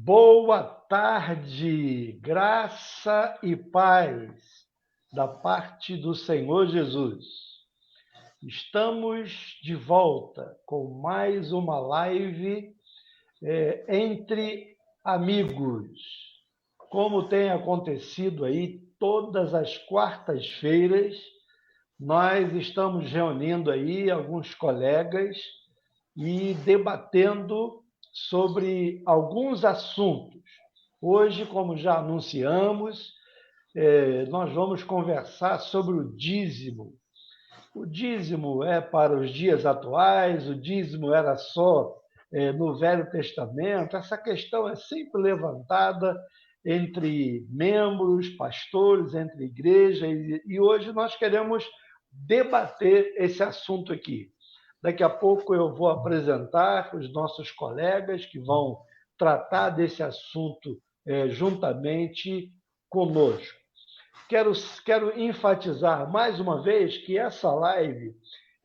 Boa tarde, graça e paz da parte do Senhor Jesus. Estamos de volta com mais uma live entre amigos, como tem acontecido aí todas as quartas-feiras. Nós estamos reunindo aí alguns colegas e debatendo sobre alguns assuntos. Hoje, como já anunciamos, nós vamos conversar sobre o dízimo. O dízimo é para os dias atuais, o dízimo era só no Velho Testamento. Essa questão é sempre levantada entre membros, pastores, entre igreja, e hoje nós queremos debater esse assunto aqui. Daqui a pouco eu vou apresentar os nossos colegas que vão tratar desse assunto juntamente conosco. Quero enfatizar mais uma vez que essa live,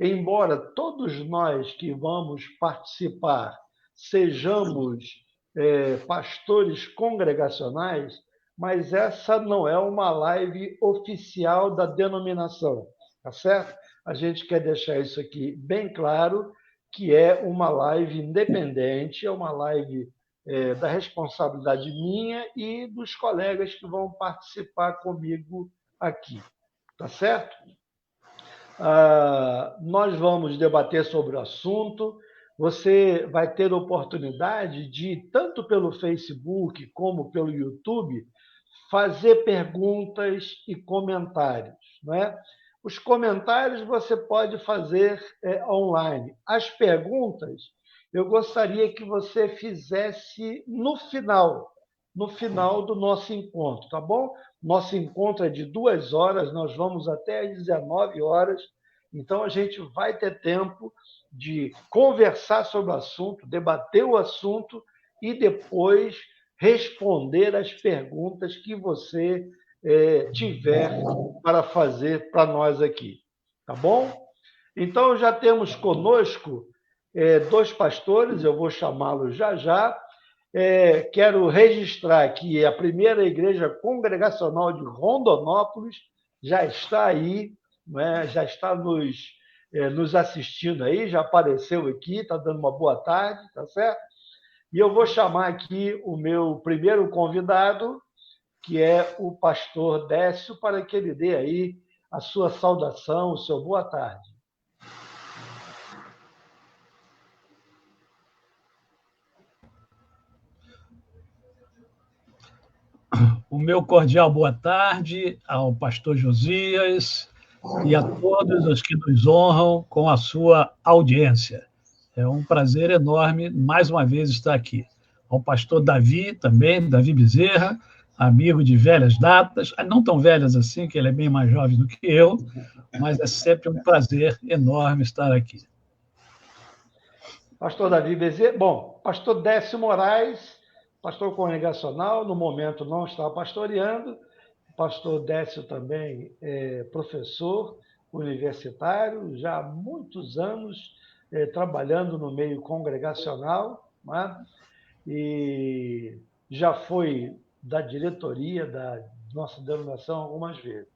embora todos nós que vamos participar sejamos pastores congregacionais, mas essa não é uma live oficial da denominação, tá certo? A gente quer deixar isso aqui bem claro, que é uma live independente, é uma live da responsabilidade minha e dos colegas que vão participar comigo aqui, tá certo? Nós vamos debater sobre o assunto. Você vai ter oportunidade de, tanto pelo Facebook como pelo YouTube, fazer perguntas e comentários, não é? Os comentários você pode fazer online. As perguntas, eu gostaria que você fizesse no final do nosso encontro, tá bom? Nosso encontro é de 2 horas, nós vamos até às 19 horas, então a gente vai ter tempo de conversar sobre o assunto, debater o assunto e depois responder as perguntas que você tiver para fazer para nós aqui, tá bom? Então, já temos conosco 2 pastores, eu vou chamá-los já já. Quero registrar que a primeira igreja congregacional de Rondonópolis já está aí, né? Já está nos assistindo aí, já apareceu aqui, está dando uma boa tarde, tá certo? E eu vou chamar aqui o meu primeiro convidado, que é o pastor Décio, para que ele dê aí a sua saudação, o seu boa tarde. O meu cordial boa tarde ao pastor Josias e a todos os que nos honram com a sua audiência. É um prazer enorme, mais uma vez, estar aqui. Ao pastor Davi também, Davi Bezerra, amigo de velhas datas, não tão velhas assim, que ele é bem mais jovem do que eu, mas é sempre um prazer enorme estar aqui. Pastor Davi Bezerra, bom, pastor Décio Moraes, pastor congregacional, no momento não está pastoreando, pastor Décio também é professor universitário, já há muitos anos trabalhando no meio congregacional, né? E já foi da diretoria da nossa denominação algumas vezes.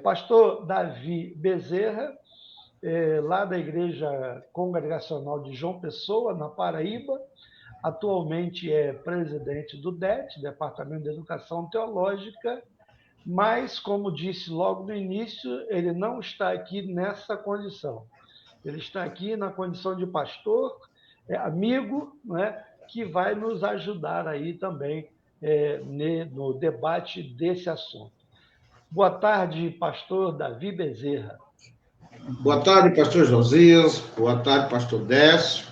Pastor Davi Bezerra, lá da Igreja Congregacional de João Pessoa, na Paraíba, atualmente é presidente do DET, Departamento de Educação Teológica, mas, como disse logo no início, ele não está aqui nessa condição. Ele está aqui na condição de pastor, amigo, né, que vai nos ajudar aí também no debate desse assunto. Boa tarde, pastor Davi Bezerra. Boa tarde, pastor Josias. Boa tarde, pastor Décio.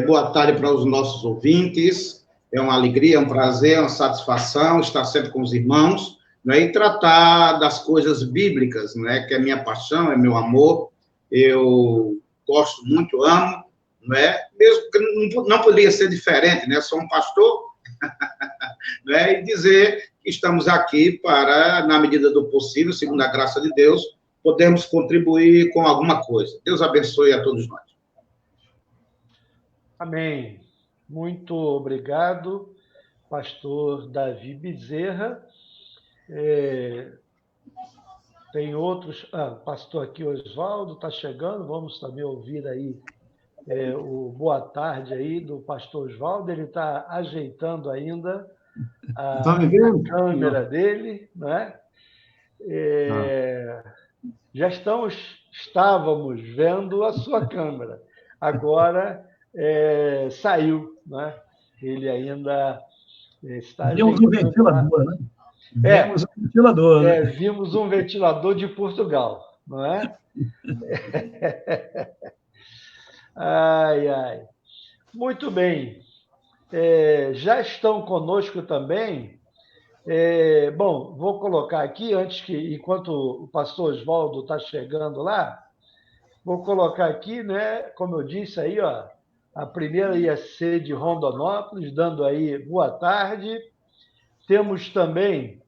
Boa tarde para os nossos ouvintes. É uma alegria, é um prazer, é uma satisfação estar sempre com os irmãos, né, e tratar das coisas bíblicas, né, que é minha paixão, é meu amor. Eu gosto muito, amo, né, mesmo que não poderia ser diferente, né, sou um pastor, né, e dizer que estamos aqui para, na medida do possível, segundo a graça de Deus, podemos contribuir com alguma coisa. Deus abençoe a todos nós. Amém. Muito obrigado, pastor Davi Bezerra. Tem outros... pastor aqui, Oswaldo, está chegando. Vamos também ouvir aí o boa tarde aí do pastor Oswaldo. Ele está ajeitando ainda a câmera dele, não é? Já estávamos vendo a sua câmera. Agora saiu, né? Ele ainda está Vimos um ventilador, né? Vimos um ventilador, né? Vimos um ventilador de Portugal, não é? Ai, ai. Muito bem. Já estão conosco também. Bom, vou colocar aqui, enquanto o pastor Oswaldo está chegando lá, vou colocar aqui, né, como eu disse aí, ó, a primeira ia ser de Rondonópolis, dando aí boa tarde. Temos também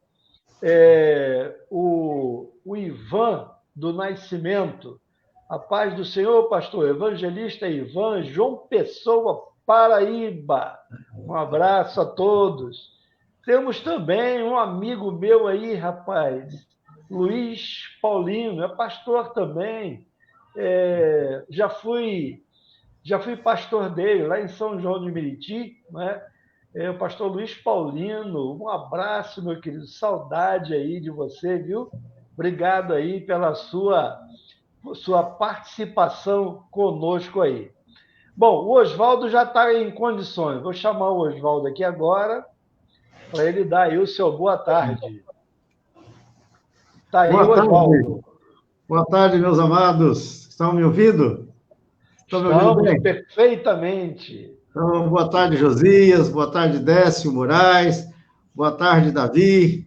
o Ivan do Nascimento. A paz do Senhor, pastor evangelista Ivan, João Pessoa, Paraíba. Um abraço a todos. Temos também um amigo meu aí, rapaz, Luiz Paulino, é pastor também. Já fui pastor dele lá em São João de Meriti, né? O pastor Luiz Paulino. Um abraço, meu querido, saudade aí de você, viu? Obrigado aí pela sua participação conosco aí. Bom, o Oswaldo já está em condições. Vou chamar o Oswaldo aqui agora para ele dar aí o seu boa tarde. Está aí, Oswaldo. Boa tarde, meus amados. Estão me ouvindo? Estamos perfeitamente. Então, boa tarde, Josias. Boa tarde, Décio Moraes. Boa tarde, Davi.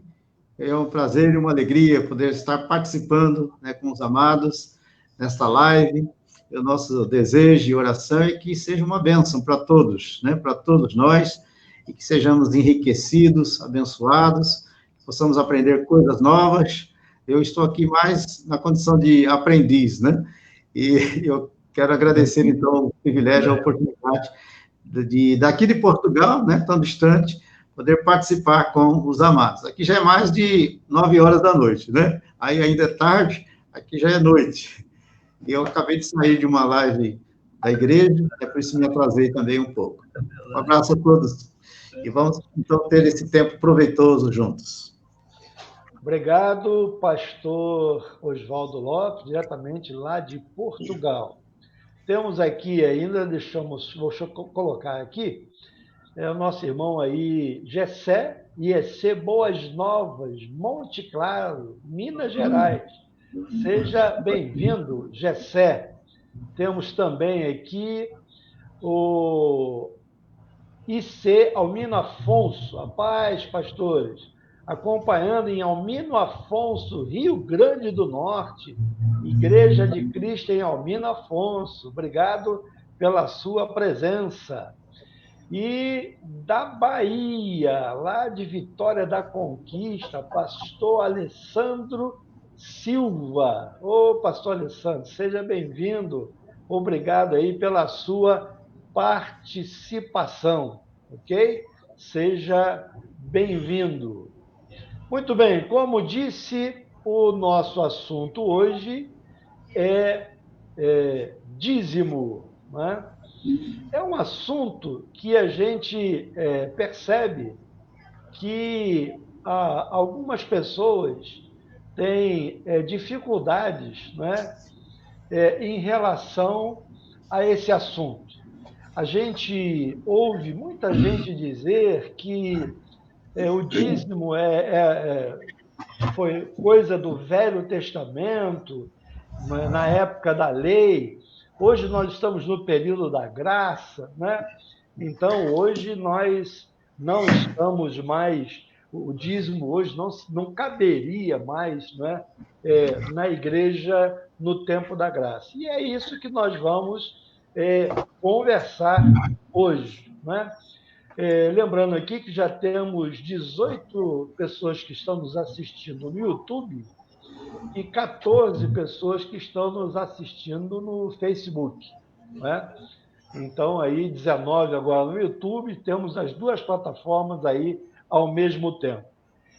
É um prazer e uma alegria poder estar participando, né, com os amados nesta live. O nosso desejo e oração é que seja uma bênção para todos, né, para todos nós, e que sejamos enriquecidos, abençoados, possamos aprender coisas novas. Eu estou aqui mais na condição de aprendiz, né? E eu quero agradecer, então, o privilégio, a oportunidade daqui de Portugal, né, tão distante, poder participar com os amados. Aqui já é mais de 9 horas da noite, né? Aí ainda é tarde, aqui já é noite. E eu acabei de sair de uma live da igreja, por isso me atrasei também um pouco. Um abraço a todos. E vamos, então, ter esse tempo proveitoso juntos. Obrigado, pastor Oswaldo Lopes, diretamente lá de Portugal. Temos aqui ainda, deixa eu colocar aqui, o nosso irmão aí, Gessé, IEC Boas Novas, Monte Claro, Minas Gerais. Seja bem-vindo, Gessé. Temos também aqui o IC Almino Afonso. A paz, pastores. Acompanhando em Almino Afonso, Rio Grande do Norte, Igreja de Cristo em Almino Afonso. Obrigado pela sua presença. E da Bahia, lá de Vitória da Conquista, pastor Alessandro Silva. Ô, pastor Alessandro, seja bem-vindo. Obrigado aí pela sua participação, ok? Seja bem-vindo. Muito bem, como disse, o nosso assunto hoje é dízimo, né? É um assunto que a gente percebe que algumas pessoas têm dificuldades, né, em relação a esse assunto. A gente ouve muita gente dizer que o dízimo foi coisa do Velho Testamento, na época da lei. Hoje nós estamos no período da graça, né? Então, hoje nós não estamos mais... O dízimo hoje não caberia mais, né, na igreja no tempo da graça. E é isso que nós vamos conversar hoje, né? Lembrando aqui que já temos 18 pessoas que estão nos assistindo no YouTube e 14 pessoas que estão nos assistindo no Facebook, né? Então, aí, 19 agora no YouTube, temos as duas plataformas aí ao mesmo tempo.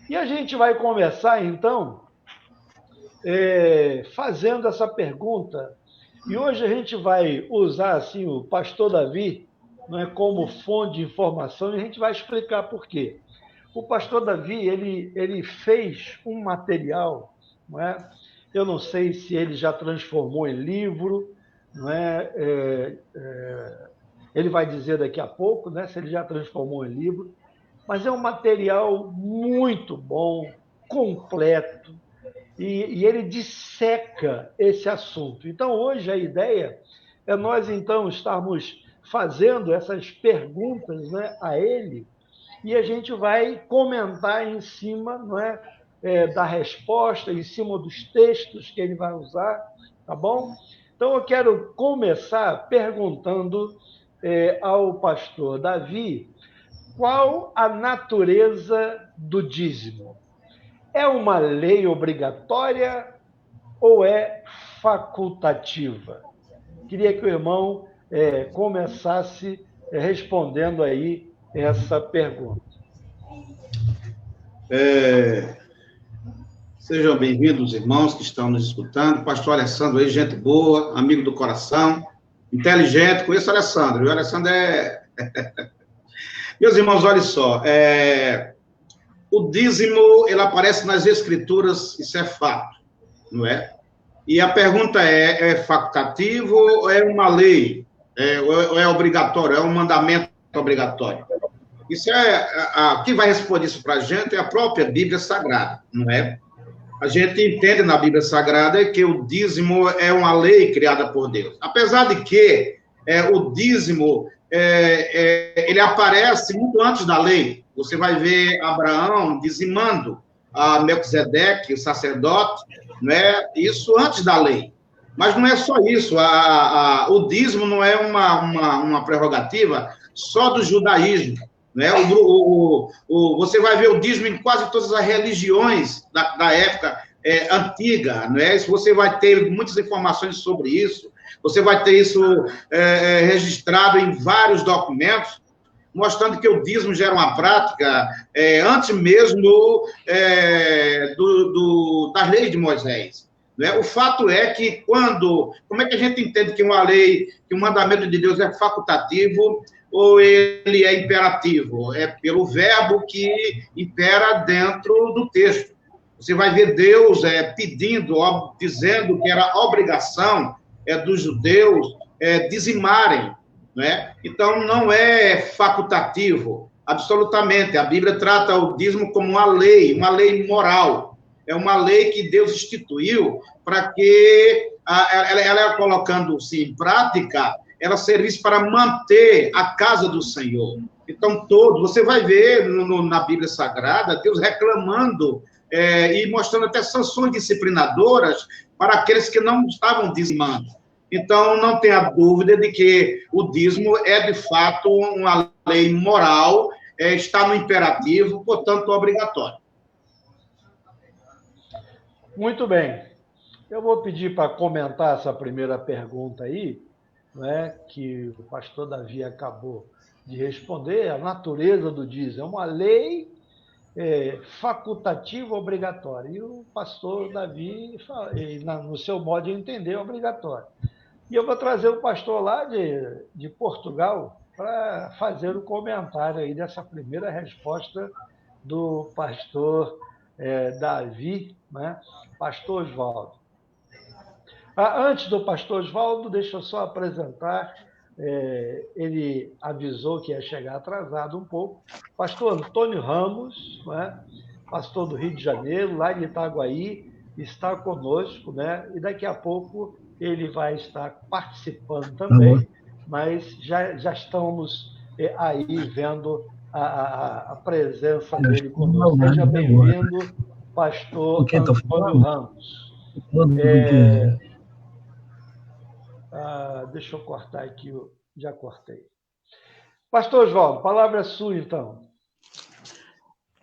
E a gente vai começar, então, fazendo essa pergunta. E hoje a gente vai usar assim, o pastor Davi, não é, como fonte de informação, e a gente vai explicar por quê. O pastor Davi, ele fez um material, não é? Eu não sei se ele já transformou em livro, não é? Ele vai dizer daqui a pouco, né, se ele já transformou em livro, mas é um material muito bom, completo, e ele disseca esse assunto. Então, hoje, a ideia é nós, então, estarmos fazendo essas perguntas, né, a ele, e a gente vai comentar em cima, não é, da resposta, em cima dos textos que ele vai usar, tá bom? Então, eu quero começar perguntando ao pastor Davi qual a natureza do dízimo. É uma lei obrigatória ou é facultativa? Queria que o irmão começasse respondendo aí essa pergunta. Sejam bem-vindos, irmãos que estão nos escutando. Pastor Alessandro aí, gente boa, amigo do coração, inteligente. Conheço o Alessandro. O Alessandro Meus irmãos, olha só. O dízimo, ele aparece nas Escrituras, isso é fato, não é? E a pergunta é facultativo ou é uma lei? Ou é obrigatório? É um mandamento obrigatório? Isso quem vai responder isso para a gente é a própria Bíblia Sagrada, não é? A gente entende na Bíblia Sagrada que o dízimo é uma lei criada por Deus. Apesar de que o dízimo ele aparece muito antes da lei. Você vai ver Abraão dizimando a Melquisedeque, o sacerdote, né? Isso antes da lei. Mas não é só isso. O dízimo não é uma prerrogativa só do judaísmo. Né? Você vai ver o dízimo em quase todas as religiões da época antiga. Né? Você vai ter muitas informações sobre isso. Você vai ter isso registrado em vários documentos, mostrando que o dízimo já era uma prática antes mesmo das leis de Moisés. Né? O fato é que como é que a gente entende que uma lei, que um mandamento de Deus é facultativo ou ele é imperativo? É pelo verbo que impera dentro do texto. Você vai ver Deus dizendo que era obrigação dos judeus dizimarem. Né? Então, não é facultativo, absolutamente. A Bíblia trata o dízimo como uma lei moral. É uma lei que Deus instituiu para que ela colocando-se em prática, ela servisse para manter a casa do Senhor. Então, você vai ver na Bíblia Sagrada, Deus reclamando e mostrando até sanções disciplinadoras para aqueles que não estavam dizimando. Então, não tenha dúvida de que o dízimo é, de fato, uma lei moral, está no imperativo, portanto, obrigatório. Muito bem. Eu vou pedir para comentar essa primeira pergunta aí, né, que o pastor Davi acabou de responder. A natureza do dízimo é uma lei facultativa obrigatória. E o pastor Davi, no seu modo de entender, é obrigatório. E eu vou trazer o pastor lá de Portugal para fazer o comentário aí dessa primeira resposta do pastor Davi, né? Pastor Oswaldo. Antes do pastor Oswaldo, deixa eu só apresentar, ele avisou que ia chegar atrasado um pouco, pastor Antônio Ramos, né? Pastor do Rio de Janeiro, lá de Itaguaí, está conosco, né? E daqui a pouco ele vai estar participando também, mas já estamos aí vendo a presença dele conosco. Seja bem-vindo, pastor Antônio Ramos. Deixa eu cortar aqui, já cortei. Pastor Oswaldo, a palavra é sua, então.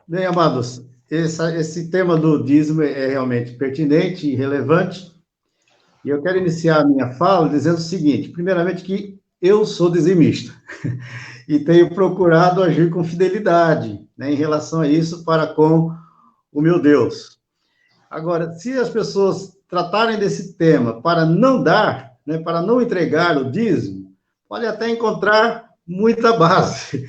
Bem, amados, esse tema do dízimo é realmente pertinente e relevante. E eu quero iniciar a minha fala dizendo o seguinte: primeiramente, que eu sou dizimista e tenho procurado agir com fidelidade, né, em relação a isso para com o meu Deus. Agora, se as pessoas tratarem desse tema para não dar, né, para não entregar o dízimo, pode até encontrar muita base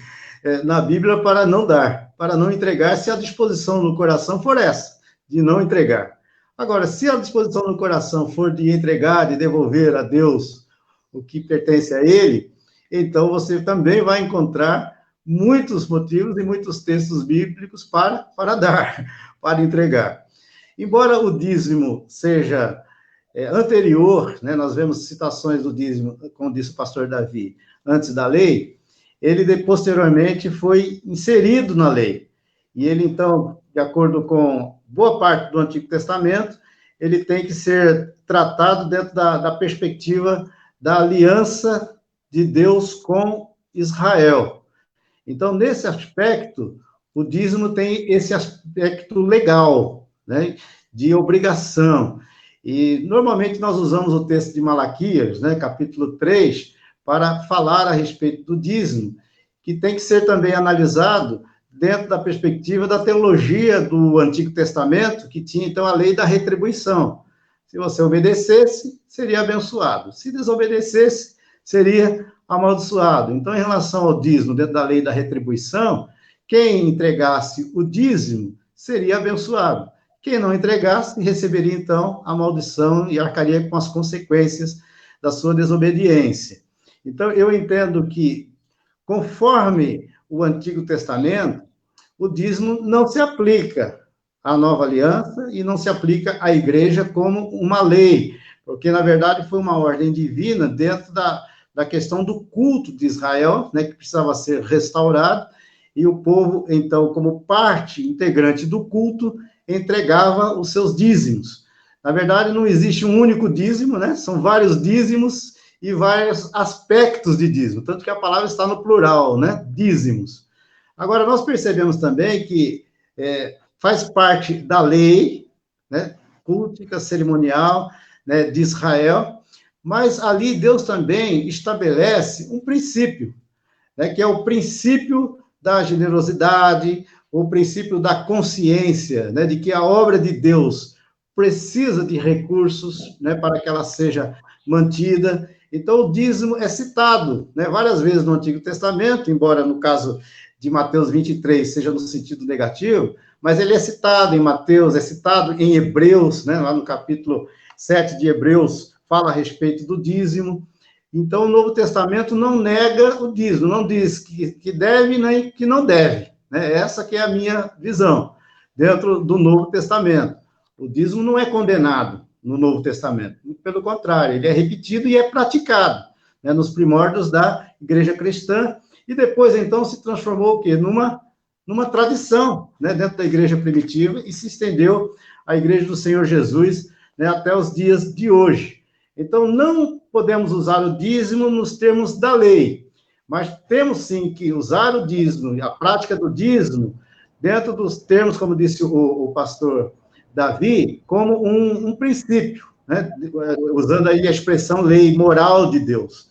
na Bíblia para não dar, para não entregar, se a disposição no coração for essa, de não entregar. Agora, se a disposição no coração for de entregar, de devolver a Deus o que pertence a Ele, então você também vai encontrar muitos motivos e muitos textos bíblicos para dar, para entregar. Embora o dízimo seja anterior, né, nós vemos citações do dízimo, como disse o pastor Davi, antes da lei, ele posteriormente foi inserido na lei. E ele, então, de acordo com boa parte do Antigo Testamento, ele tem que ser tratado dentro da perspectiva da aliança de Deus com Israel. Então, nesse aspecto, o dízimo tem esse aspecto legal, né, de obrigação. E, normalmente, nós usamos o texto de Malaquias, né, capítulo 3, para falar a respeito do dízimo, que tem que ser também analisado dentro da perspectiva da teologia do Antigo Testamento, que tinha, então, a lei da retribuição. Se você obedecesse, seria abençoado. Se desobedecesse, seria amaldiçoado. Então, em relação ao dízimo, dentro da lei da retribuição, quem entregasse o dízimo seria abençoado. Quem não entregasse, receberia, então, a maldição e arcaria com as consequências da sua desobediência. Então, eu entendo que, conforme o Antigo Testamento, o dízimo não se aplica à nova aliança e não se aplica à igreja como uma lei, porque, na verdade, foi uma ordem divina dentro da questão do culto de Israel, né, que precisava ser restaurado, e o povo, então, como parte integrante do culto, entregava os seus dízimos. Na verdade, não existe um único dízimo, né? São vários dízimos e vários aspectos de dízimo, tanto que a palavra está no plural, né? Dízimos. Agora, nós percebemos também que faz parte da lei, né, cultica, cerimonial, né, de Israel, mas ali Deus também estabelece um princípio, né, que é o princípio da generosidade, o princípio da consciência, né, de que a obra de Deus precisa de recursos, né, para que ela seja mantida. Então, o dízimo é citado, né, várias vezes no Antigo Testamento, embora no caso de Mateus 23 seja no sentido negativo, mas ele é citado em Mateus, é citado em Hebreus, né, lá no capítulo 7 de Hebreus, fala a respeito do dízimo. Então, o Novo Testamento não nega o dízimo, não diz que deve nem que não deve. Né? Essa que é a minha visão, dentro do Novo Testamento. O dízimo não é condenado no Novo Testamento, pelo contrário, ele é repetido e é praticado, né, nos primórdios da igreja cristã, e depois, então, se transformou o quê? Numa tradição, né, dentro da igreja primitiva, e se estendeu à igreja do Senhor Jesus, né, até os dias de hoje. Então, não podemos usar o dízimo nos termos da lei, mas temos sim que usar o dízimo, a prática do dízimo, dentro dos termos, como disse o pastor Davi, como um princípio, né? Usando aí a expressão lei moral de Deus,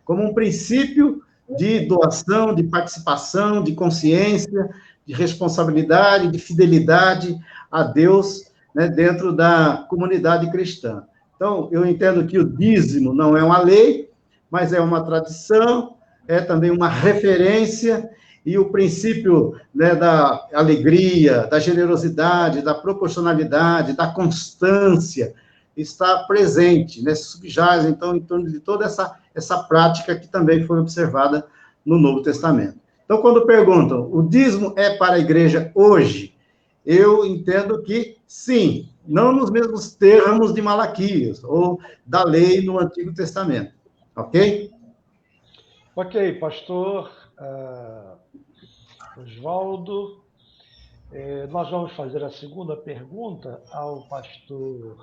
como um princípio de doação, de participação, de consciência, de responsabilidade, de fidelidade a Deus, né, dentro da comunidade cristã. Então, eu entendo que o dízimo não é uma lei, mas é uma tradição, é também uma referência, e o princípio, né, da alegria, da generosidade, da proporcionalidade, da constância, está presente, né, subjaz, então, em torno de toda essa prática que também foi observada no Novo Testamento. Então, quando perguntam, o dízimo é para a igreja hoje? Eu entendo que sim, não nos mesmos termos de Malaquias, ou da lei no Antigo Testamento. Ok? Ok, pastor Oswaldo. Nós vamos fazer a segunda pergunta ao pastor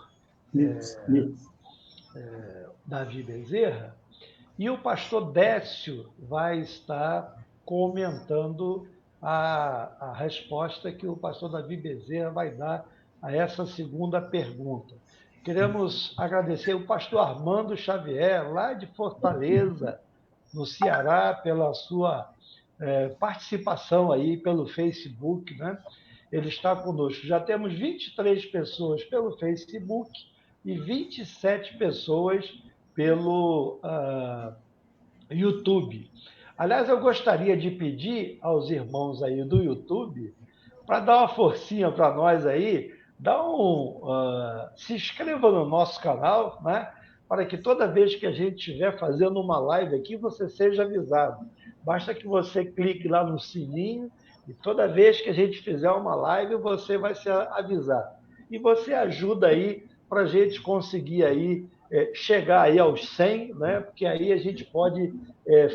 Davi Bezerra, e o pastor Décio vai estar comentando a resposta que o pastor Davi Bezerra vai dar a essa segunda pergunta. Queremos agradecer o pastor Armando Xavier, lá de Fortaleza, no Ceará, pela sua participação aí pelo Facebook, né? Ele está conosco. Já temos 23 pessoas pelo Facebook e 27 pessoas pelo YouTube. Aliás, eu gostaria de pedir aos irmãos aí do YouTube para dar uma forcinha para nós aí, se inscreva no nosso canal, né? Para que toda vez que a gente estiver fazendo uma live aqui, você seja avisado. Basta que você clique lá no sininho e toda vez que a gente fizer uma live, você vai ser avisado. E você ajuda aí para a gente conseguir aí chegar aí aos 100, né? Porque aí a gente pode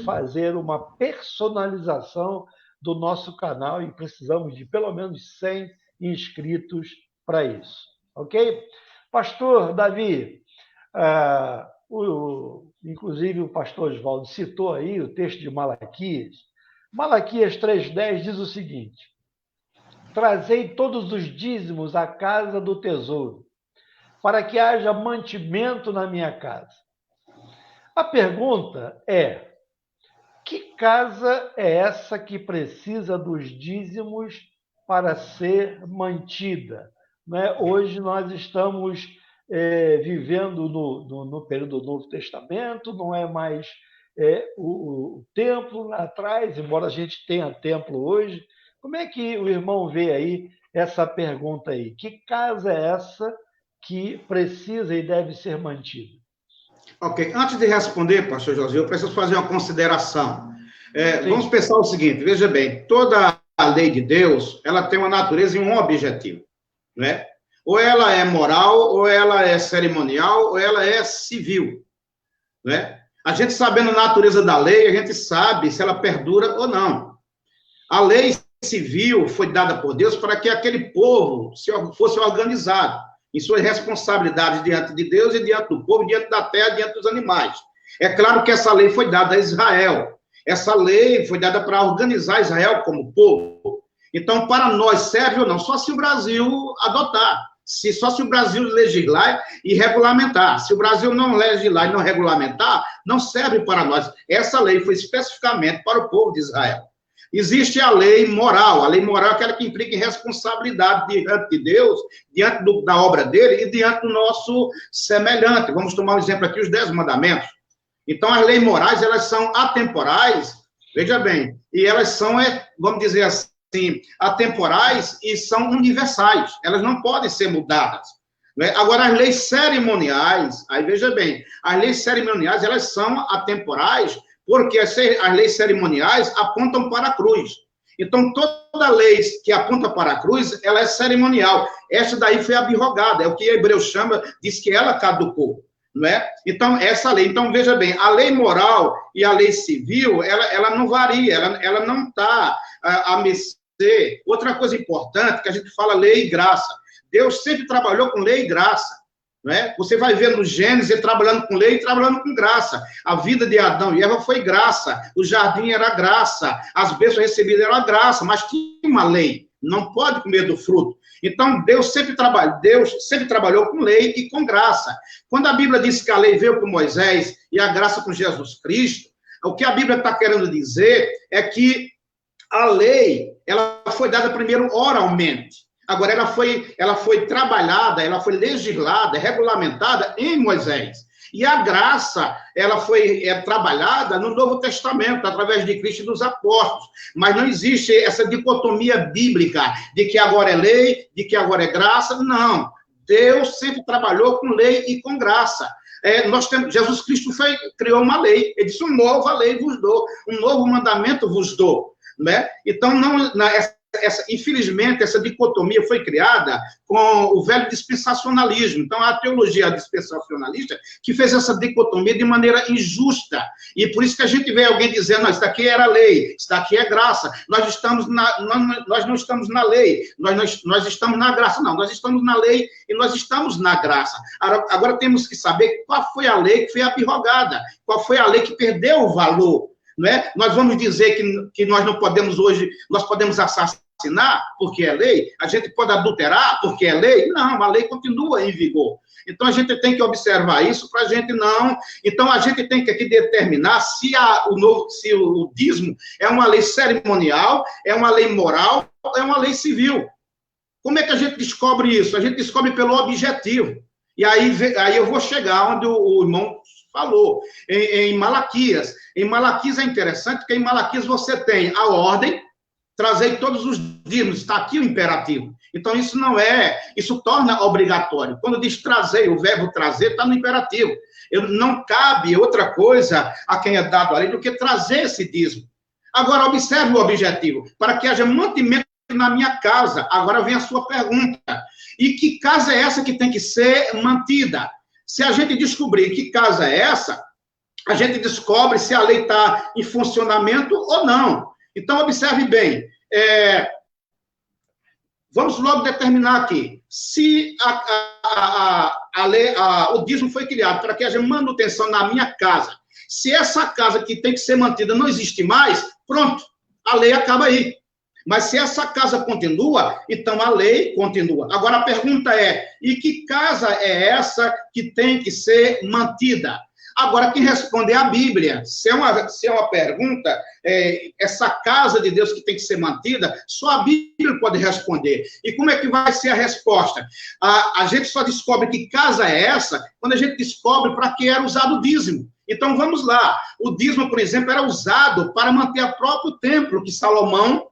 fazer uma personalização do nosso canal e precisamos de pelo menos 100 inscritos para isso. Ok? Pastor Davi, inclusive o pastor Oswaldo citou aí o texto de Malaquias. Malaquias 3,10 diz o seguinte: trazei todos os dízimos à casa do tesouro, para que haja mantimento na minha casa. A pergunta é: que casa é essa que precisa dos dízimos para ser mantida? Né? Hoje nós estamos vivendo no período do Novo Testamento, não é mais o templo lá atrás, embora a gente tenha templo hoje. Como é que o irmão vê aí essa pergunta aí? Que casa é essa que precisa e deve ser mantida? Ok, antes de responder, pastor José, eu preciso fazer uma consideração. Vamos pensar o seguinte, veja bem, toda a lei de Deus, ela tem uma natureza e um objetivo, né? Ou ela é moral, ou ela é cerimonial, ou ela é civil, né? A gente sabendo a natureza da lei, a gente sabe se ela perdura ou não. A lei civil foi dada por Deus para que aquele povo fosse organizado em suas responsabilidades diante de Deus e diante do povo, diante da terra, diante dos animais. É claro que essa lei foi dada a Israel. Essa lei foi dada para organizar Israel como povo. Então, para nós serve ou não? Só se o Brasil adotar. Só se o Brasil legislar e regulamentar. Se o Brasil não legislar e não regulamentar, não serve para nós. Essa lei foi especificamente para o povo de Israel. Existe a lei moral é aquela que implica em responsabilidade diante de Deus, diante da obra dele e diante do nosso semelhante. Vamos tomar um exemplo aqui, os 10 mandamentos. Então, as leis morais, elas são atemporais, veja bem, e elas são, vamos dizer assim, atemporais e são universais. Elas não podem ser mudadas. Né? Agora, as leis cerimoniais, aí veja bem, as leis cerimoniais, elas são atemporais, porque as leis cerimoniais apontam para a cruz. Então, toda lei que aponta para a cruz, ela é cerimonial. Essa daí foi abrogada, é o que Hebreus diz que ela caducou. Não é? Então, essa lei. Então, veja bem, a lei moral e a lei civil, ela não varia, ela não está a mercê. Outra coisa importante, que a gente fala lei e graça. Deus sempre trabalhou com lei e graça. Não é? Você vai ver no Gênesis ele trabalhando com lei e trabalhando com graça. A vida de Adão e Eva foi graça, o jardim era graça, as bênçãos recebidas eram graça, mas tinha uma lei, não pode comer do fruto. Então, Deus sempre trabalhou com lei e com graça. Quando a Bíblia diz que a lei veio com Moisés e a graça com Jesus Cristo, o que a Bíblia está querendo dizer é que a lei, ela foi dada primeiro oralmente. Agora, ela foi trabalhada, ela foi legislada, regulamentada em Moisés. E a graça, ela foi trabalhada no Novo Testamento, através de Cristo e dos apóstolos. Mas não existe essa dicotomia bíblica de que agora é lei, de que agora é graça. Não. Deus sempre trabalhou com lei e com graça. Jesus Cristo criou uma lei. Ele disse, uma nova lei vos dou, um novo mandamento vos dou. Né? Então, infelizmente, essa dicotomia foi criada com o velho dispensacionalismo. Então, a teologia dispensacionalista que fez essa dicotomia de maneira injusta. E por isso que a gente vê alguém dizendo, isso daqui era lei, isso daqui é graça. Nós não estamos na lei, nós estamos na graça. Não, nós estamos na lei e nós estamos na graça. Agora temos que saber qual foi a lei que foi abrogada, qual foi a lei que perdeu o valor. Não é? Nós vamos dizer que nós não podemos hoje, nós podemos assassinar assassinar, porque é lei, a gente pode adulterar, porque é lei. Não, a lei continua em vigor. Então, a gente tem que observar isso para a gente não... Então, a gente tem que aqui determinar se o dízimo é uma lei cerimonial, é uma lei moral, é uma lei civil. Como é que a gente descobre isso? A gente descobre pelo objetivo. E aí eu vou chegar onde o irmão falou, em Malaquias. Em Malaquias é interessante, porque em Malaquias você tem a ordem, trazei todos os dízimos, está aqui o imperativo. Então, isso torna obrigatório. Quando diz trazer, o verbo trazer está no imperativo. Não cabe outra coisa a quem é dado a lei do que trazer esse dízimo. Agora, observe o objetivo, para que haja mantimento na minha casa. Agora vem a sua pergunta. E que casa é essa que tem que ser mantida? Se a gente descobrir que casa é essa, a gente descobre se a lei está em funcionamento ou não. Então, observe bem. Vamos logo determinar aqui. Se a lei, o dízimo foi criado para que haja manutenção na minha casa, se essa casa que tem que ser mantida não existe mais, pronto, a lei acaba aí. Mas se essa casa continua, então a lei continua. Agora a pergunta é, e que casa é essa que tem que ser mantida? Agora, quem responde é a Bíblia. Se é uma pergunta, essa casa de Deus que tem que ser mantida, só a Bíblia pode responder. E como é que vai ser a resposta? A gente só descobre que casa é essa quando a gente descobre para que era usado o dízimo. Então, vamos lá. O dízimo, por exemplo, era usado para manter o próprio templo que Salomão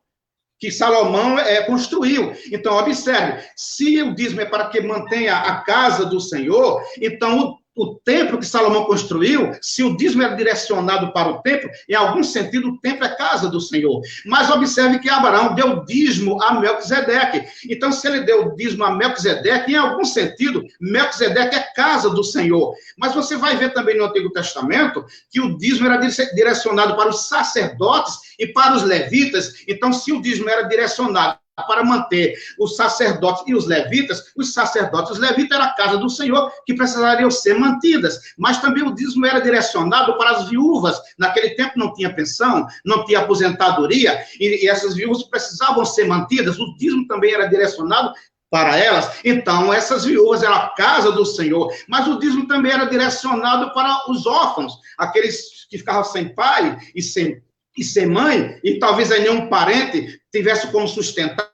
construiu. Então, observe, se o dízimo é para que mantenha a casa do Senhor, então o templo que Salomão construiu, se o dízimo era direcionado para o templo, em algum sentido o templo é casa do Senhor. Mas observe que Abraão deu dízimo a Melquisedeque. Então, se ele deu dízimo a Melquisedeque, em algum sentido, Melquisedeque é casa do Senhor. Mas você vai ver também no Antigo Testamento que o dízimo era direcionado para os sacerdotes e para os levitas. Então, se o dízimo era direcionado para manter os sacerdotes e os levitas e os levitas era a casa do Senhor, que precisariam ser mantidas. Mas também o dízimo era direcionado para as viúvas. Naquele tempo não tinha pensão, não tinha aposentadoria, e essas viúvas precisavam ser mantidas. O dízimo também era direcionado para elas. Então, essas viúvas eram a casa do Senhor. Mas o dízimo também era direcionado para os órfãos, aqueles que ficavam sem pai e sem mãe, e talvez aí nenhum parente tivesse como sustentar.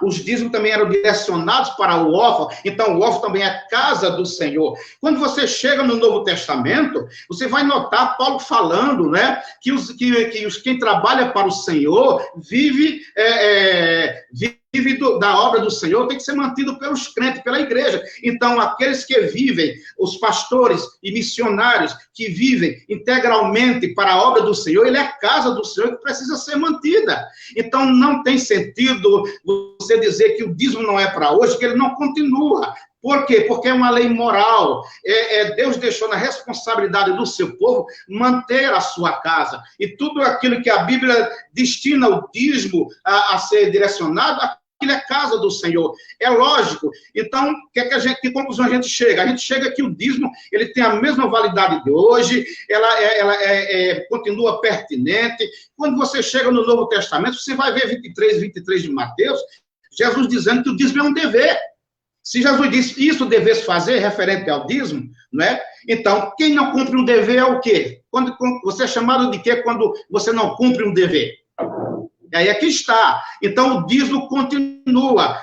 Os dízimos também eram direcionados para o órfão, então o órfão também é casa do Senhor. Quando você chega no Novo Testamento, você vai notar Paulo falando, né, que quem trabalha para o Senhor vive da obra do Senhor, tem que ser mantido pelos crentes, pela igreja. Então, aqueles que vivem, os pastores e missionários que vivem integralmente para a obra do Senhor, ele é a casa do Senhor que precisa ser mantida. Então, não tem sentido você dizer que o dízimo não é para hoje, que ele não continua. Por quê? Porque é uma lei moral. Deus deixou na responsabilidade do seu povo manter a sua casa. E tudo aquilo que a Bíblia destina o dízimo a ser direcionado, aquilo é casa do Senhor. É lógico. Então, que conclusão a gente chega? A gente chega que o dízimo ele tem a mesma validade de hoje, ela continua pertinente. Quando você chega no Novo Testamento, você vai ver 23 de Mateus, Jesus dizendo que o dízimo é um dever. Se Jesus disse isso devesse fazer, referente ao dízimo, não é? Então, quem não cumpre um dever é o quê? Você é chamado de quê quando você não cumpre um dever? E aí aqui está. Então, o dízimo continua.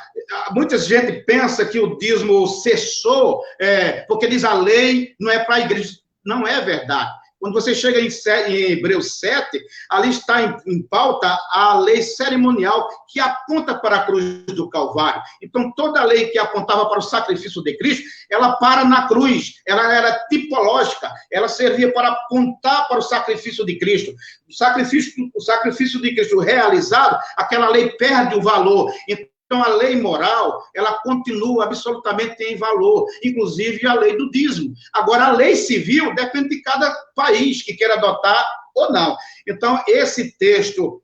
Muita gente pensa que o dízimo cessou, porque diz a lei não é para a igreja. Não é verdade. Quando você chega em Hebreus 7, ali está em pauta a lei cerimonial que aponta para a cruz do Calvário. Então, toda a lei que apontava para o sacrifício de Cristo, ela para na cruz. Ela era tipológica. Ela servia para apontar para o sacrifício de Cristo. O sacrifício de Cristo realizado, aquela lei perde o valor. Então, a lei moral, ela continua absolutamente em valor, inclusive a lei do dízimo. Agora, a lei civil depende de cada país que queira adotar ou não. Então, esse texto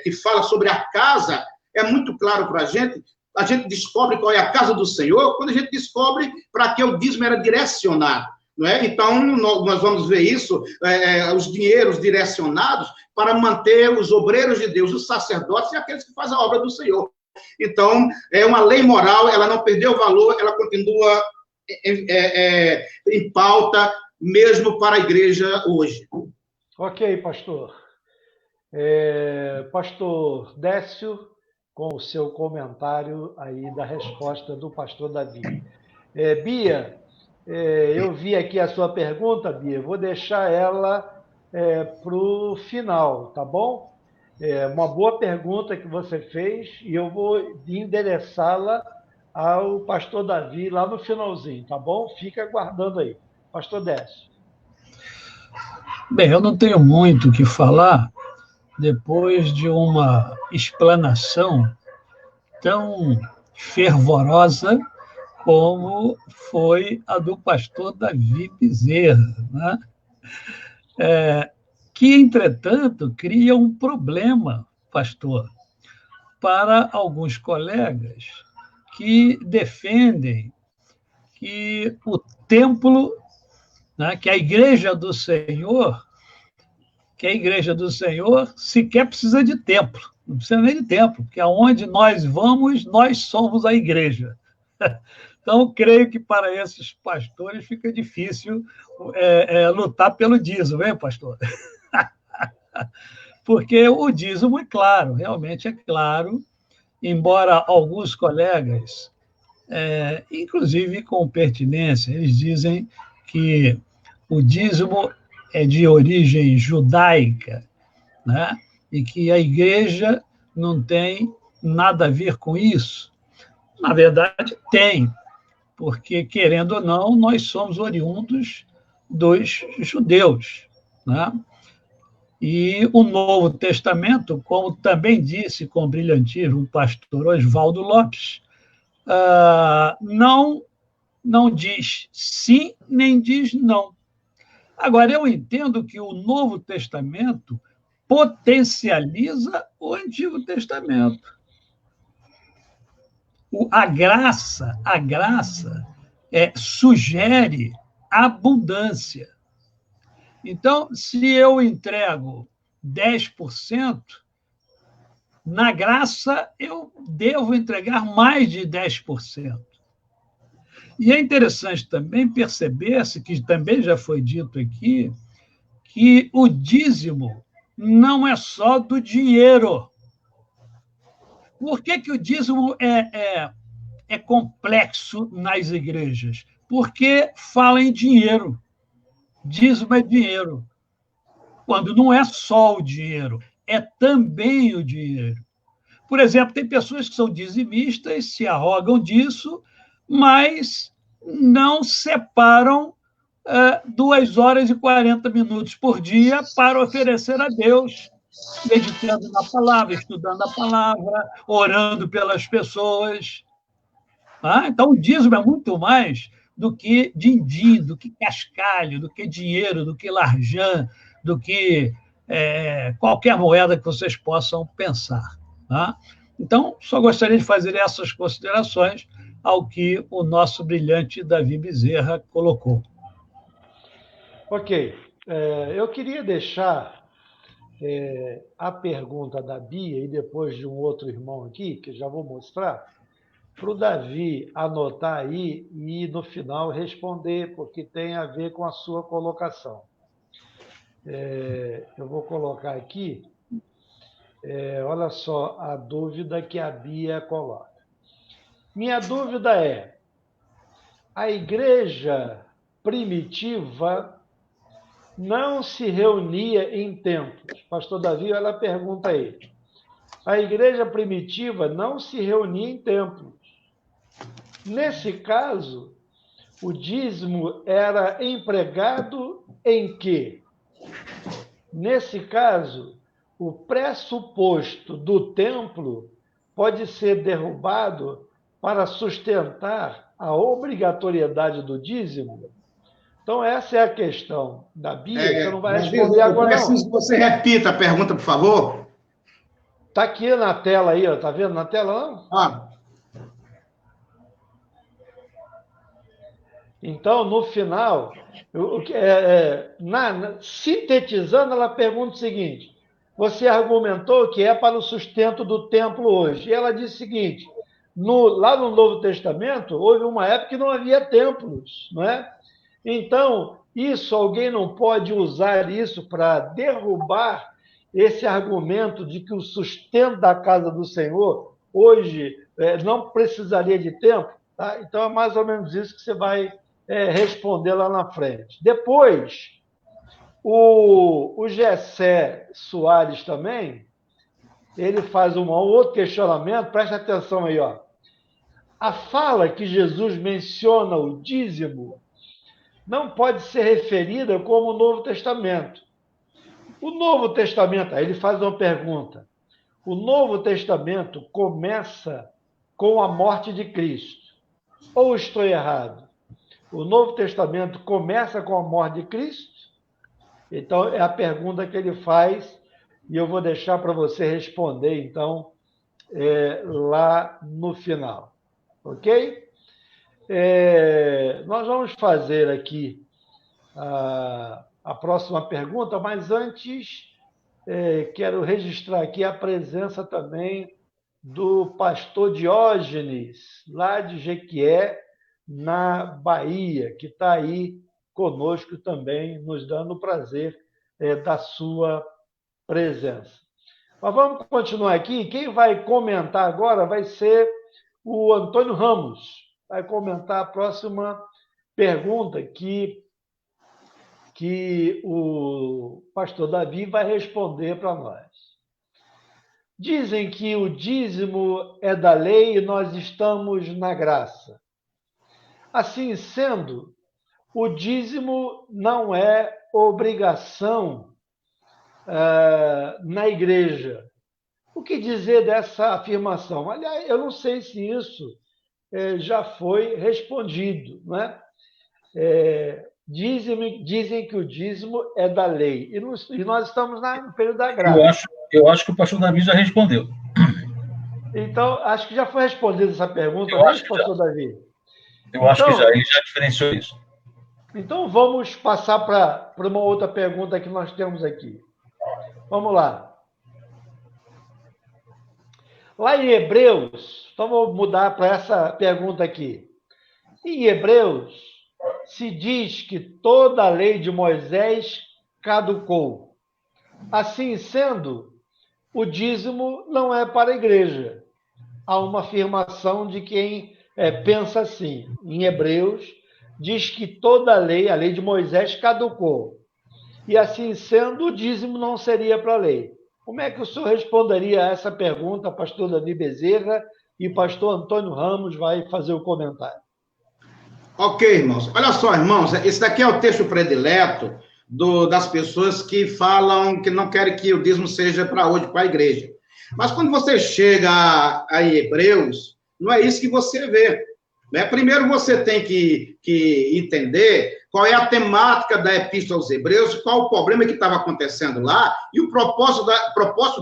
que fala sobre a casa é muito claro para a gente. A gente descobre qual é a casa do Senhor quando a gente descobre para que o dízimo era direcionado. não é? Então, nós vamos ver isso, os dinheiros direcionados para manter os obreiros de Deus, os sacerdotes e aqueles que fazem a obra do Senhor. Então, é uma lei moral, ela não perdeu valor, ela continua em pauta, mesmo para a igreja hoje. Ok, pastor. Pastor Décio, com o seu comentário aí da resposta do pastor Davi. Bia, eu vi aqui a sua pergunta, Bia, vou deixar ela para o final, tá bom? Uma boa pergunta que você fez e eu vou endereçá-la ao pastor Davi lá no finalzinho, tá bom? Fica aguardando aí. Pastor Décio. Bem, eu não tenho muito o que falar depois de uma explanação tão fervorosa como foi a do pastor Davi Bezerra, né? Que, entretanto, cria um problema, pastor, para alguns colegas que defendem que o templo, né, que a igreja do Senhor sequer precisa de templo, não precisa nem de templo, porque aonde nós vamos, nós somos a igreja. Então, creio que para esses pastores fica difícil lutar pelo dízimo, hein, pastor? Porque o dízimo é claro, realmente é claro, embora alguns colegas, inclusive com pertinência, eles dizem que o dízimo é de origem judaica, né? E que a igreja não tem nada a ver com isso. Na verdade, tem, porque, querendo ou não, nós somos oriundos dos judeus, né? E o Novo Testamento, como também disse com brilhantismo o pastor Oswaldo Lopes, não diz sim, nem diz não. Agora, eu entendo que o Novo Testamento potencializa o Antigo Testamento. A graça sugere abundância. Então, se eu entrego 10%, na graça eu devo entregar mais de 10%. E é interessante também perceber-se, que também já foi dito aqui, que o dízimo não é só do dinheiro. Por que o dízimo é complexo nas igrejas? Porque fala em dinheiro. Dízimo é dinheiro. Quando não é só o dinheiro, é também o dinheiro. Por exemplo, tem pessoas que são dizimistas, se arrogam disso, mas não separam 2 horas e 40 minutos por dia para oferecer a Deus, meditando na palavra, estudando a palavra, orando pelas pessoas. Então, o dízimo é muito mais do que din-din, do que cascalho, do que dinheiro, do que larjan, do que qualquer moeda que vocês possam pensar. Então, só gostaria de fazer essas considerações ao que o nosso brilhante Davi Bezerra colocou. Ok. Eu queria deixar a pergunta da Bia e depois de um outro irmão aqui, que já vou mostrar, para o Davi anotar aí e, no final, responder, porque tem a ver com a sua colocação. Eu vou colocar aqui, olha só a dúvida que a Bia coloca. Minha dúvida é, a igreja primitiva não se reunia em templos. Pastor Davi, ela pergunta aí. A igreja primitiva não se reunia em templos. Nesse caso, o dízimo era empregado em quê? Nesse caso, o pressuposto do templo pode ser derrubado para sustentar a obrigatoriedade do dízimo? Então, essa é a questão da Bia, você não vai responder agora, não. Eu preciso que você repita a pergunta, por favor. Está aqui na tela aí, está vendo na tela, não? Então, no final, sintetizando, ela pergunta o seguinte: você argumentou que é para o sustento do templo hoje. E ela diz o seguinte: lá no Novo Testamento, houve uma época que não havia templos, não é? Então, alguém não pode usar isso para derrubar esse argumento de que o sustento da casa do Senhor hoje não precisaria de templo. Tá? Então, é mais ou menos isso que você vai responder lá na frente. Depois, o Gessé Soares também, ele faz um outro questionamento, preste atenção aí, ó. A fala que Jesus menciona o dízimo não pode ser referida como o Novo Testamento. O Novo Testamento, aí ele faz uma pergunta. O Novo Testamento começa com a morte de Cristo. Ou estou errado? O Novo Testamento começa com a morte de Cristo? Então, é a pergunta que ele faz, e eu vou deixar para você responder, então, lá no final. Ok? Nós vamos fazer aqui a próxima pergunta, mas antes quero registrar aqui a presença também do pastor Diógenes, lá de Jequié, na Bahia, que está aí conosco também, nos dando o prazer da sua presença. Mas vamos continuar aqui. Quem vai comentar agora vai ser o Antônio Ramos. Vai comentar a próxima pergunta que o pastor Davi vai responder para nós. Dizem que o dízimo é da lei e nós estamos na graça. Assim sendo, o dízimo não é obrigação na igreja. O que dizer dessa afirmação? Aliás, eu não sei se isso já foi respondido, não é? Dizem que o dízimo é da lei. E nós estamos no período da graça. Eu acho que o pastor Davi já respondeu. Então, acho que já foi respondida essa pergunta, não é, pastor Davi? Eu acho que já, ele já diferenciou isso. Então, vamos passar para uma outra pergunta que nós temos aqui. Vamos lá. Lá em Hebreus, vamos mudar para essa pergunta aqui. Em Hebreus, se diz que toda a lei de Moisés caducou. Assim sendo, o dízimo não é para a igreja. Há uma afirmação de quem pensa assim. Em Hebreus, diz que toda a lei de Moisés, caducou. E assim sendo, o dízimo não seria para a lei. Como é que o senhor responderia a essa pergunta, pastor Davi Bezerra, e pastor Antônio Ramos vai fazer o comentário? Ok, irmãos. Olha só, irmãos, esse daqui é o texto predileto das pessoas que falam que não querem que o dízimo seja para hoje, para a igreja. Mas quando você chega a Hebreus, não é isso que você vê. Né? Primeiro você tem que entender qual é a temática da Epístola aos Hebreus, qual o problema que estava acontecendo lá e o propósito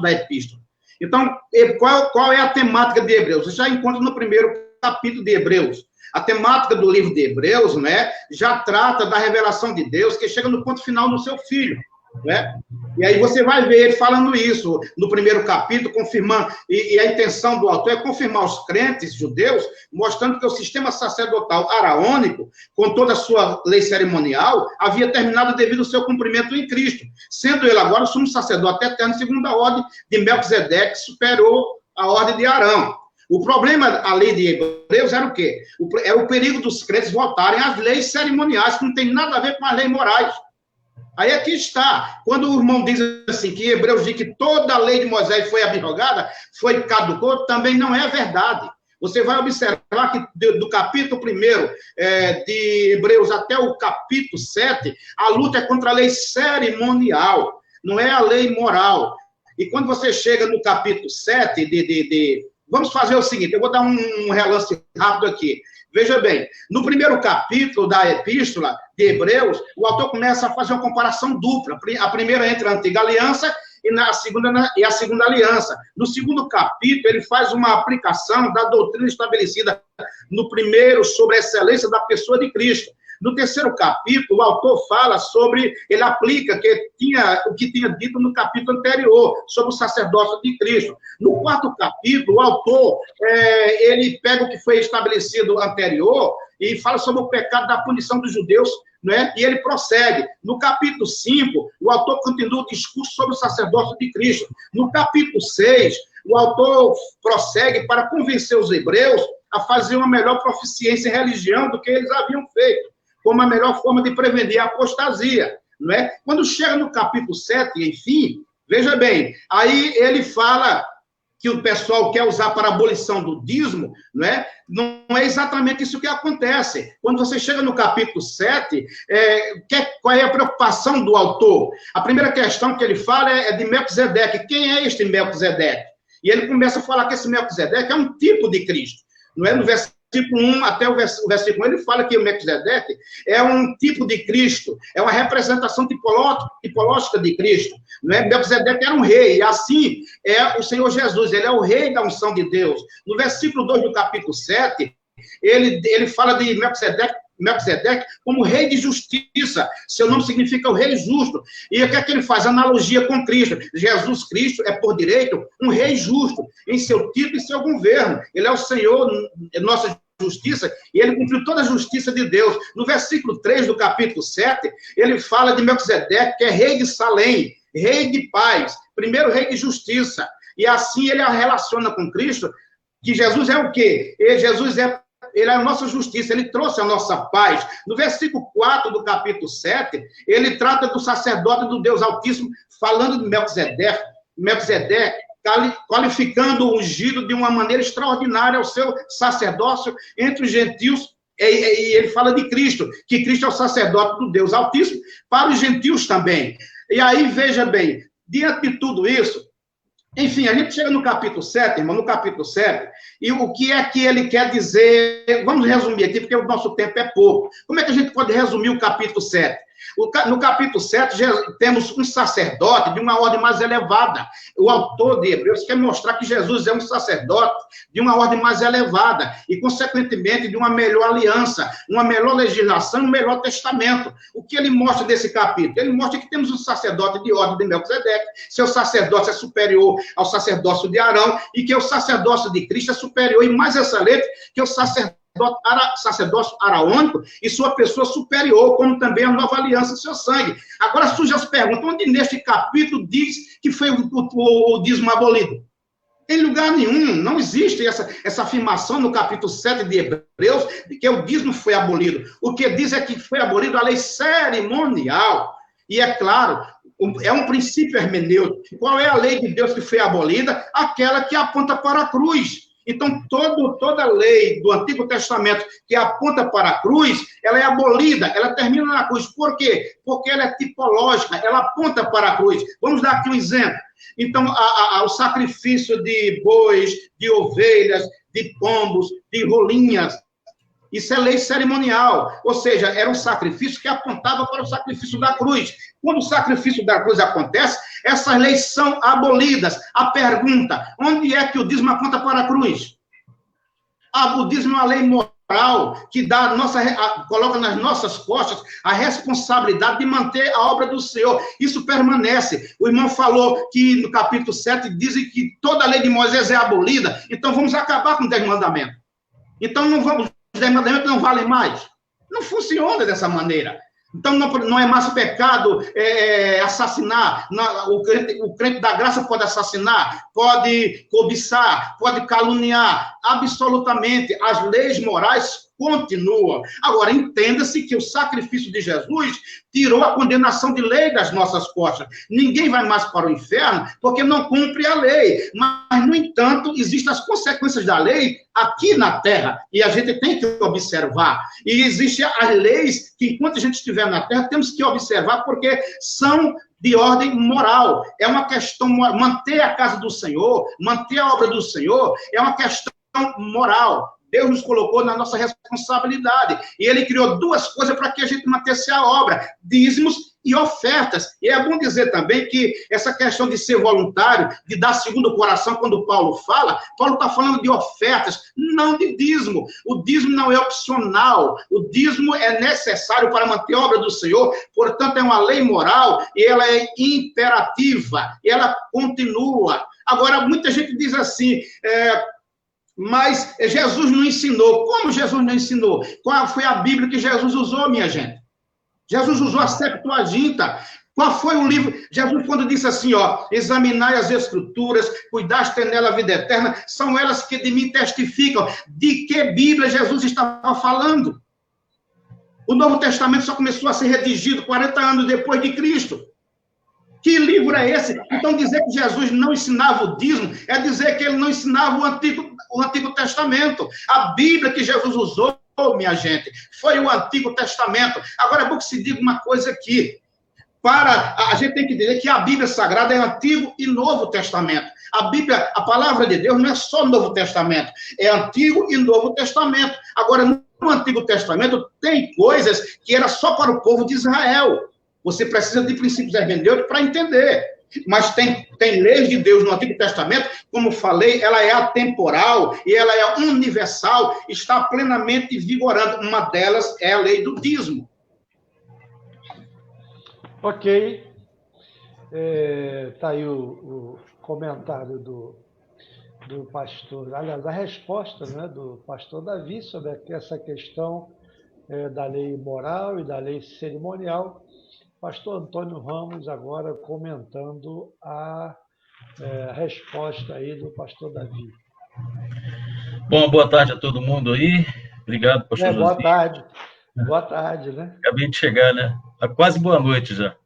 da Epístola. Então, qual é a temática de Hebreus? Você já encontra no primeiro capítulo de Hebreus. A temática do livro de Hebreus, né, já trata da revelação de Deus, que chega no ponto final no seu Filho, né? E aí você vai ver ele falando isso no primeiro capítulo, confirmando, e a intenção do autor é confirmar os crentes judeus, mostrando que o sistema sacerdotal araônico, com toda a sua lei cerimonial, havia terminado devido ao seu cumprimento em Cristo, sendo ele agora o sumo sacerdote eterno, segundo a ordem de Melquisedeque, que superou a ordem de Arão. O problema, a lei de Hebreus, era o quê? É o perigo dos crentes voltarem às leis cerimoniais, que não tem nada a ver com as leis morais. Aí aqui está. Quando o irmão diz assim, que Hebreus diz que toda a lei de Moisés foi abrogada, foi caducou, também não é verdade. Você vai observar que do capítulo 1 de Hebreus até o capítulo 7, a luta é contra a lei cerimonial, não é a lei moral. E quando você chega no capítulo 7 vamos fazer o seguinte, eu vou dar um relance rápido aqui. Veja bem, no primeiro capítulo da Epístola de Hebreus, o autor começa a fazer uma comparação dupla. A primeira entre a antiga aliança e a segunda aliança. No segundo capítulo, ele faz uma aplicação da doutrina estabelecida no primeiro sobre a excelência da pessoa de Cristo. No terceiro capítulo, o autor fala sobre, ele aplica o que tinha dito no capítulo anterior, sobre o sacerdócio de Cristo. No quarto capítulo, o autor, ele pega o que foi estabelecido anterior e fala sobre o pecado da punição dos judeus, né? E ele prossegue. No capítulo 5, o autor continua o discurso sobre o sacerdócio de Cristo. No capítulo 6, o autor prossegue para convencer os hebreus a fazer uma melhor proficiência em religião do que eles haviam feito, como a melhor forma de prevenir a apostasia, não é? Quando chega no capítulo 7, enfim, veja bem, aí ele fala que o pessoal quer usar para a abolição do dízimo, não é exatamente isso que acontece. Quando você chega no capítulo 7, qual é a preocupação do autor? A primeira questão que ele fala é de Melquisedeque. Quem é este Melquisedeque? E ele começa a falar que esse Melquisedeque é um tipo de Cristo. Não é? No versículo 1 até o versículo 1, ele fala que o Melquisedeque é um tipo de Cristo, é uma representação tipológica de Cristo. Não é? Melquisedeque era um rei, e assim é o Senhor Jesus, ele é o rei da unção de Deus. No versículo 2 do capítulo 7, ele fala de Melquisedeque como rei de justiça. Seu nome significa o rei justo. E o que é que ele faz? Analogia com Cristo. Jesus Cristo é, por direito, um rei justo, em seu título e seu governo. Ele é o Senhor, nossa justiça, e ele cumpriu toda a justiça de Deus. No versículo 3 do capítulo 7, ele fala de Melquisedeque, que é rei de Salém, rei de paz, primeiro rei de justiça. E assim ele a relaciona com Cristo, que Jesus é o quê? Ele é a nossa justiça, ele trouxe a nossa paz. No versículo 4 do capítulo 7, ele trata do sacerdote do Deus Altíssimo, falando de Melquisedeque, qualificando o ungido de uma maneira extraordinária ao seu sacerdócio entre os gentios, e ele fala de Cristo, que Cristo é o sacerdote do Deus Altíssimo, para os gentios também. E aí, veja bem, diante de tudo isso, enfim, a gente chega no capítulo 7, irmão, no capítulo 7, e o que é que ele quer dizer? Vamos resumir aqui, porque o nosso tempo é pouco. Como é que a gente pode resumir o capítulo 7? No capítulo 7, temos um sacerdote de uma ordem mais elevada. O autor de Hebreus quer mostrar que Jesus é um sacerdote de uma ordem mais elevada e, consequentemente, de uma melhor aliança, uma melhor legislação, um melhor testamento. O que ele mostra desse capítulo? Ele mostra que temos um sacerdote de ordem de Melquisedeque, seu sacerdócio é superior ao sacerdócio de Arão e que o sacerdócio de Cristo é superior e mais excelente que o sacerdócio araônico e sua pessoa superior, como também a nova aliança, seu sangue. Agora surgem as perguntas, onde neste capítulo diz que foi o dízimo abolido? Em lugar nenhum, não existe essa afirmação no capítulo 7 de Hebreus, de que o dízimo foi abolido. O que diz é que foi abolido a lei cerimonial. E é claro, é um princípio hermenêutico. Qual é a lei de Deus que foi abolida? Aquela que aponta para a cruz. Então, toda a lei do Antigo Testamento que aponta para a cruz, ela é abolida, ela termina na cruz. Por quê? Porque ela é tipológica, ela aponta para a cruz. Vamos dar aqui um exemplo. Então, o sacrifício de bois, de ovelhas, de pombos, de rolinhas, isso é lei cerimonial, ou seja, era um sacrifício que apontava para o sacrifício da cruz. Quando o sacrifício da cruz acontece, essas leis são abolidas. A pergunta, onde é que o dízimo aponta para a cruz? O dízimo é uma lei moral que coloca nas nossas costas a responsabilidade de manter a obra do Senhor. Isso permanece. O irmão falou que no capítulo 7 dizem que toda a lei de Moisés é abolida, então vamos acabar com os 10 mandamentos. Então os 10 mandamentos não valem mais. Não funciona dessa maneira. Então, não é mais pecado assassinar. O crente da graça pode assassinar, pode cobiçar, pode caluniar. Absolutamente, as leis morais continuam. Agora, entenda-se que o sacrifício de Jesus tirou a condenação de lei das nossas costas. Ninguém vai mais para o inferno porque não cumpre a lei. Mas, no entanto, existem as consequências da lei aqui na terra. E a gente tem que observar. E existem as leis que, enquanto a gente estiver na terra, temos que observar porque são de ordem moral. É uma questão, manter a casa do Senhor, manter a obra do Senhor, é uma questão moral. Deus nos colocou na nossa responsabilidade. E ele criou duas coisas para que a gente mantesse a obra: dízimos e ofertas. E é bom dizer também que essa questão de ser voluntário, de dar segundo o coração, quando Paulo está falando de ofertas, não de dízimo. O dízimo não é opcional, o dízimo é necessário para manter a obra do Senhor, portanto é uma lei moral e ela é imperativa, e ela continua. Agora, muita gente diz assim, mas Jesus não ensinou. Como Jesus não ensinou? Qual foi a Bíblia que Jesus usou, minha gente? Jesus usou a Septuaginta. Qual foi o livro? Jesus, quando disse assim, ó, examinai as Escrituras, cuidaste nela a vida eterna, são elas que de mim testificam. De que Bíblia Jesus estava falando? O Novo Testamento só começou a ser redigido 40 anos depois de Cristo. Que livro é esse? Então, dizer que Jesus não ensinava o dízimo é dizer que ele não ensinava o Antigo Testamento. A Bíblia que Jesus usou, minha gente, foi o Antigo Testamento. Agora é bom que se diga uma coisa aqui. A gente tem que dizer que a Bíblia Sagrada é Antigo e Novo Testamento. A Bíblia, a palavra de Deus não é só Novo Testamento, é Antigo e Novo Testamento. Agora, no Antigo Testamento tem coisas que era só para o povo de Israel. Você precisa de princípios hermenêuticos para entender. Mas tem leis de Deus no Antigo Testamento, como falei, ela é atemporal e ela é universal, está plenamente vigorando. Uma delas é a lei do dízimo. Ok. Está aí o comentário do pastor, aliás, a resposta, né, do pastor Davi sobre essa questão da lei moral e da lei cerimonial. Pastor Antônio Ramos agora comentando a resposta aí do pastor Davi. Bom, boa tarde a todo mundo aí. Obrigado, pastor Boa José. tarde. Boa tarde, né? Acabei de chegar, né? Quase boa noite já.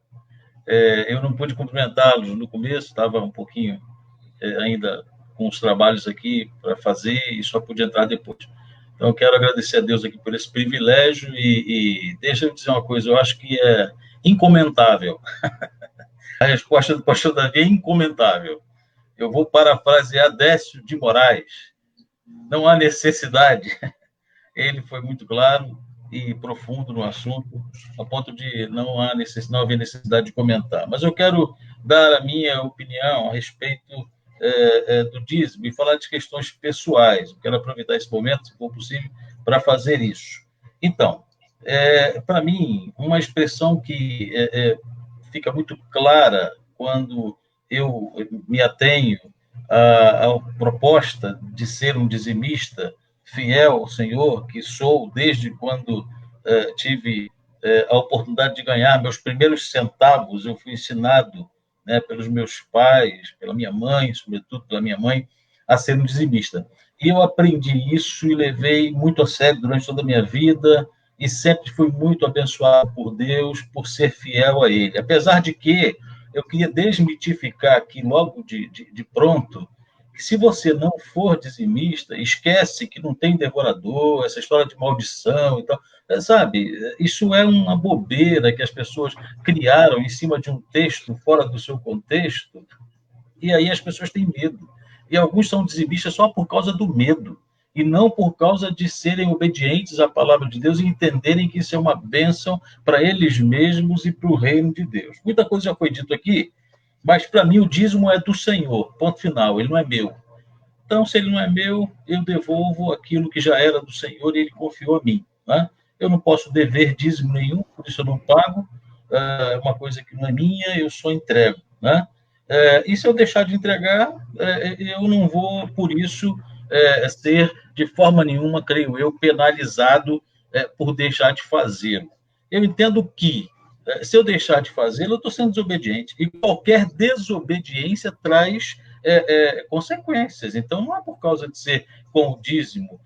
Eu não pude cumprimentá-los no começo, estava um pouquinho ainda com os trabalhos aqui para fazer e só pude entrar depois. Então, eu quero agradecer a Deus aqui por esse privilégio e deixa eu dizer uma coisa, eu acho que é incomentável. A resposta do pastor Davi é incomentável. Eu vou parafrasear Décio de Moraes. Não há necessidade. Ele foi muito claro e profundo no assunto, a ponto de não haver necessidade de comentar. Mas eu quero dar a minha opinião a respeito do dízimo e falar de questões pessoais. Eu quero aproveitar esse momento, se for possível, para fazer isso. Então, para mim, uma expressão que fica muito clara quando eu me atenho à proposta de ser um dizimista fiel ao Senhor, que sou desde quando tive a oportunidade de ganhar meus primeiros centavos. Eu fui ensinado, né, pelos meus pais, pela minha mãe, sobretudo pela minha mãe, a ser um dizimista. E eu aprendi isso e levei muito a sério durante toda a minha vida e sempre fui muito abençoado por Deus por ser fiel a Ele. Apesar de que eu queria desmitificar aqui logo de pronto que se você não for dizimista, esquece que não tem devorador, essa história de maldição e tal. Sabe, isso é uma bobeira que as pessoas criaram em cima de um texto fora do seu contexto, e aí as pessoas têm medo. E alguns são dizimistas só por causa do medo, e não por causa de serem obedientes à palavra de Deus e entenderem que isso é uma bênção para eles mesmos e para o reino de Deus. Muita coisa já foi dito aqui, mas para mim o dízimo é do Senhor, ponto final, ele não é meu. Então, se ele não é meu, eu devolvo aquilo que já era do Senhor e ele confiou a mim, né? Eu não posso dever dízimo nenhum, por isso eu não pago. Uma coisa que não é minha, eu só entrego, né? E se eu deixar de entregar, eu não vou, por isso, ser de forma nenhuma, creio eu, penalizado por deixar de fazê-lo. Eu entendo que, se eu deixar de fazê-lo, eu estou sendo desobediente. E qualquer desobediência traz consequências. Então, não é por causa de ser com o dízimo.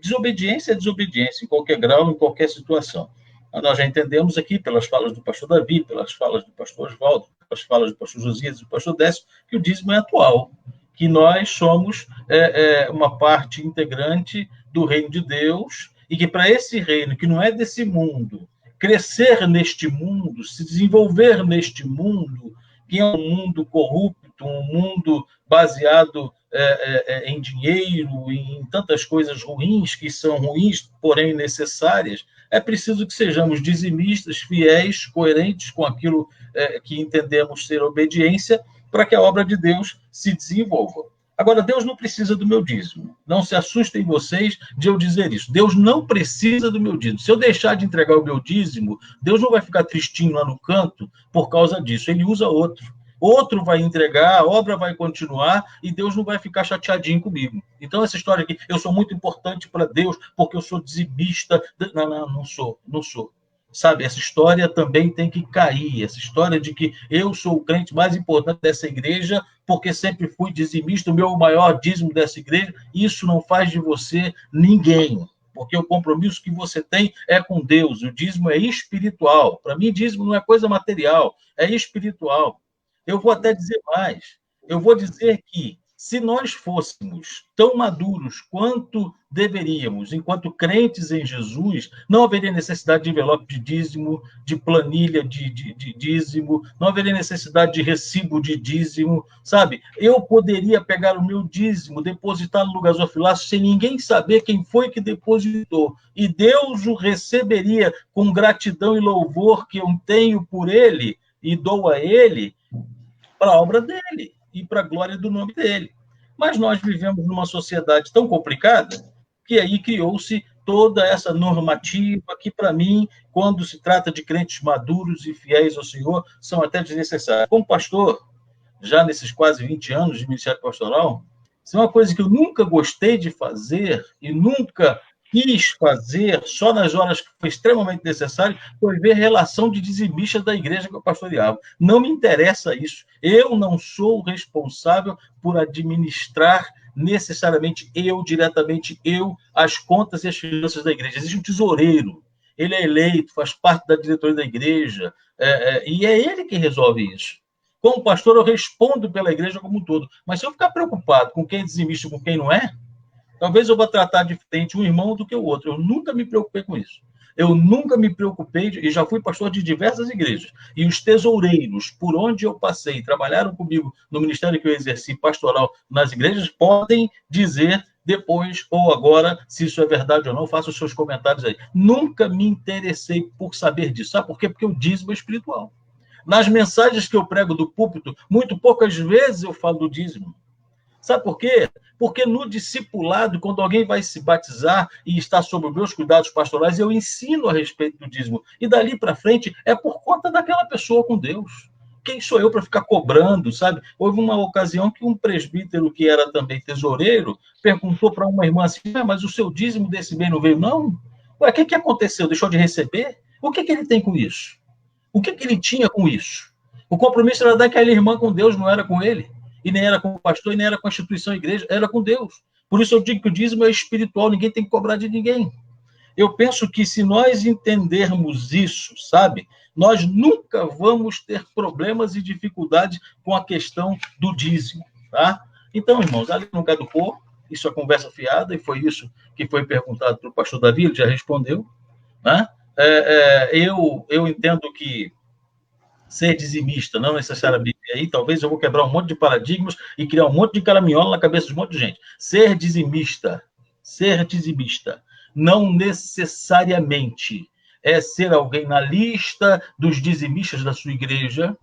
Desobediência é desobediência, em qualquer grau, em qualquer situação. Nós já entendemos aqui, pelas falas do pastor Davi, pelas falas do pastor Oswaldo, pelas falas do pastor Josias e do pastor Décio, que o dízimo é atual, que nós somos uma parte integrante do reino de Deus, e que para esse reino, que não é desse mundo, crescer neste mundo, se desenvolver neste mundo, que é um mundo corrupto, um mundo baseado em dinheiro, em tantas coisas ruins, que são ruins, porém necessárias, é preciso que sejamos dizimistas, fiéis, coerentes com aquilo que entendemos ser obediência, para que a obra de Deus se desenvolva. Agora, Deus não precisa do meu dízimo. Não se assustem vocês de eu dizer isso. Deus não precisa do meu dízimo. Se eu deixar de entregar o meu dízimo, Deus não vai ficar tristinho lá no canto por causa disso. Ele usa outro. Outro vai entregar, a obra vai continuar e Deus não vai ficar chateadinho comigo. Então, essa história aqui, eu sou muito importante para Deus porque eu sou dizimista. Não sou. Sabe, essa história também tem que cair, essa história de que eu sou o crente mais importante dessa igreja porque sempre fui dizimista, o meu maior dízimo dessa igreja, isso não faz de você ninguém, porque o compromisso que você tem é com Deus, o dízimo é espiritual. Para mim, dízimo não é coisa material, é espiritual. Eu vou até dizer mais, eu vou dizer que se nós fôssemos tão maduros quanto deveríamos, enquanto crentes em Jesus, não haveria necessidade de envelope de dízimo, de planilha de dízimo, não haveria necessidade de recibo de dízimo, sabe? Eu poderia pegar o meu dízimo, depositar no gasofilácio sem ninguém saber quem foi que depositou, e Deus o receberia com gratidão e louvor que eu tenho por ele e dou a ele para a obra dele e para a glória do nome dele. Mas nós vivemos numa sociedade tão complicada que aí criou-se toda essa normativa que, para mim, quando se trata de crentes maduros e fiéis ao Senhor, são até desnecessárias. Como pastor, já nesses quase 20 anos de ministério pastoral, isso é uma coisa que eu nunca gostei de fazer e nunca quis fazer, só nas horas que foi extremamente necessário, foi ver a relação de dizimistas da igreja que eu pastoreava. Não me interessa isso. Eu não sou responsável por administrar necessariamente diretamente as contas e as finanças da igreja. Existe um tesoureiro. Ele é eleito, faz parte da diretoria da igreja, e é ele que resolve isso. Como pastor, eu respondo pela igreja como um todo. Mas se eu ficar preocupado com quem é dizimista e com quem não é, talvez eu vá tratar diferente um irmão do que o outro. Eu nunca me preocupei com isso. Eu nunca me preocupei, e já fui pastor de diversas igrejas. E os tesoureiros, por onde eu passei, trabalharam comigo no ministério que eu exerci pastoral nas igrejas, podem dizer depois ou agora se isso é verdade ou não. Faça os seus comentários aí. Nunca me interessei por saber disso. Sabe por quê? Porque o dízimo é espiritual. Nas mensagens que eu prego do púlpito, muito poucas vezes eu falo do dízimo. Sabe por quê? Porque no discipulado, quando alguém vai se batizar e está sob os meus cuidados pastorais, eu ensino a respeito do dízimo. E dali para frente é por conta daquela pessoa com Deus. Quem sou eu para ficar cobrando, sabe? Houve uma ocasião que um presbítero, que era também tesoureiro, perguntou para uma irmã assim, mas o seu dízimo desse bem não veio, não? Ué, o que aconteceu? Deixou de receber? O que ele tem com isso? O que ele tinha com isso? O compromisso era daquela irmã com Deus, não era com ele. E nem era com o pastor, e nem era com a instituição a igreja, era com Deus. Por isso eu digo que o dízimo é espiritual, ninguém tem que cobrar de ninguém. Eu penso que se nós entendermos isso, sabe, nós nunca vamos ter problemas e dificuldades com a questão do dízimo, tá? Então, irmãos, ali no caducou, isso é conversa fiada, e foi isso que foi perguntado para o pastor Davi, ele já respondeu, né? Eu entendo que ser dizimista, não necessariamente aí, talvez eu vou quebrar um monte de paradigmas e criar um monte de caraminhola na cabeça de um monte de gente. Ser dizimista, não necessariamente é ser alguém na lista dos dizimistas da sua igreja.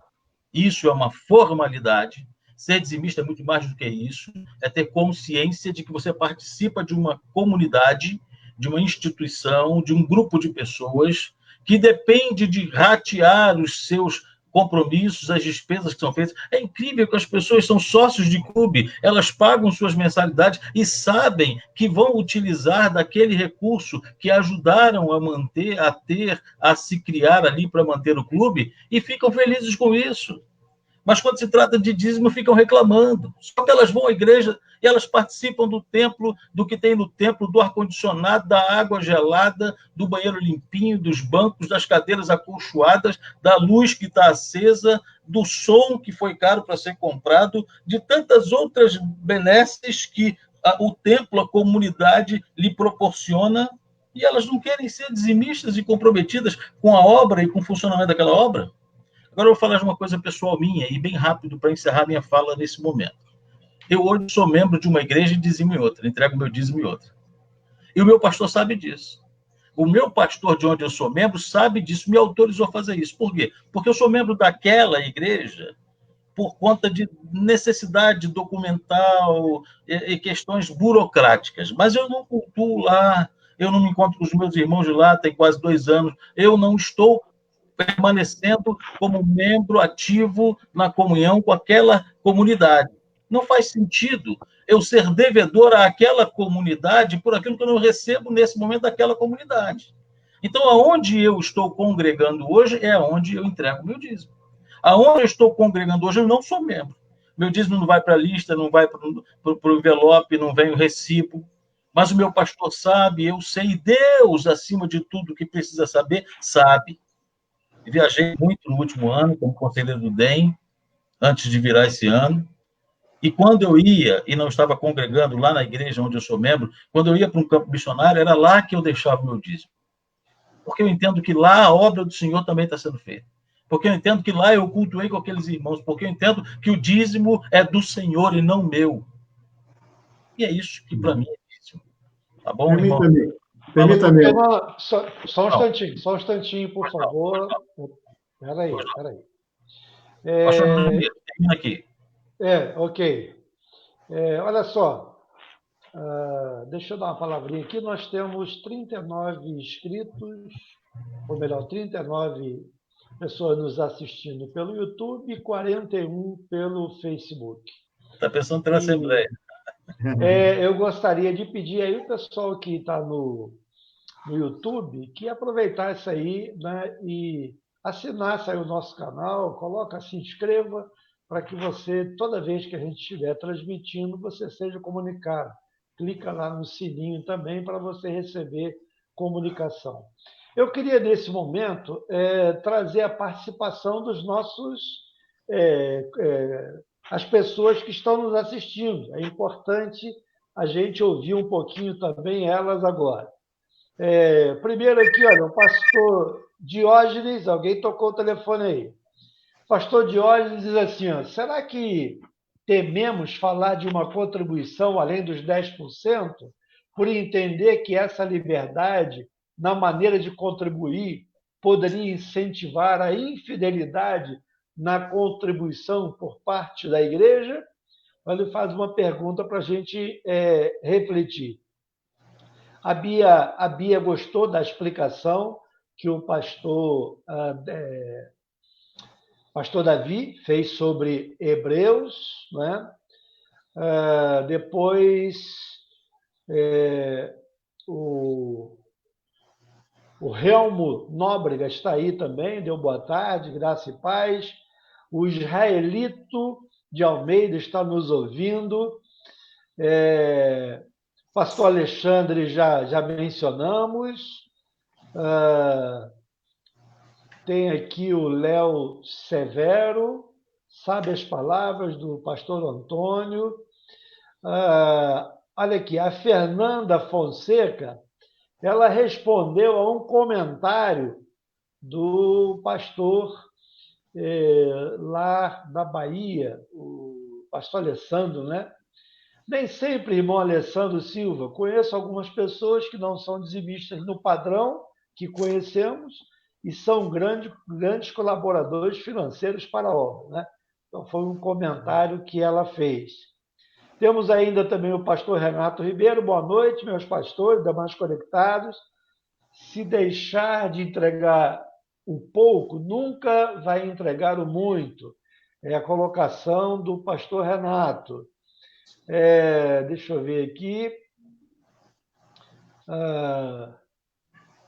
Isso é uma formalidade. Ser dizimista é muito mais do que isso. É ter consciência de que você participa de uma comunidade, de uma instituição, de um grupo de pessoas que depende de ratear os seus compromissos, as despesas que são feitas. É incrível que as pessoas são sócios de clube, elas pagam suas mensalidades e sabem que vão utilizar daquele recurso que ajudaram a manter, a se criar ali para manter o clube, e ficam felizes com isso. Mas quando se trata de dízimo, ficam reclamando. Só que elas vão à igreja e elas participam do templo, do que tem no templo, do ar-condicionado, da água gelada, do banheiro limpinho, dos bancos, das cadeiras acolchoadas, da luz que está acesa, do som que foi caro para ser comprado, de tantas outras benesses que o templo, a comunidade lhe proporciona, e elas não querem ser dizimistas e comprometidas com a obra e com o funcionamento daquela obra. Agora eu vou falar de uma coisa pessoal minha, e bem rápido para encerrar minha fala nesse momento. Eu hoje sou membro de uma igreja e dizimo em outra, entrego meu dízimo em outra. E o meu pastor sabe disso. O meu pastor, de onde eu sou membro, sabe disso, me autorizou a fazer isso. Por quê? Porque eu sou membro daquela igreja por conta de necessidade documental e questões burocráticas. Mas eu não cultuo lá, eu não me encontro com os meus irmãos de lá, tem quase 2 anos, eu não estou permanecendo como membro ativo na comunhão com aquela comunidade. Não faz sentido eu ser devedor àquela comunidade por aquilo que eu não recebo nesse momento daquela comunidade. Então, aonde eu estou congregando hoje é onde eu entrego o meu dízimo. Aonde eu estou congregando hoje, eu não sou membro. Meu dízimo não vai para a lista, não vai para o envelope, não vem o recibo. Mas o meu pastor sabe, eu sei, Deus, acima de tudo que precisa saber, sabe. Viajei muito no último ano, como conselheiro do DEM, antes de virar esse ano. E quando eu ia, e não estava congregando lá na igreja onde eu sou membro, quando eu ia para um campo missionário, era lá que eu deixava o meu dízimo. Porque eu entendo que lá a obra do Senhor também está sendo feita. Porque eu entendo que lá eu cultuei com aqueles irmãos. Porque eu entendo que o dízimo é do Senhor e não meu. E é isso que para mim é dízimo. Tá bom, irmão? Permita-me. Só um instantinho, por favor. Espera aí. Termina aqui. Ok. Olha só, deixa eu dar uma palavrinha aqui. Nós temos 39 inscritos, ou melhor, 39 pessoas nos assistindo pelo YouTube e 41 pelo Facebook. Está pensando em ter uma assembleia. Eu gostaria de pedir aí o pessoal que está no YouTube que aproveitasse aí, né, e assinasse aí o nosso canal, coloca, se inscreva, para que você, toda vez que a gente estiver transmitindo, você seja comunicado. Clica lá no sininho também para você receber comunicação. Eu queria, nesse momento, trazer a participação dos nossos... as pessoas que estão nos assistindo. É importante a gente ouvir um pouquinho também elas agora. Primeiro aqui, olha, o pastor Diógenes, alguém tocou o telefone aí. Pastor Diógenes diz assim, ó, será que tememos falar de uma contribuição além dos 10%, por entender que essa liberdade, na maneira de contribuir, poderia incentivar a infidelidade na contribuição por parte da igreja? Ele faz uma pergunta para a gente refletir. A Bia gostou da explicação que o pastor Davi fez sobre Hebreus, né? Depois, o Helmo Nóbrega está aí também, deu boa tarde, graça e paz. O Israelito de Almeida está nos ouvindo. Pastor Alexandre já mencionamos. Tem aqui o Léo Severo, sabe as palavras do pastor Antônio. Olha aqui, a Fernanda Fonseca, ela respondeu a um comentário do pastor lá da Bahia, o pastor Alessandro, né? Nem sempre, irmão Alessandro Silva, conheço algumas pessoas que não são dizimistas no padrão que conhecemos e são grandes colaboradores financeiros para a obra, né? Então, foi um comentário que ela fez. Temos ainda também o pastor Renato Ribeiro. Boa noite, meus pastores, demais conectados. Se deixar de entregar o pouco, nunca vai entregar o muito. É a colocação do pastor Renato. Deixa eu ver aqui.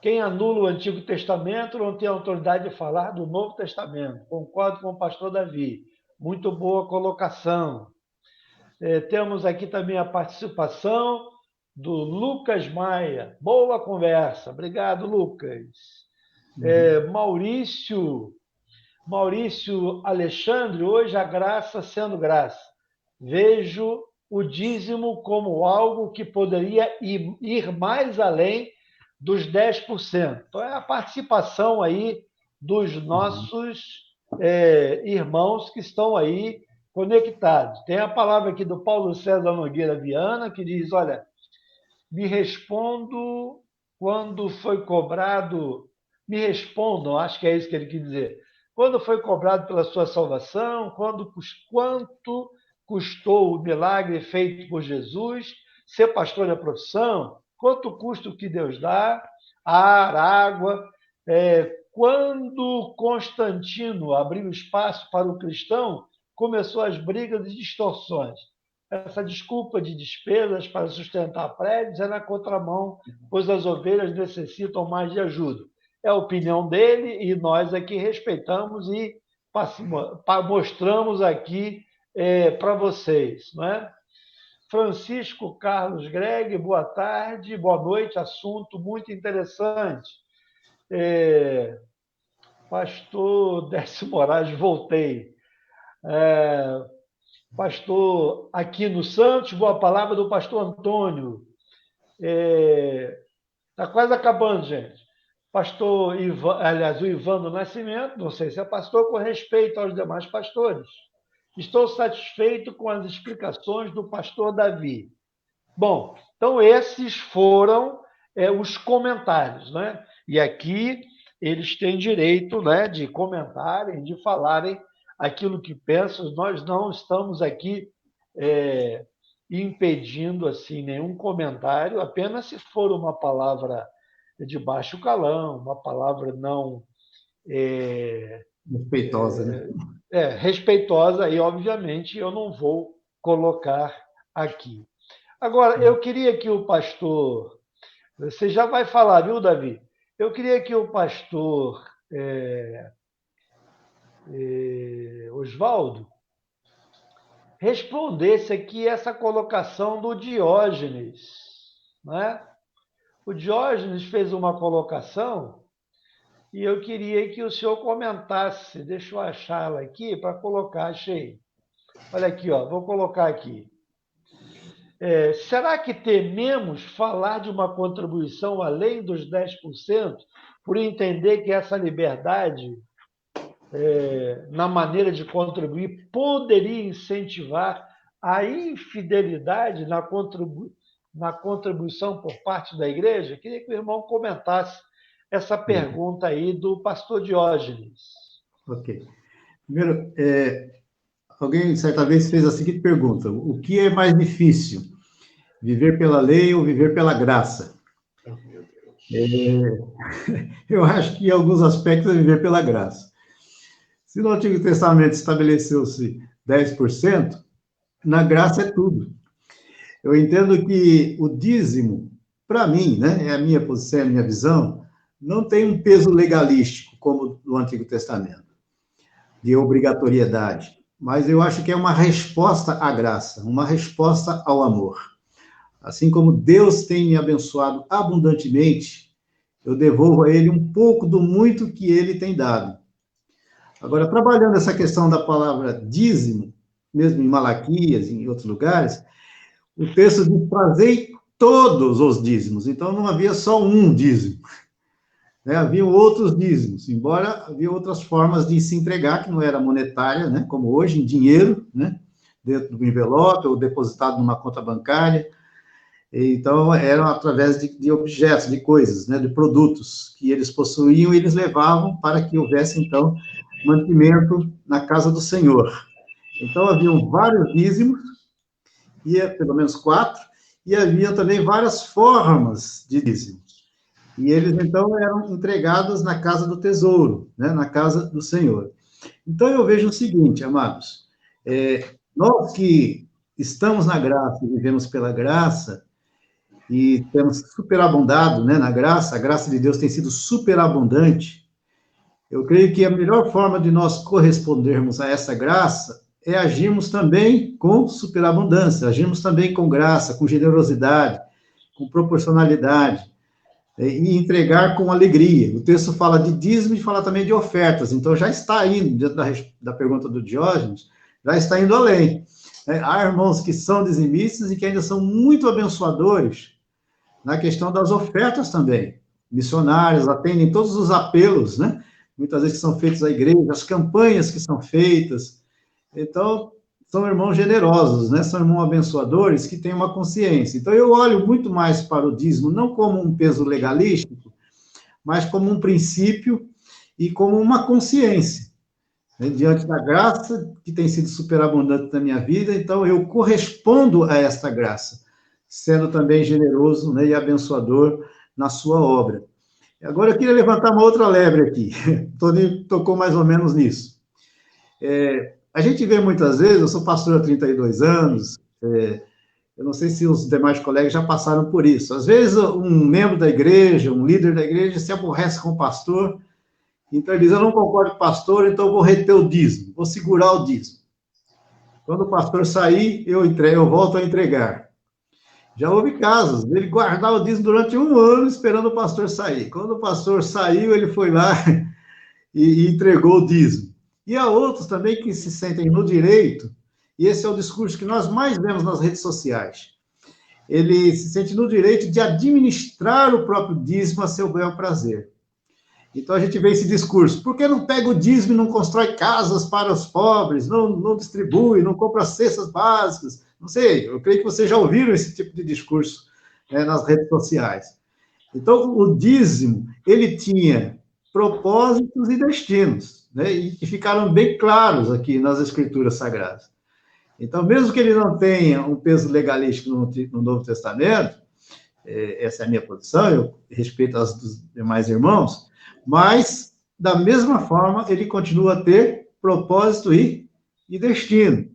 Quem anula o Antigo Testamento não tem autoridade de falar do Novo Testamento. Concordo com o pastor Davi. Muito boa colocação. Temos aqui também a participação do Lucas Maia. Boa conversa. Obrigado, Lucas. Maurício Alexandre, hoje a graça sendo graça. Vejo o dízimo como algo que poderia ir mais além dos 10%. Então, é a participação aí dos nossos irmãos que estão aí conectados. Tem a palavra aqui do Paulo César Nogueira Viana, que diz, olha, me respondo quando foi cobrado, me respondam, acho que é isso que ele quis dizer, quando foi cobrado pela sua salvação, quanto custou o milagre feito por Jesus, ser pastor é profissão, quanto custa o que Deus dá, ar, água, quando Constantino abriu espaço para o cristão, começou as brigas e distorções. Essa desculpa de despesas para sustentar prédios é na contramão, pois as ovelhas necessitam mais de ajuda. É a opinião dele e nós aqui respeitamos e mostramos aqui para vocês. Não é? Francisco Carlos Greg, boa tarde, boa noite, assunto muito interessante. Pastor Décio Moraes, voltei. Pastor Aquino Santos, boa palavra do pastor Antônio. Está quase acabando, gente. Pastor Ivan, aliás, o Ivan do Nascimento, não sei se é pastor, com respeito aos demais pastores. Estou satisfeito com as explicações do pastor Davi. Bom, então esses foram os comentários, né? E aqui eles têm direito, né, de comentarem, de falarem aquilo que pensam. Nós não estamos aqui impedindo assim nenhum comentário, apenas se for uma palavra de baixo calão, uma palavra não respeitosa, né? Respeitosa, e obviamente eu não vou colocar aqui. Agora, eu queria que o pastor, você já vai falar, viu, Davi? Eu queria que o pastor Oswaldo respondesse aqui essa colocação do Diógenes, né? O Diógenes fez uma colocação e eu queria que o senhor comentasse. Deixa eu achá-la aqui para colocar, achei. Olha aqui, ó, vou colocar aqui. Será que tememos falar de uma contribuição além dos 10%, por entender que essa liberdade, na maneira de contribuir, poderia incentivar a infidelidade na contribuição por parte da igreja? Queria que o irmão comentasse essa pergunta aí do pastor Diógenes. Ok. Primeiro, alguém certa vez fez a seguinte pergunta: o que é mais difícil, viver pela lei ou viver pela graça? Eu acho que em alguns aspectos é viver pela graça. Se no Antigo Testamento estabeleceu-se 10%, na graça é tudo. Eu entendo que o dízimo, para mim, né, é a minha posição, a minha visão, não tem um peso legalístico, como no Antigo Testamento, de obrigatoriedade. Mas eu acho que é uma resposta à graça, uma resposta ao amor. Assim como Deus tem me abençoado abundantemente, eu devolvo a Ele um pouco do muito que Ele tem dado. Agora, trabalhando essa questão da palavra dízimo, mesmo em Malaquias, em outros lugares, o texto diz: trazei todos os dízimos. Então, não havia só um dízimo. Haviam outros dízimos, embora havia outras formas de se entregar, que não era monetária, né, como hoje, em dinheiro, né, dentro do envelope, ou depositado numa conta bancária. Então, eram através de objetos, de coisas, né, de produtos que eles possuíam e eles levavam para que houvesse, então, mantimento na casa do Senhor. Então, haviam vários dízimos, pelo menos 4, e havia também várias formas de dízimo. E eles, então, eram entregados na casa do tesouro, né, na casa do Senhor. Então, eu vejo o seguinte, amados, nós que estamos na graça e vivemos pela graça, e temos superabundado, né, na graça, a graça de Deus tem sido superabundante, eu creio que a melhor forma de nós correspondermos a essa graça é agirmos também com superabundância, agirmos também com graça, com generosidade, com proporcionalidade, e entregar com alegria. O texto fala de dízimo e fala também de ofertas, então já está indo, dentro da pergunta do Diógenes, já está indo além. Há irmãos que são dizimistas e que ainda são muito abençoadores na questão das ofertas também. Missionários atendem todos os apelos, muitas vezes que são feitos à igreja, as campanhas que são feitas. Então, são irmãos generosos, né? São irmãos abençoadores que têm uma consciência. Então, eu olho muito mais para o dízimo, não como um peso legalístico, mas como um princípio e como uma consciência, né? Diante da graça que tem sido superabundante na minha vida, então eu correspondo a esta graça, sendo também generoso, né, e abençoador na sua obra. Agora, eu queria levantar uma outra lebre aqui. Tony tocou mais ou menos nisso. A gente vê muitas vezes, eu sou pastor há 32 anos, eu não sei se os demais colegas já passaram por isso. Às vezes, um membro da igreja, um líder da igreja, se aborrece com o pastor, então ele diz, eu não concordo com o pastor, então eu vou reter o dízimo, vou segurar o dízimo. Quando o pastor sair, eu volto a entregar. Já houve casos dele guardar o dízimo durante 1 ano esperando o pastor sair. Quando o pastor saiu, ele foi lá e entregou o dízimo. E há outros também que se sentem no direito, e esse é o discurso que nós mais vemos nas redes sociais. Ele se sente no direito de administrar o próprio dízimo a seu bel prazer. Então a gente vê esse discurso. Por que não pega o dízimo e não constrói casas para os pobres, não distribui, não compra cestas básicas? Não sei, eu creio que vocês já ouviram esse tipo de discurso, né, nas redes sociais. Então, o dízimo, ele tinha propósitos e destinos, né, e que ficaram bem claros aqui nas Escrituras Sagradas. Então, mesmo que ele não tenha um peso legalístico no Novo Testamento, essa é a minha posição, eu respeito as dos demais irmãos, mas, da mesma forma, ele continua a ter propósito e destino.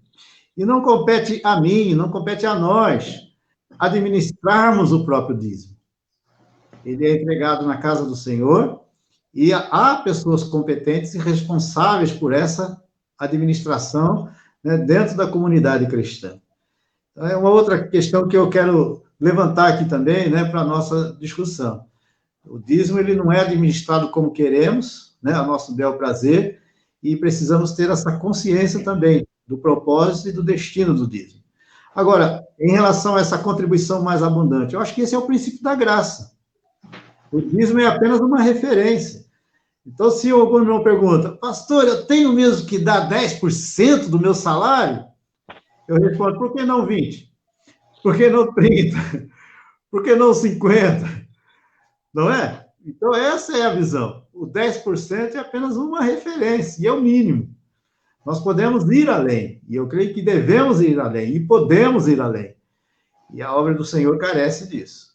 E não compete a mim, não compete a nós administrarmos o próprio dízimo. Ele é entregado na casa do Senhor e há pessoas competentes e responsáveis por essa administração, né, dentro da comunidade cristã. Então, é uma outra questão que eu quero levantar aqui também, né, para a nossa discussão. O dízimo, ele não é administrado como queremos, né, a nosso bel prazer, e precisamos ter essa consciência também do propósito e do destino do dízimo. Agora, em relação a essa contribuição mais abundante, eu acho que esse é o princípio da graça. O dízimo é apenas uma referência. Então, se algum irmão pergunta, pastor, eu tenho mesmo que dar 10% do meu salário? Eu respondo, por que não 20%? Por que não 30%? Por que não 50%? Não é? Então, essa é a visão. O 10% é apenas uma referência, e é o mínimo. Nós podemos ir além, e eu creio que devemos ir além, e podemos ir além. E a obra do Senhor carece disso.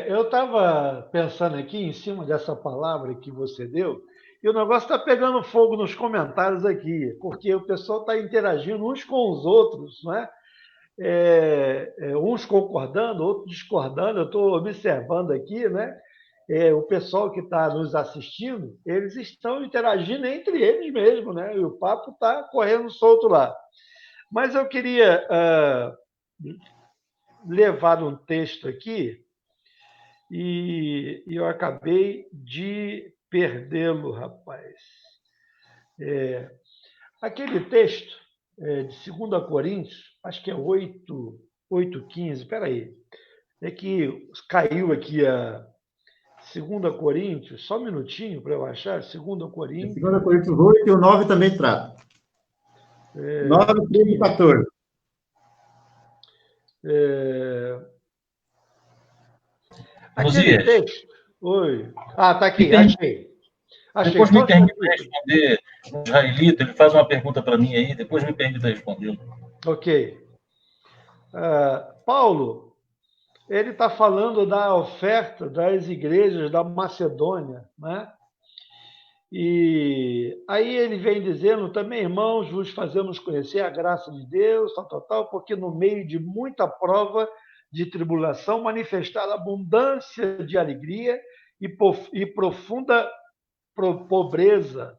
Eu estava pensando aqui, em cima dessa palavra que você deu, e o negócio está pegando fogo nos comentários aqui, porque o pessoal está interagindo uns com os outros, não é? Uns concordando, outros discordando. Eu estou observando aqui, né? O pessoal que está nos assistindo, eles estão interagindo entre eles mesmos, né? E o papo está correndo solto lá. Mas eu queria levar um texto aqui e eu acabei de perdê-lo, rapaz. Aquele texto de 2 Coríntios, acho que é 8:15, espera aí, é que caiu aqui a 2 Coríntios, só um minutinho para eu achar, 2 Coríntios... 2 Coríntios 8 e o 9 também trata. 9, 13 e 14. Aquele texto... Oi. Está aqui, achei. Depois me permita responder, o israelita, ele faz uma pergunta para mim aí, depois me permita responder. Ok. Paulo, ele está falando da oferta das igrejas da Macedônia, né? E aí ele vem dizendo também, irmãos, vos fazemos conhecer a graça de Deus, tal, porque no meio de muita prova de tribulação, manifestar abundância de alegria e profunda pobreza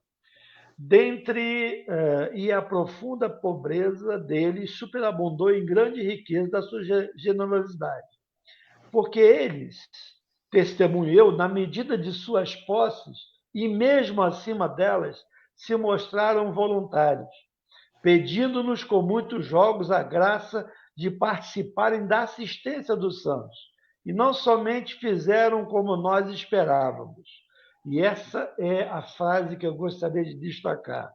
e a profunda pobreza deles superabundou em grande riqueza da sua generosidade. Porque eles, testemunho eu, na medida de suas posses, e mesmo acima delas, se mostraram voluntários, pedindo-nos com muitos jogos a graça de participarem da assistência dos santos. E não somente fizeram como nós esperávamos. E essa é a frase que eu gostaria de destacar.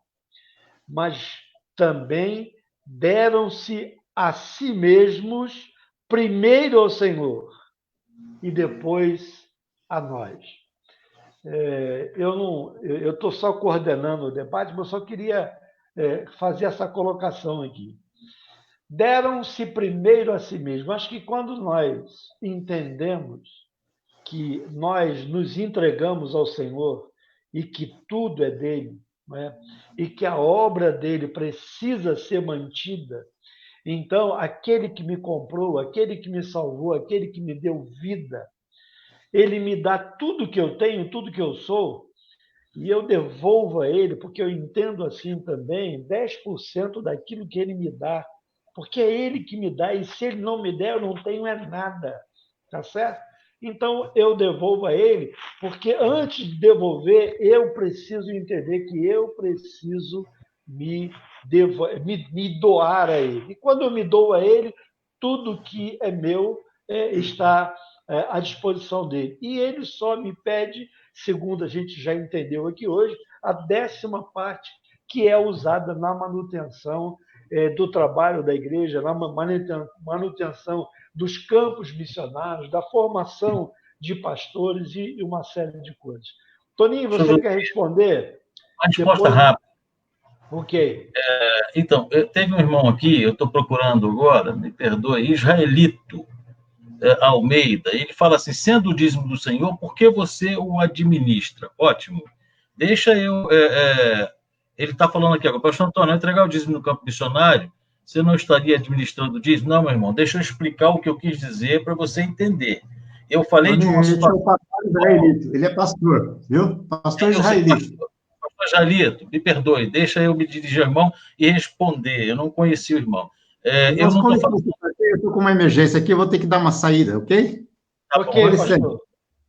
Mas também deram-se a si mesmos primeiro ao Senhor e depois a nós. Eu estou só coordenando o debate, mas eu só queria fazer essa colocação aqui. Deram-se primeiro a si mesmos. Acho que quando nós entendemos que nós nos entregamos ao Senhor e que tudo é dele, né? E que a obra dele precisa ser mantida, então aquele que me comprou, aquele que me salvou, aquele que me deu vida, ele me dá tudo que eu tenho, tudo que eu sou, e eu devolvo a ele, porque eu entendo assim também, 10% daquilo que ele me dá, porque é ele que me dá, e se ele não me der, eu não tenho nada, tá certo? Então, eu devolvo a ele, porque antes de devolver, eu preciso entender que eu preciso me doar a ele. E quando eu me dou a ele, tudo que é meu está à disposição dele. E ele só me pede, segundo a gente já entendeu aqui hoje, a 10ª parte, que é usada na manutenção do trabalho da igreja, na manutenção dos campos missionários, da formação de pastores e uma série de coisas. Toninho, você quer responder? Uma resposta rápida. Ok. Então, teve um irmão aqui, eu estou procurando agora, me perdoe, Israelito Almeida, ele fala assim, sendo o dízimo do Senhor, por que você o administra? Ótimo. Deixa eu... ele está falando aqui agora, pastor Antônio, entregar o dízimo no campo missionário, você não estaria administrando o dízimo? Não, meu irmão, deixa eu explicar o que eu quis dizer para você entender. Eu falei de uma situação... É o pastor israelito, ele é pastor, viu? Pastor israelito. Pastor Israelito, me perdoe, deixa eu me dirigir ao irmão e responder. Eu não conheci o irmão. Eu não estou falando... Eu estou com uma emergência aqui, eu vou ter que dar uma saída, ok? Tá ok, bom, pastor.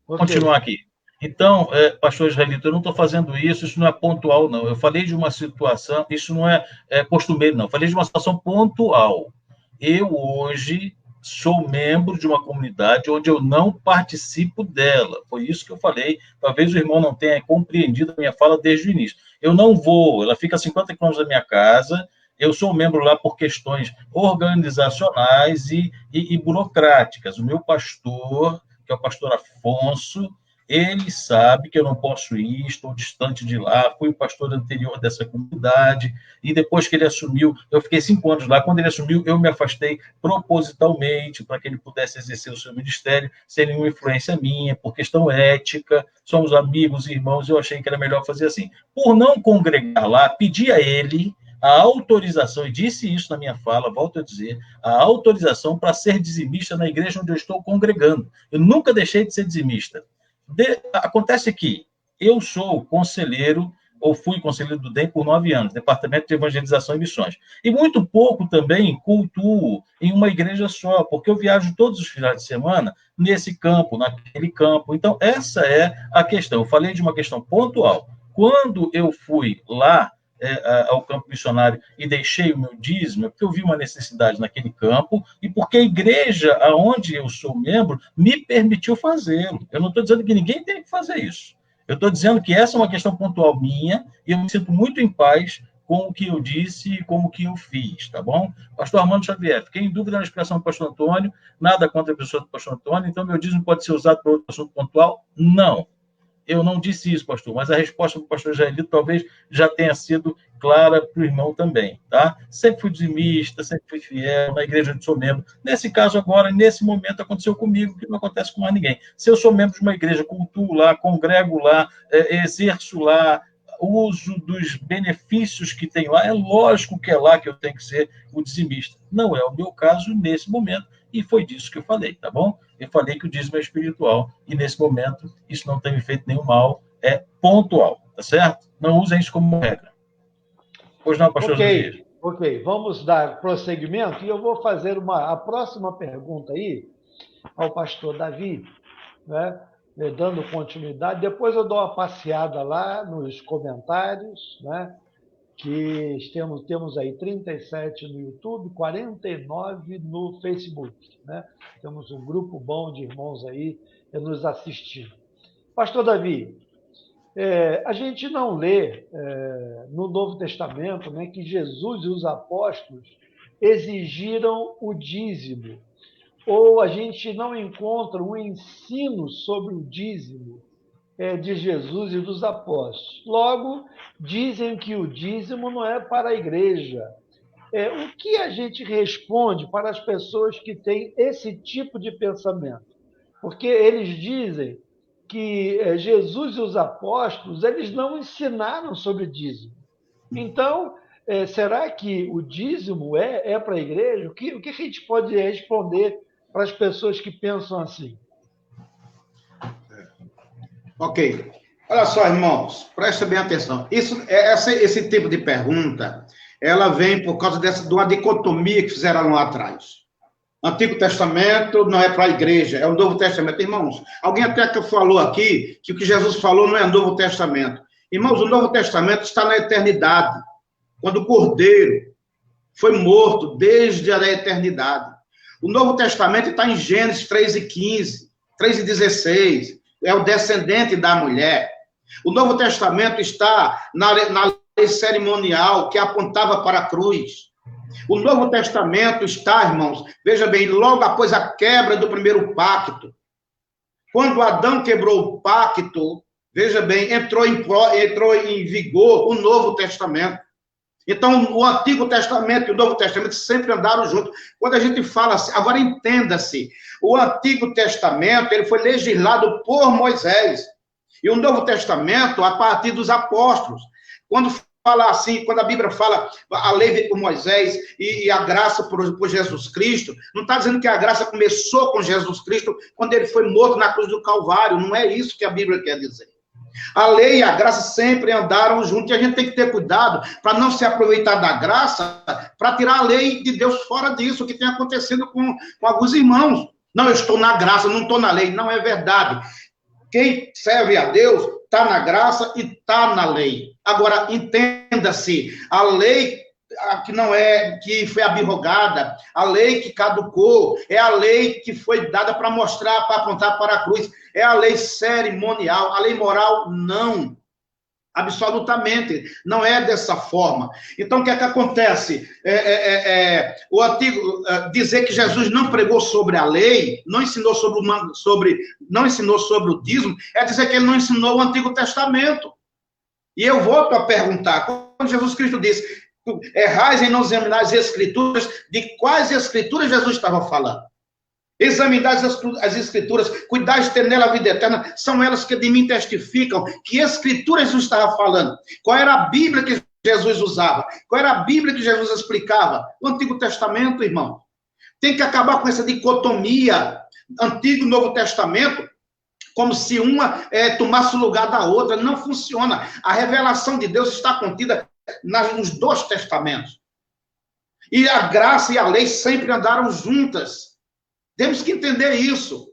Vou continuar aqui. Então, pastor Israelito, eu não estou fazendo isso não é pontual, não. Eu falei de uma situação, isso não é costumeiro, não. Eu falei de uma situação pontual. Eu, hoje, sou membro de uma comunidade onde eu não participo dela. Foi isso que eu falei. Talvez o irmão não tenha compreendido a minha fala desde o início. Eu não vou, ela fica a 50 quilômetros da minha casa, eu sou membro lá por questões organizacionais e burocráticas. O meu pastor, que é o pastor Afonso, ele sabe que eu não posso ir, estou distante de lá, fui o pastor anterior dessa comunidade, e depois que ele assumiu, eu fiquei 5 anos lá, quando ele assumiu, eu me afastei propositalmente para que ele pudesse exercer o seu ministério sem nenhuma influência minha, por questão ética, somos amigos, irmãos, eu achei que era melhor fazer assim. Por não congregar lá, pedi a ele a autorização, e disse isso na minha fala, volto a dizer, a autorização para ser dizimista na igreja onde eu estou congregando. Eu nunca deixei de ser dizimista. Acontece que eu sou conselheiro, ou fui conselheiro do DEM por 9 anos, Departamento de Evangelização e Missões. E muito pouco também cultuo em uma igreja só, porque eu viajo todos os finais de semana nesse campo, naquele campo. Então, essa é a questão. Eu falei de uma questão pontual. Quando eu fui lá ao campo missionário e deixei o meu dízimo, porque eu vi uma necessidade naquele campo e porque a igreja aonde eu sou membro me permitiu fazê-lo. Eu não estou dizendo que ninguém tem que fazer isso. Eu estou dizendo que essa é uma questão pontual minha e eu me sinto muito em paz com o que eu disse e com o que eu fiz, tá bom? Pastor Armando Xavier, fiquei em dúvida na expressão do pastor Antônio, nada contra a pessoa do pastor Antônio, então meu dízimo pode ser usado para outro assunto pontual? Não. Eu não disse isso, pastor, mas a resposta do pastor Jairito talvez já tenha sido clara para o irmão também, tá? Sempre fui dizimista, sempre fui fiel, na igreja onde sou membro. Nesse caso agora, nesse momento, aconteceu comigo, que não acontece com mais ninguém. Se eu sou membro de uma igreja, cultuo lá, congrego lá, exerço lá, uso dos benefícios que tem lá, é lógico que é lá que eu tenho que ser o dizimista. Não é o meu caso nesse momento, e foi disso que eu falei, tá bom? Eu falei que o dízimo é espiritual, e nesse momento isso não tem me feito nenhum mal, é pontual, tá certo? Não usem isso como regra. Pois não, pastor Josias? Ok, vamos dar prosseguimento, e eu vou fazer a próxima pergunta aí ao pastor Davi, né? Dando continuidade. Depois eu dou uma passeada lá nos comentários, né? Que temos aí 37 no YouTube, 49 no Facebook, né? Temos um grupo bom de irmãos aí nos assistindo. Pastor Davi, A gente não lê no Novo Testamento, né, que Jesus e os apóstolos exigiram o dízimo, ou a gente não encontra um ensino sobre o dízimo de Jesus e dos apóstolos. Logo, dizem que o dízimo não é para a igreja. O que a gente responde para as pessoas que têm esse tipo de pensamento? Porque eles dizem que Jesus e os apóstolos eles não ensinaram sobre dízimo. Então, será que o dízimo é para a igreja? O que a gente pode responder para as pessoas que pensam assim? Ok. Olha só, irmãos, presta bem atenção. Esse tipo de pergunta, ela vem por causa de uma dicotomia que fizeram lá atrás. Antigo Testamento não é para a igreja, é o Novo Testamento. Irmãos, alguém até que falou aqui que o que Jesus falou não é Novo Testamento. Irmãos, o Novo Testamento está na eternidade, quando o Cordeiro foi morto desde a eternidade. O Novo Testamento está em Gênesis 3:15, 3:16, é o descendente da mulher. O Novo Testamento está na lei cerimonial que apontava para a cruz. O Novo Testamento está, irmãos, veja bem, logo após a quebra do primeiro pacto. Quando Adão quebrou o pacto, veja bem, entrou em vigor o Novo Testamento. Então, o Antigo Testamento e o Novo Testamento sempre andaram juntos. Quando a gente fala assim, agora entenda-se, o Antigo Testamento ele foi legislado por Moisés. E o Novo Testamento a partir dos apóstolos. Quando fala assim, quando a Bíblia fala a lei veio por Moisés e a graça por Jesus Cristo, não está dizendo que a graça começou com Jesus Cristo quando ele foi morto na cruz do Calvário. Não é isso que a Bíblia quer dizer. A lei e a graça sempre andaram juntos e a gente tem que ter cuidado para não se aproveitar da graça para tirar a lei de Deus fora disso, o que tem acontecido com alguns irmãos. Não, eu estou na graça, não estou na lei. Não é verdade. Quem serve a Deus está na graça e está na lei. Agora, entenda-se, a lei que não é, que foi abrogada, a lei que caducou, é a lei que foi dada para mostrar, para apontar para a cruz, é a lei cerimonial, a lei moral não, absolutamente, não é dessa forma. Então, o que é que acontece? O antigo, dizer que Jesus não pregou sobre a lei, não ensinou sobre o dízimo, é dizer que ele não ensinou o Antigo Testamento. E eu volto a perguntar, quando Jesus Cristo disse, errais em não examinar as escrituras, de quais escrituras Jesus estava falando? Examinar as escrituras, cuidar de ter nela a vida eterna, são elas que de mim testificam que escrituras Jesus estava falando. Qual era a Bíblia que Jesus usava? Qual era a Bíblia que Jesus explicava? O Antigo Testamento, irmão. Tem que acabar com essa dicotomia, Antigo e Novo Testamento, como se uma tomasse o lugar da outra. Não funciona. A revelação de Deus está contida nos dois testamentos. E a graça e a lei sempre andaram juntas. Temos que entender isso.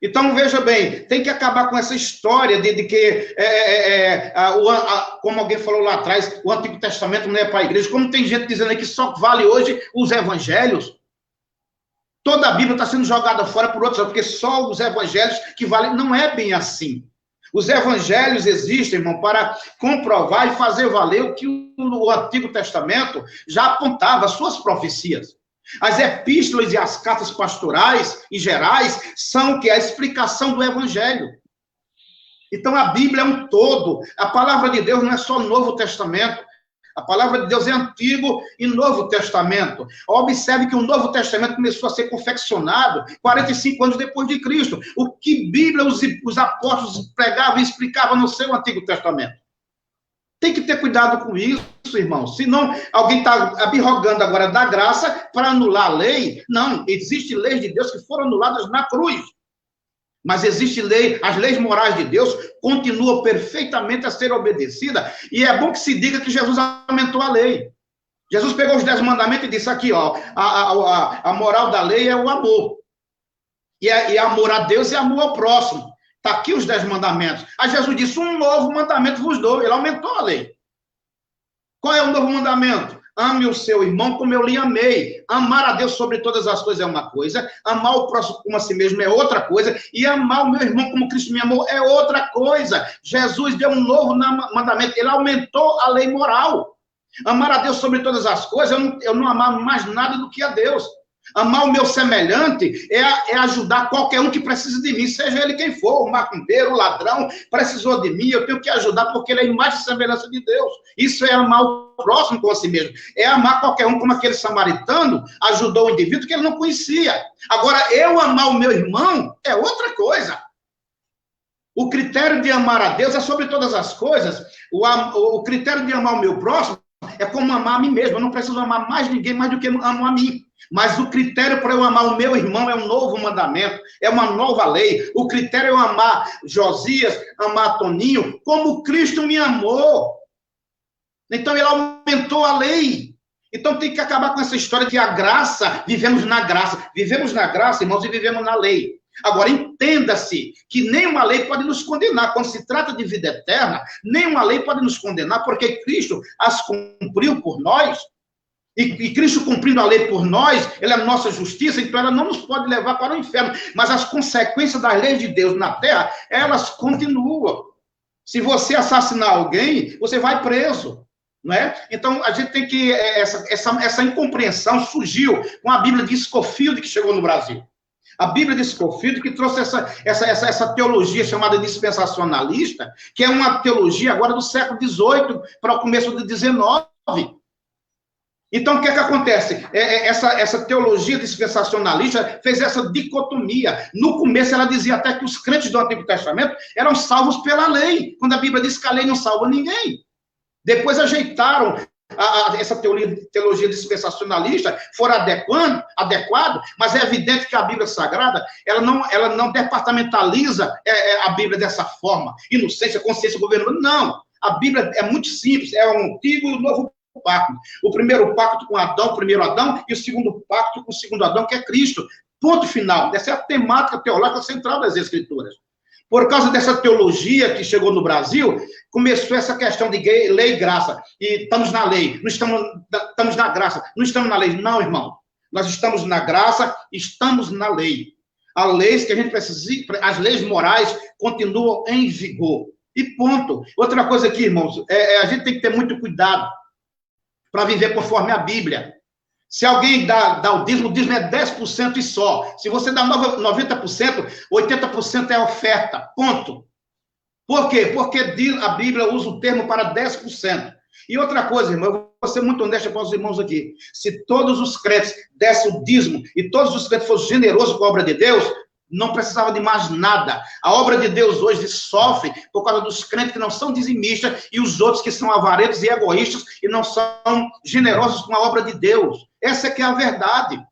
Então, veja bem, tem que acabar com essa história de que, como alguém falou lá atrás, o Antigo Testamento não é para a igreja. Como tem gente dizendo aí que só vale hoje os evangelhos. Toda a Bíblia está sendo jogada fora por outros, porque só os evangelhos que valem. Não é bem assim. Os evangelhos existem, irmão, para comprovar e fazer valer o que o Antigo Testamento já apontava, as suas profecias. As epístolas e as cartas pastorais e gerais são o que? A explicação do evangelho. Então a Bíblia é um todo. A palavra de Deus não é só Novo Testamento. A palavra de Deus é Antigo e Novo Testamento. Observe que o Novo Testamento começou a ser confeccionado 45 anos depois de Cristo. O que Bíblia os apóstolos pregavam e explicavam no seu Antigo Testamento. Tem que ter cuidado com isso, irmão. Senão, alguém está abrogando agora da graça para anular a lei. Não, existem leis de Deus que foram anuladas na cruz. Mas existe lei, as leis morais de Deus continuam perfeitamente a ser obedecidas. E é bom que se diga que Jesus aumentou a lei. Jesus pegou os 10 mandamentos e disse aqui, ó, a moral da lei é o amor. E amor a Deus e amor ao próximo. Está aqui os 10 mandamentos. Aí Jesus disse, um novo mandamento vos dou. Ele aumentou a lei. Qual é o novo mandamento? ame o seu irmão como eu lhe amei. Amar a Deus sobre todas as coisas é uma coisa, amar o próximo como a si mesmo é outra coisa, e amar o meu irmão como Cristo me amou é outra coisa. Jesus deu um novo mandamento, ele aumentou a lei moral. Amar a Deus sobre todas as coisas, eu não amar mais nada do que a Deus. Amar o meu semelhante é ajudar qualquer um que precisa de mim, seja ele quem for, o macumbeiro, o ladrão, precisou de mim, eu tenho que ajudar porque ele é a imagem e semelhança de Deus. Isso é amar o próximo como a si mesmo. É amar qualquer um como aquele samaritano ajudou o indivíduo que ele não conhecia. Agora, eu amar o meu irmão é outra coisa. O critério de amar a Deus é sobre todas as coisas. O critério de amar o meu próximo é como amar a mim mesmo. Eu não preciso amar mais ninguém mais do que amo a mim. Mas o critério para eu amar o meu irmão é um novo mandamento, é uma nova lei. O critério é eu amar Josias, amar Toninho, como Cristo me amou. Então ele aumentou a lei. Então tem que acabar com essa história de a graça, vivemos na graça. Vivemos na graça, irmãos, e vivemos na lei. Agora, entenda-se que nenhuma lei pode nos condenar. Quando se trata de vida eterna, nenhuma lei pode nos condenar, porque Cristo as cumpriu por nós. E Cristo cumprindo a lei por nós, ele é a nossa justiça, então ela não nos pode levar para o inferno. Mas as consequências das leis de Deus na terra, elas continuam. Se você assassinar alguém, você vai preso. Não é? Então, a gente tem que... Essa incompreensão surgiu com a Bíblia de Scofield, que chegou no Brasil. A Bíblia de Scofield, que trouxe essa teologia chamada dispensacionalista, que é uma teologia agora do século XVIII para o começo do XIX. Então, o que é que acontece? Essa teologia dispensacionalista fez essa dicotomia. No começo, ela dizia até que os crentes do Antigo Testamento eram salvos pela lei, quando a Bíblia diz que a lei não salva ninguém. Depois ajeitaram essa teologia dispensacionalista, foram adequado, mas é evidente que a Bíblia Sagrada, ela não departamentaliza a Bíblia dessa forma. Inocência, consciência, governo. Não. A Bíblia é muito simples, é o Antigo e o Novo Pacto. O primeiro pacto com Adão, o primeiro Adão, e o segundo pacto com o segundo Adão, que é Cristo. Ponto final. Essa é a temática teológica central das Escrituras. Por causa dessa teologia que chegou no Brasil, começou essa questão de lei e graça. E estamos na lei, não estamos na graça, não estamos na lei. Não, irmão. Nós estamos na graça, estamos na lei. As leis que a gente precisa, as leis morais continuam em vigor. E ponto. Outra coisa aqui, irmãos, a gente tem que ter muito cuidado para viver conforme a Bíblia. Se alguém dá o dízimo é 10% e só. Se você dá 90%, 80% é oferta. Ponto. Por quê? Porque a Bíblia usa o termo para 10%. E outra coisa, irmão, eu vou ser muito honesto com os irmãos aqui. Se todos os crentes dessem o dízimo e todos os crentes fossem generosos com a obra de Deus, não precisava de mais nada. A obra de Deus hoje sofre por causa dos crentes que não são dizimistas e os outros que são avarentos e egoístas e não são generosos com a obra de Deus. Essa é que é a verdade.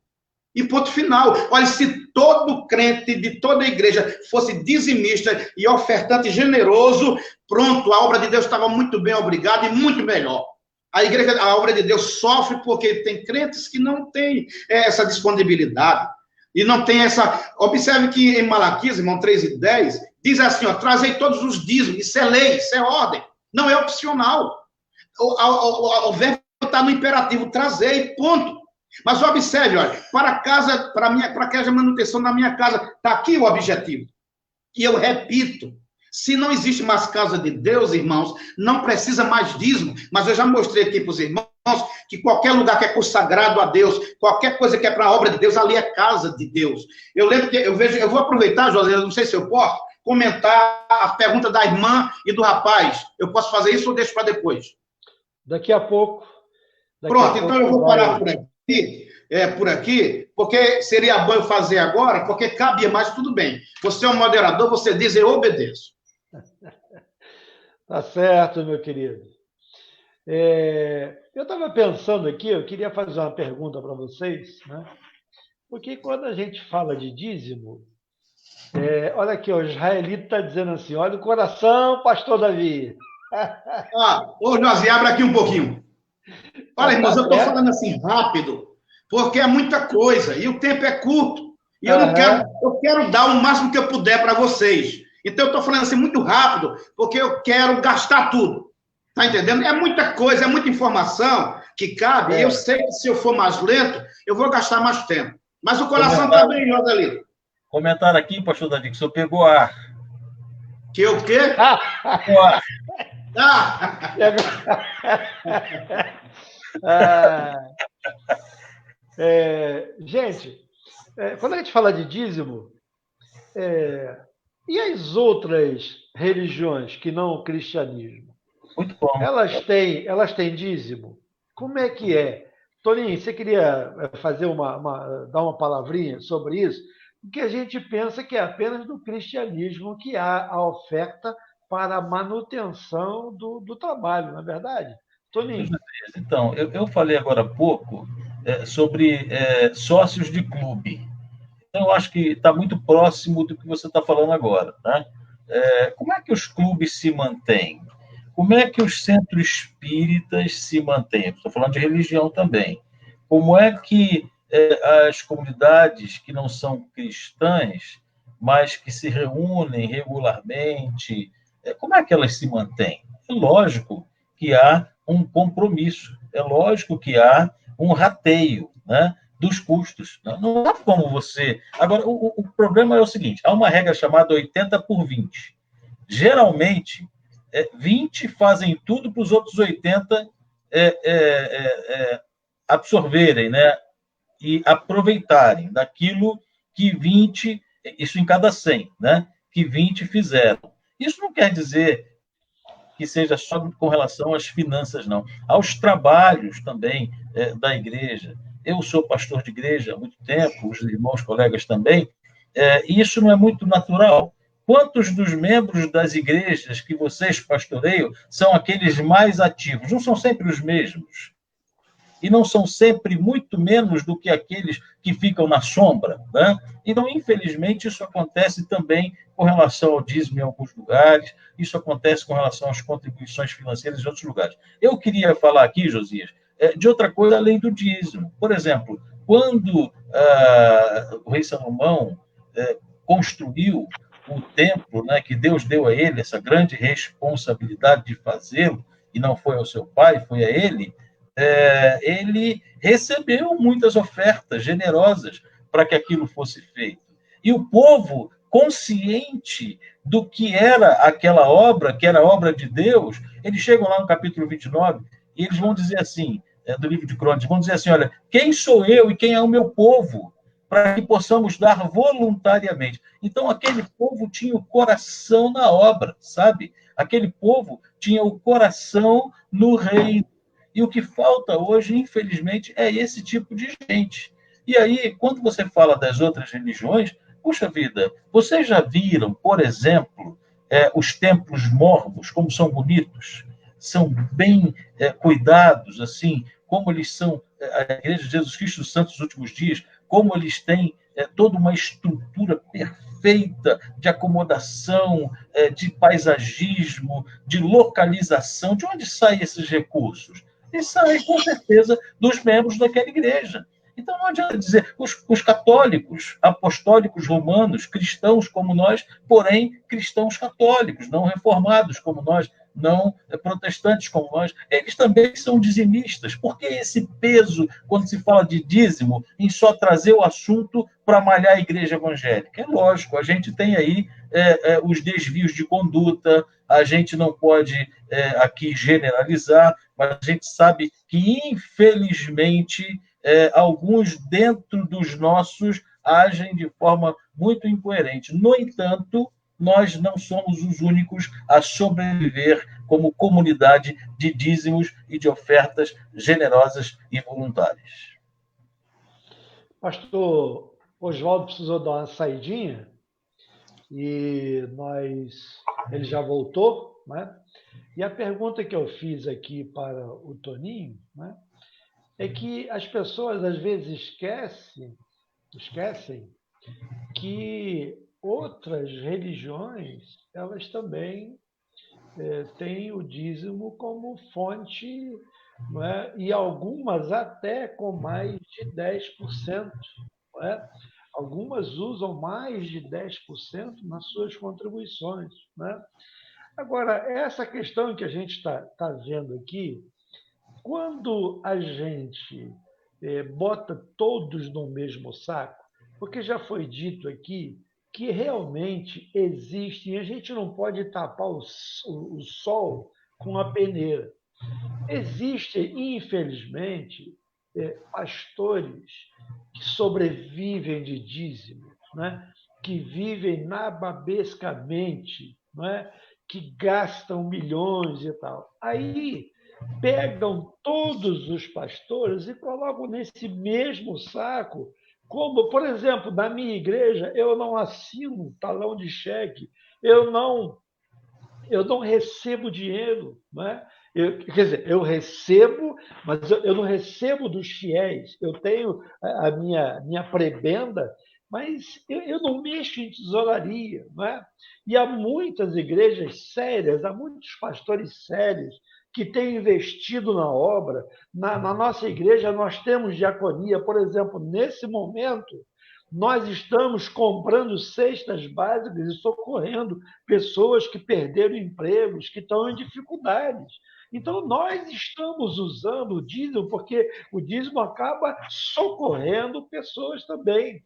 E ponto final. Olha, se todo crente de toda a igreja fosse dizimista e ofertante generoso, pronto, a obra de Deus estava muito bem, obrigado, e muito melhor. A obra de Deus sofre porque tem crentes que não têm essa disponibilidade. E não tem essa... Observe que em Malaquias, irmão, 3:10, diz assim, ó, trazei todos os dízimos. Isso é lei, isso é ordem. Não é opcional. O verbo está no imperativo, trazer, ponto. Mas observe, olha, para que haja manutenção na minha casa, está aqui o objetivo. E eu repito, se não existe mais casa de Deus, irmãos, não precisa mais dízimo. Mas eu já mostrei aqui para os irmãos que qualquer lugar que é consagrado a Deus, qualquer coisa que é para a obra de Deus, ali é casa de Deus. Eu lembro que eu vou aproveitar, José, não sei se eu posso, comentar a pergunta da irmã e do rapaz. Eu posso fazer isso ou deixo para depois? Daqui a pouco. Pronto, então eu vou parar por aqui, porque seria bom eu fazer agora, porque cabia mais, tudo bem. Você é um moderador, você diz, eu obedeço. Tá certo, meu querido. Eu estava pensando aqui, eu queria fazer uma pergunta para vocês, né? Porque quando a gente fala de dízimo, olha aqui, o israelita está dizendo assim, olha o coração, pastor Davi. Ô, José, abre aqui um pouquinho. Olha, irmãos, eu estou falando assim rápido, porque é muita coisa, e o tempo é curto, e eu quero dar o máximo que eu puder para vocês. Então, eu estou falando assim muito rápido, porque eu quero gastar tudo. Está entendendo? É muita coisa, é muita informação. que cabe. Eu sei que se eu for mais lento, eu vou gastar mais tempo. Mas o coração está bem, Joselito. Comentário aqui, pastor Davi, que o senhor pegou ar. Que o quê? Pegou ar. Gente, quando a gente fala de dízimo, e as outras religiões que não o cristianismo? Muito bom. Elas têm dízimo? Como é que é? Toninho, você queria fazer dar uma palavrinha sobre isso? Porque a gente pensa que é apenas no cristianismo que há a oferta para a manutenção do trabalho, não é verdade? Toninho. Então, eu falei agora há pouco sobre sócios de clube. Então, eu acho que está muito próximo do que você está falando agora. Né? Como é que os clubes se mantêm? Como é que os centros espíritas se mantêm? Estou falando de religião também. Como é que as comunidades que não são cristãs, mas que se reúnem regularmente, como é que elas se mantêm? É lógico que há um compromisso, é lógico que há um rateio, né, dos custos. Não há como você... Agora, o problema é o seguinte, há uma regra chamada 80/20. Geralmente, 20 fazem tudo para os outros 80 absorverem, né, e aproveitarem daquilo que 20, isso em cada 100, né, que 20 fizeram. Isso não quer dizer que seja só com relação às finanças, não. Aos trabalhos também da igreja. Eu sou pastor de igreja há muito tempo, os irmãos, colegas também, e isso não é muito natural. Quantos dos membros das igrejas que vocês pastoreiam são aqueles mais ativos? Não são sempre os mesmos. E não são sempre muito menos do que aqueles que ficam na sombra. Né? Então, infelizmente, isso acontece também com relação ao dízimo em alguns lugares, isso acontece com relação às contribuições financeiras em outros lugares. Eu queria falar aqui, Josias, de outra coisa além do dízimo. Por exemplo, quando o rei Salomão construiu o templo, né, que Deus deu a ele essa grande responsabilidade de fazê-lo, e não foi ao seu pai, foi a ele, ele recebeu muitas ofertas generosas para que aquilo fosse feito. E o povo, consciente do que era aquela obra, que era a obra de Deus, eles chegam lá no capítulo 29 e eles vão dizer assim, do livro de Crônicas, vão dizer assim, olha, quem sou eu e quem é o meu povo, para que possamos dar voluntariamente. Então, aquele povo tinha o coração na obra, sabe? Aquele povo tinha o coração no reino. E o que falta hoje, infelizmente, é esse tipo de gente. E aí, quando você fala das outras religiões, puxa vida, vocês já viram, por exemplo, os templos mormons, como são bonitos? São bem cuidados, assim, como eles são, a Igreja de Jesus Cristo dos Santos dos Últimos Dias, como eles têm toda uma estrutura perfeita de acomodação, de paisagismo, de localização. De onde saem esses recursos? E sai, com certeza, dos membros daquela igreja. Então, não adianta dizer, os católicos, apostólicos romanos, cristãos como nós, porém, cristãos católicos, não reformados como nós, não protestantes como nós, eles também são dizimistas. Por que esse peso, quando se fala de dízimo, em só trazer o assunto para malhar a igreja evangélica? É lógico, a gente tem aí os desvios de conduta, a gente não pode aqui generalizar, mas a gente sabe que, infelizmente, alguns dentro dos nossos agem de forma muito incoerente. No entanto, nós não somos os únicos a sobreviver como comunidade de dízimos e de ofertas generosas e voluntárias. Pastor Oswaldo precisou dar uma saidinha e ele já voltou, né? E a pergunta que eu fiz aqui para o Toninho, né, é que as pessoas às vezes esquecem que outras religiões, elas também têm o dízimo como fonte, não é? E algumas até com mais de 10%. Não é? Algumas usam mais de 10% nas suas contribuições. Não é? Agora, essa questão que a gente está vendo aqui, quando a gente bota todos no mesmo saco, porque já foi dito aqui que realmente existem, a gente não pode tapar o sol com a peneira. Existem, infelizmente, pastores que sobrevivem de dízimo, né? Que vivem nababescamente, né? Que gastam milhões e tal. Aí pegam todos os pastores e colocam nesse mesmo saco, como, por exemplo, na minha igreja, eu não assino talão de cheque, eu não recebo dinheiro, né? Quer dizer, eu recebo, mas eu não recebo dos fiéis. Eu tenho a minha prebenda, mas eu não mexo em tesouraria. Né? E há muitas igrejas sérias, há muitos pastores sérios que têm investido na obra. Na nossa igreja, nós temos diaconia. Por exemplo, nesse momento, nós estamos comprando cestas básicas e socorrendo pessoas que perderam empregos, que estão em dificuldades. Então, nós estamos usando o dízimo, porque o dízimo acaba socorrendo pessoas também.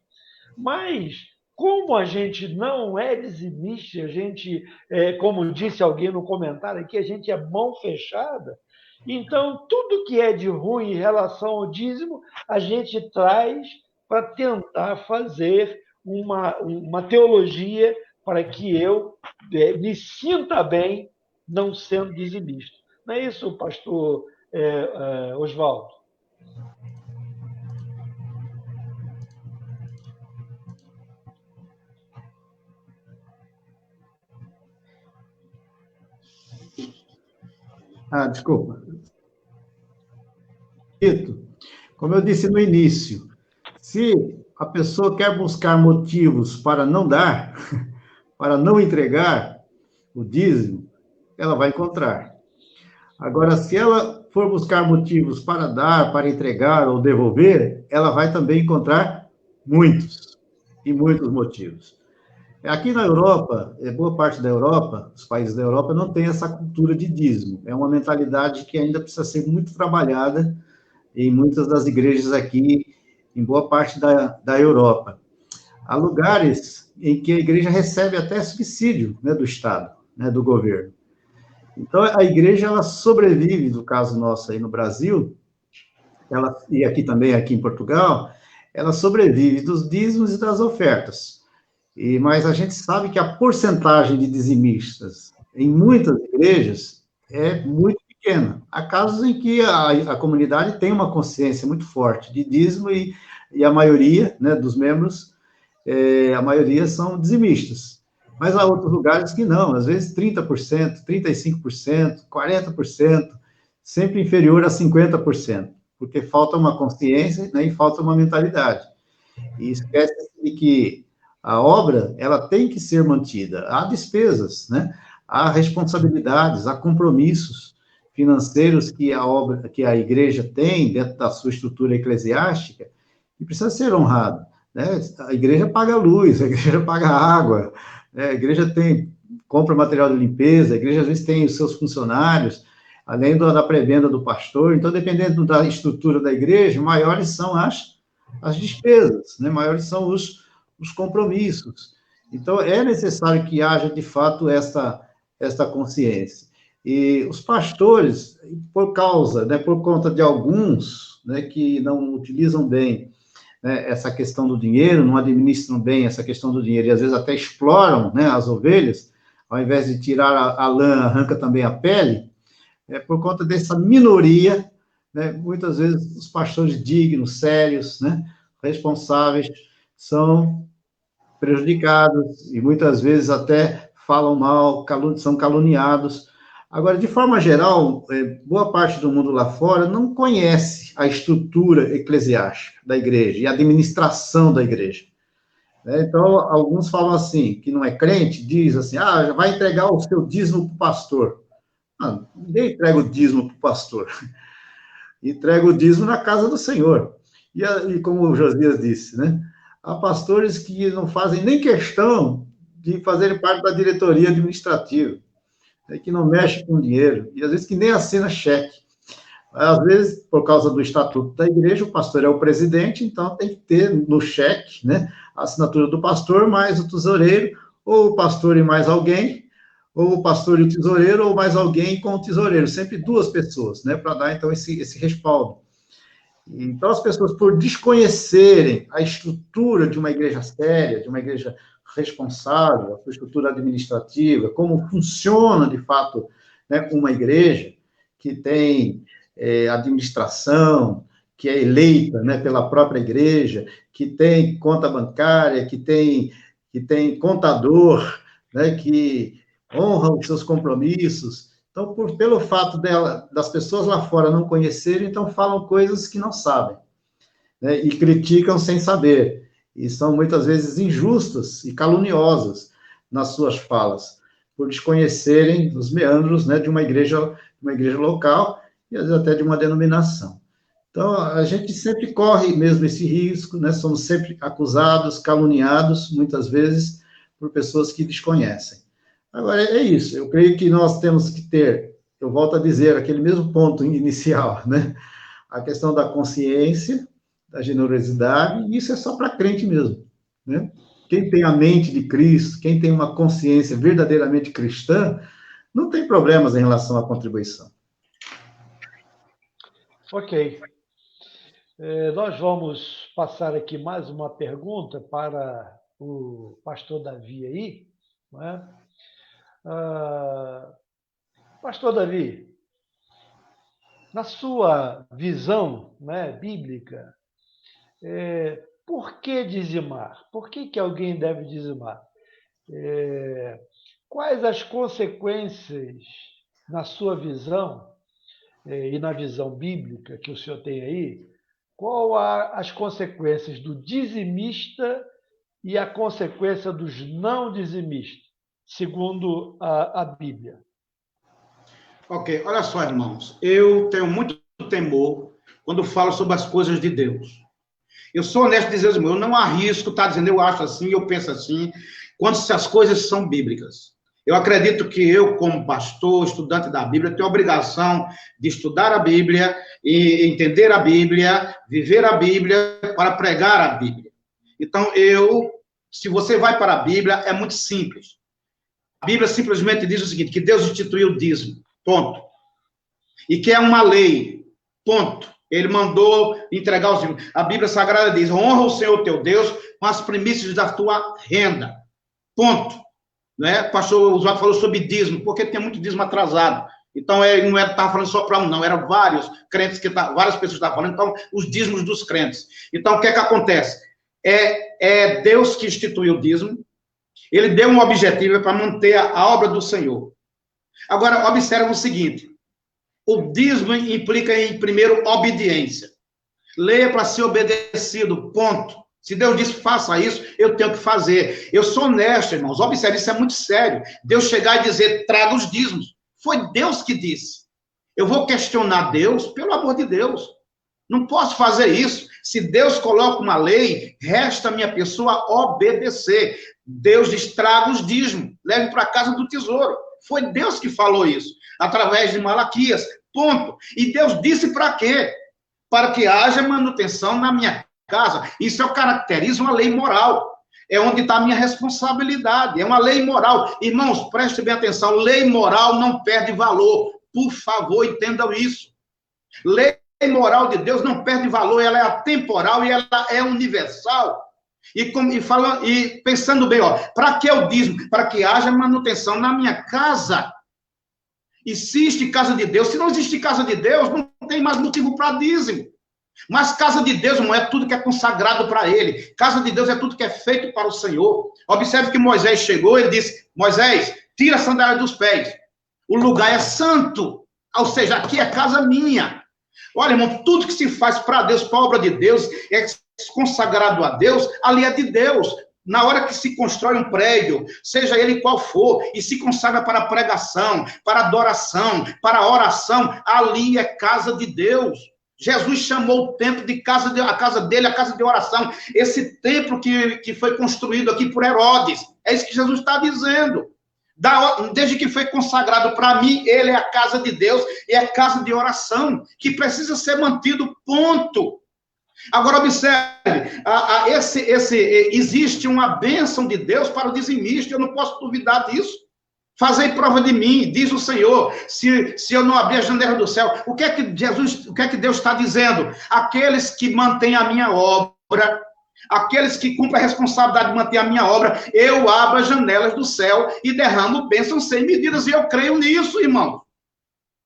Mas, como a gente não é dizimista, a gente, como disse alguém no comentário aqui, a gente é mão fechada, então, tudo que é de ruim em relação ao dízimo, a gente traz para tentar fazer uma teologia para que eu me sinta bem não sendo dizimista. Não é isso, pastor Oswaldo? Desculpa. Como eu disse no início, se a pessoa quer buscar motivos para não dar, para não entregar o dízimo, ela vai encontrar. Agora, se ela for buscar motivos para dar, para entregar ou devolver, ela vai também encontrar muitos motivos. Aqui na Europa, boa parte da Europa, os países da Europa, não tem essa cultura de dízimo. É uma mentalidade que ainda precisa ser muito trabalhada em muitas das igrejas aqui, em boa parte da Europa. Há lugares em que a igreja recebe até subsídio, né, do Estado, né, do governo. Então, a igreja, ela sobrevive, no caso nosso aí no Brasil, e aqui também, aqui em Portugal, ela sobrevive dos dízimos e das ofertas. Mas a gente sabe que a porcentagem de dizimistas em muitas igrejas é muito pequena. Há casos em que a comunidade tem uma consciência muito forte de dízimo e a maioria, né, dos membros, a maioria são dizimistas. Mas há outros lugares que não, às vezes 30%, 35%, 40%, sempre inferior a 50%, porque falta uma consciência, né, e falta uma mentalidade. E esquece de que a obra, ela tem que ser mantida. Há despesas, né? Há responsabilidades, há compromissos financeiros que a igreja tem dentro da sua estrutura eclesiástica e precisa ser honrado, né? A igreja paga luz, a igreja paga água, né? A igreja compra material de limpeza, a igreja às vezes tem os seus funcionários, além da prebenda do pastor. Então, dependendo da estrutura da igreja, maiores são as despesas, né? Maiores são os compromissos. Então, é necessário que haja, de fato, esta consciência. E os pastores, por conta de alguns, né, que não utilizam bem, né, essa questão do dinheiro, não administram bem essa questão do dinheiro, e às vezes até exploram, né, as ovelhas, ao invés de tirar a lã, arranca também a pele, por conta dessa minoria, né, muitas vezes os pastores dignos, sérios, né, responsáveis, são prejudicados e muitas vezes até falam mal, são caluniados. Agora, de forma geral, boa parte do mundo lá fora não conhece a estrutura eclesiástica da igreja e a administração da igreja. Então, alguns falam assim, que não é crente, diz assim, já vai entregar o seu dízimo para o pastor. Ninguém entrega o dízimo para o pastor. Entrega o dízimo na casa do Senhor. E como o Josias disse, né? Há pastores que não fazem nem questão de fazerem parte da diretoria administrativa, que não mexe com dinheiro, e às vezes que nem assina cheque. Às vezes, por causa do estatuto da igreja, o pastor é o presidente, então tem que ter no cheque, né, a assinatura do pastor mais o tesoureiro, ou o pastor e mais alguém, ou o pastor e o tesoureiro, ou mais alguém com o tesoureiro, sempre duas pessoas, né, para dar, então, esse respaldo. Então, as pessoas, por desconhecerem a estrutura de uma igreja séria, de uma igreja responsável, a sua estrutura administrativa, como funciona, de fato, né, uma igreja que tem administração, que é eleita, né, pela própria igreja, que tem conta bancária, que tem contador, né, que honra os seus compromissos. Então, pelo fato das pessoas lá fora não conhecerem, então falam coisas que não sabem, né, e criticam sem saber, e são muitas vezes injustas e caluniosas nas suas falas, por desconhecerem os meandros, né, de uma igreja local, e às vezes até de uma denominação. Então, a gente sempre corre mesmo esse risco, né? Somos sempre acusados, caluniados, muitas vezes, por pessoas que desconhecem. Agora, é isso, eu creio que nós temos que ter, eu volto a dizer, aquele mesmo ponto inicial, né? A questão da consciência, da generosidade, e isso é só para crente mesmo, né? Quem tem a mente de Cristo, quem tem uma consciência verdadeiramente cristã, não tem problemas em relação à contribuição. Ok. Nós vamos passar aqui mais uma pergunta para o pastor Davi aí, não é? Pastor Davi, na sua visão, né, bíblica, por que dizimar? Por que alguém deve dizimar? Quais as consequências, na sua visão, e na visão bíblica que o senhor tem aí, qual as consequências do dizimista e a consequência dos não dizimistas, segundo a Bíblia? Ok, olha só, irmãos, eu tenho muito temor quando falo sobre as coisas de Deus. Eu sou honesto em dizer, eu não arrisco estar dizendo eu acho assim, eu penso assim, quando as coisas são bíblicas. Eu acredito que eu, como pastor, estudante da Bíblia, tenho a obrigação de estudar a Bíblia, e entender a Bíblia, viver a Bíblia, para pregar a Bíblia. Então, se você vai para a Bíblia, é muito simples. A Bíblia simplesmente diz o seguinte, que Deus instituiu o dízimo, ponto. E que é uma lei, ponto. Ele mandou entregar os dízimos. A Bíblia Sagrada diz, honra o Senhor teu Deus com as primícias da tua renda, ponto. Né? O pastor Oswaldo falou sobre dízimo, porque tem muito dízimo atrasado. Então, não estava falando só para um, não, eram vários crentes, várias pessoas estavam falando, então, os dízimos dos crentes. Então, o que é que acontece? É Deus que instituiu o dízimo, ele deu um objetivo para manter a obra do Senhor. Agora, observa o seguinte, o dízimo implica em, primeiro, obediência. Leia para ser obedecido, ponto. Se Deus disse, faça isso, eu tenho que fazer. Eu sou honesto, irmãos. Observe, isso é muito sério. Deus chegar e dizer, traga os dízimos. Foi Deus que disse. Eu vou questionar Deus, pelo amor de Deus. Não posso fazer isso. Se Deus coloca uma lei, resta a minha pessoa obedecer. Deus diz, traga os dízimos. Leve para a casa do tesouro. Foi Deus que falou isso. Através de Malaquias. Ponto. E Deus disse para quê? Para que haja manutenção na minha casa. Isso caracteriza uma lei moral. É onde está a minha responsabilidade. É uma lei moral. Irmãos, prestem bem atenção. Lei moral não perde valor. Por favor, entendam isso. Lei moral de Deus não perde valor. Ela é atemporal e ela é universal. E pensando bem, para que o dízimo? Para que haja manutenção na minha casa. Existe casa de Deus. Se não existe casa de Deus, não tem mais motivo para dízimo. Mas casa de Deus não é tudo que é consagrado para ele. Casa de Deus é tudo que é feito para o Senhor. Observe que Moisés chegou, ele disse, Moisés, tira a sandália dos pés. O lugar é santo. Ou seja, aqui é casa minha. Olha, irmão, tudo que se faz para Deus, para a obra de Deus, é consagrado a Deus, ali é de Deus. Na hora que se constrói um prédio, seja ele qual for, e se consagra para pregação, para adoração, para oração, ali é casa de Deus. Jesus chamou o templo de a casa dele, a casa de oração. Esse templo que foi construído aqui por Herodes. É isso que Jesus está dizendo. Desde que foi consagrado para mim, ele é a casa de Deus, e é casa de oração, que precisa ser mantido, ponto. Agora, observe, existe uma bênção de Deus para o dizimista, eu não posso duvidar disso. Fazei prova de mim, diz o Senhor, se eu não abrir a janela do céu. O que é que Deus está dizendo? Aqueles que mantêm a minha obra, aqueles que cumprem a responsabilidade de manter a minha obra, eu abro as janelas do céu e derramo bênçãos sem medidas, e eu creio nisso, irmão.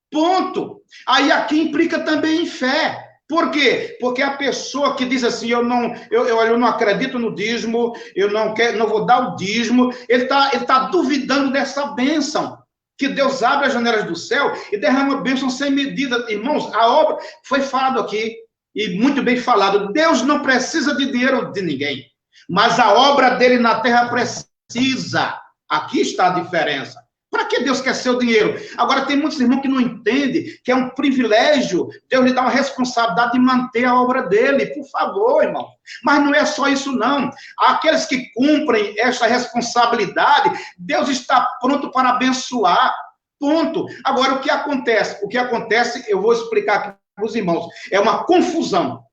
Ponto. Aí aqui implica também em fé. Por quê? Porque a pessoa que diz assim, eu não acredito no dízimo, eu não vou dar o dízimo, ele tá duvidando dessa bênção, que Deus abre as janelas do céu e derrama bênção sem medida. Irmãos, a obra foi falado aqui, e muito bem falado, Deus não precisa de dinheiro de ninguém, mas a obra dele na terra precisa. Aqui está a diferença. Para que Deus quer seu dinheiro? Agora, tem muitos irmãos que não entendem que é um privilégio, Deus lhe dá uma responsabilidade de manter a obra dele. Por favor, irmão. Mas não é só isso, não. Aqueles que cumprem essa responsabilidade, Deus está pronto para abençoar. Ponto. Agora, o que acontece? O que acontece, eu vou explicar aqui para os irmãos. É uma confusão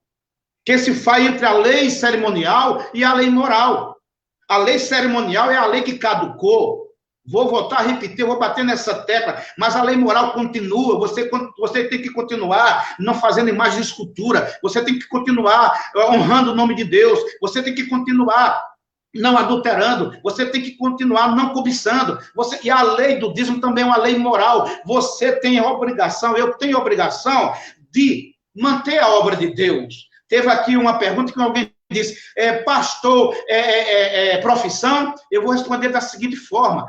que se faz entre a lei cerimonial e a lei moral. A lei cerimonial é a lei que caducou. Vou voltar a repetir, vou bater nessa tecla, mas a lei moral continua, você tem que continuar não fazendo imagem de escultura, você tem que continuar honrando o nome de Deus, você tem que continuar não adulterando, você tem que continuar não cobiçando, e a lei do dízimo também é uma lei moral, você tem a obrigação, eu tenho a obrigação de manter a obra de Deus. Teve aqui uma pergunta que alguém disse, pastor, profissão? Eu vou responder da seguinte forma.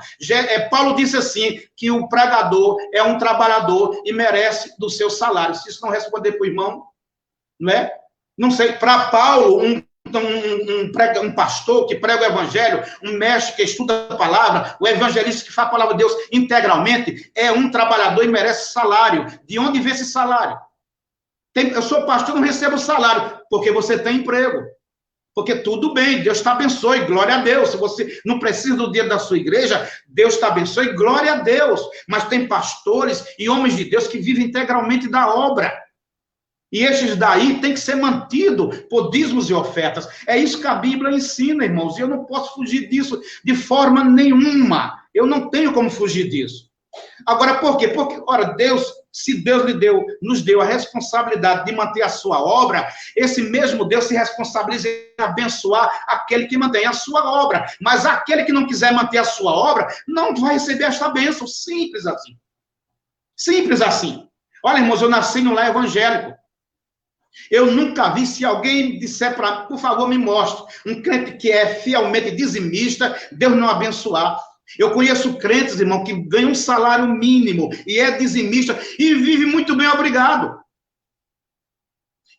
Paulo disse assim, que o pregador é um trabalhador e merece do seu salário. Se isso não responder para o irmão, não é? Não sei, para Paulo, um pastor que prega o evangelho, um mestre que estuda a palavra, o evangelista que faz a palavra de Deus integralmente, é um trabalhador e merece salário. De onde vem esse salário? Eu sou pastor, não recebo salário, porque você tem emprego. Porque tudo bem, Deus te abençoe, glória a Deus. Se você não precisa do dinheiro da sua igreja, Deus te abençoe, glória a Deus. Mas tem pastores e homens de Deus que vivem integralmente da obra. E estes daí tem que ser mantido por dízimos e ofertas. É isso que a Bíblia ensina, irmãos. E eu não posso fugir disso de forma nenhuma. Eu não tenho como fugir disso. Agora, por quê? Porque, ora, se Deus nos deu a responsabilidade de manter a sua obra, esse mesmo Deus se responsabiliza em abençoar aquele que mantém a sua obra. Mas aquele que não quiser manter a sua obra, não vai receber esta bênção. Simples assim. Simples assim. Olha, irmãos, eu nasci no lar evangélico. Eu nunca vi, se alguém disser para mim, por favor, me mostre, um crente que é fielmente dizimista, Deus não abençoar. Eu conheço crentes, irmão, que ganham um salário mínimo e é dizimista e vive muito bem, obrigado.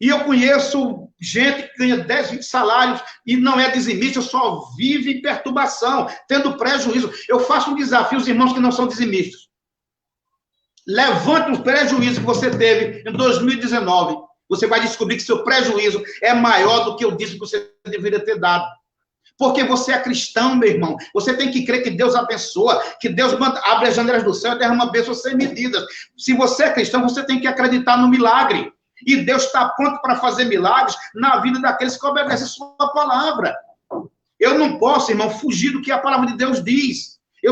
E eu conheço gente que ganha 10, 20 salários e não é dizimista, só vive em perturbação, tendo prejuízo. Eu faço um desafio aos irmãos que não são dizimistas. Levante os prejuízos que você teve em 2019. Você vai descobrir que seu prejuízo é maior do que o dízimo que você deveria ter dado. Porque você é cristão, meu irmão. Você tem que crer que Deus abençoa, que Deus abre as janelas do céu e derrama bênçãos sem medidas. Se você é cristão, você tem que acreditar no milagre. E Deus está pronto para fazer milagres na vida daqueles que obedecem a sua palavra. Eu não posso, irmão, fugir do que a palavra de Deus diz. Eu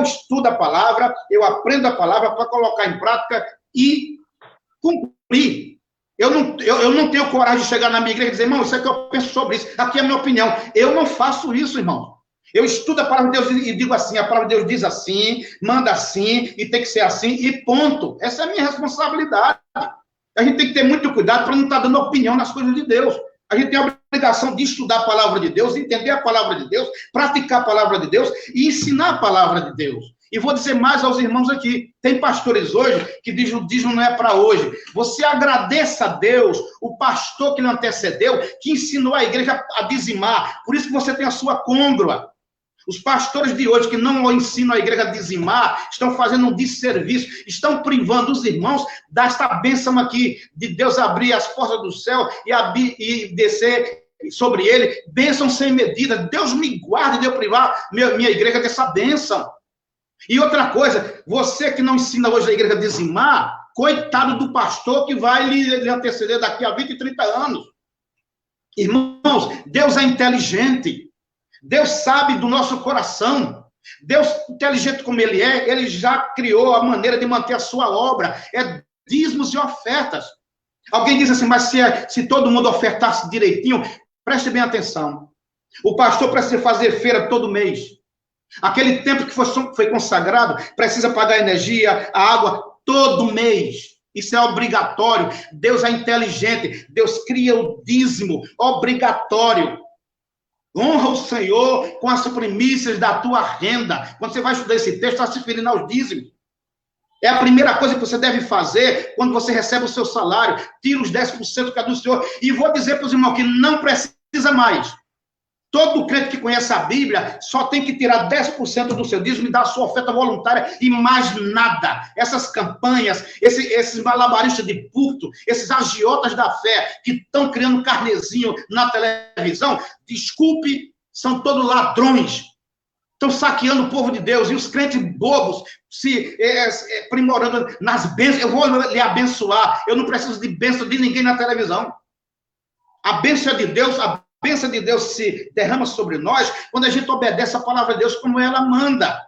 estudo a palavra, eu aprendo a palavra para colocar em prática e cumprir. Eu não tenho coragem de chegar na minha igreja e dizer, irmão, isso é que eu penso sobre isso, aqui é a minha opinião. Eu não faço isso, irmão. Eu estudo a palavra de Deus e digo assim, a palavra de Deus diz assim, manda assim, e tem que ser assim, e ponto. Essa é a minha responsabilidade. A gente tem que ter muito cuidado para não estar dando opinião nas coisas de Deus. A gente tem a obrigação de estudar a palavra de Deus, entender a palavra de Deus, praticar a palavra de Deus e ensinar a palavra de Deus. E vou dizer mais aos irmãos aqui. Tem pastores hoje que dizem o dízimo não é para hoje. Você agradeça a Deus, o pastor que lhe antecedeu, que ensinou a igreja a dizimar. Por isso que você tem a sua côngrua. Os pastores de hoje que não ensinam a igreja a dizimar, estão fazendo um desserviço, estão privando os irmãos desta bênção aqui, de Deus abrir as portas do céu e descer sobre ele, bênção sem medida. Deus me guarde de eu privar minha igreja dessa bênção. E outra coisa, você que não ensina hoje a igreja a dizimar, coitado do pastor que vai lhe anteceder daqui a 20, 30 anos. Irmãos, Deus é inteligente. Deus sabe do nosso coração. Deus, inteligente como ele é, ele já criou a maneira de manter a sua obra. É dízimos e ofertas. Alguém diz assim, mas se todo mundo ofertasse direitinho, preste bem atenção. O pastor precisa fazer feira todo mês. Aquele tempo que foi consagrado, precisa pagar energia, a água, todo mês. Isso é obrigatório. Deus é inteligente. Deus cria o dízimo obrigatório. Honra o Senhor com as primícias da tua renda. Quando você vai estudar esse texto, está se referindo aos dízimos. É a primeira coisa que você deve fazer quando você recebe o seu salário. Tira os 10% que é do Senhor. E vou dizer para os irmãos que não precisa mais. Todo crente que conhece a Bíblia só tem que tirar 10% do seu dízimo e dar a sua oferta voluntária e mais nada. Essas campanhas, esses malabaristas de púlpito, esses agiotas da fé que estão criando carnezinho na televisão, desculpe, são todos ladrões. Estão saqueando o povo de Deus e os crentes bobos se aprimorando nas bênçãos. Eu vou lhe abençoar. Eu não preciso de bênção de ninguém na televisão. A bênção de Deus, a bênção de Deus se derrama sobre nós quando a gente obedece a palavra de Deus como ela manda.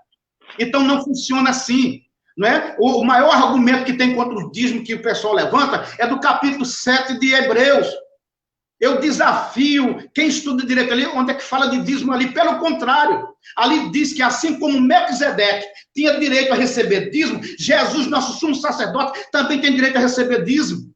Então não funciona assim, não é? O maior argumento que tem contra o dízimo que o pessoal levanta é do capítulo 7 de Hebreus. Eu desafio quem estuda direito ali, onde é que fala de dízimo ali. Pelo contrário, ali diz que assim como Melquisedeque tinha direito a receber dízimo, Jesus, nosso sumo sacerdote, também tem direito a receber dízimo.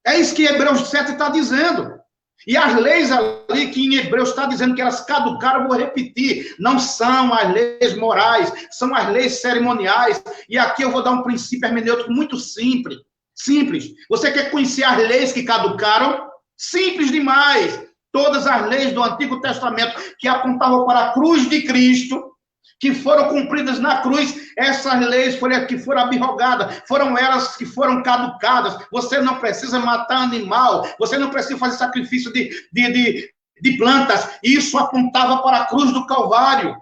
É isso que Hebreus 7 está dizendo. E as leis ali que em Hebreus está dizendo que elas caducaram, eu vou repetir, não são as leis morais, são as leis cerimoniais. E aqui eu vou dar um princípio hermenêutico muito simples. Simples. Você quer conhecer as leis que caducaram? Simples demais. Todas as leis do Antigo Testamento que apontavam para a cruz de Cristo, que foram cumpridas na cruz, essas leis que foram abrogadas, foram elas que foram caducadas. Você não precisa matar animal, você não precisa fazer sacrifício de plantas. Isso apontava para a cruz do Calvário.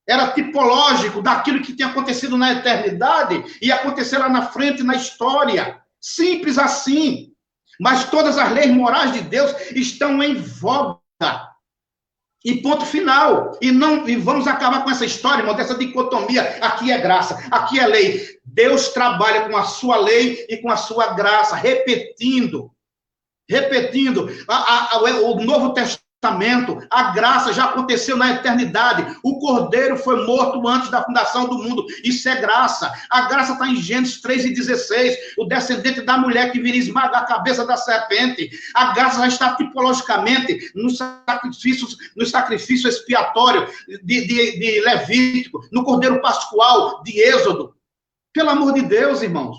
Era tipológico daquilo que tinha acontecido na eternidade e acontecer lá na frente, na história. Simples assim. Mas todas as leis morais de Deus estão em voga. E ponto final. E vamos acabar com essa história, irmão, dessa dicotomia. Aqui é graça, aqui é lei. Deus trabalha com a sua lei e com a sua graça, repetindo. O Novo Testamento, a graça já aconteceu na eternidade. O Cordeiro foi morto antes da fundação do mundo. Isso é graça. A graça está em Gênesis 3:16. O descendente da mulher que viria esmagar a cabeça da serpente. A graça já está tipologicamente no sacrifício expiatório de Levítico, no Cordeiro Pascual de Êxodo. Pelo amor de Deus, irmãos.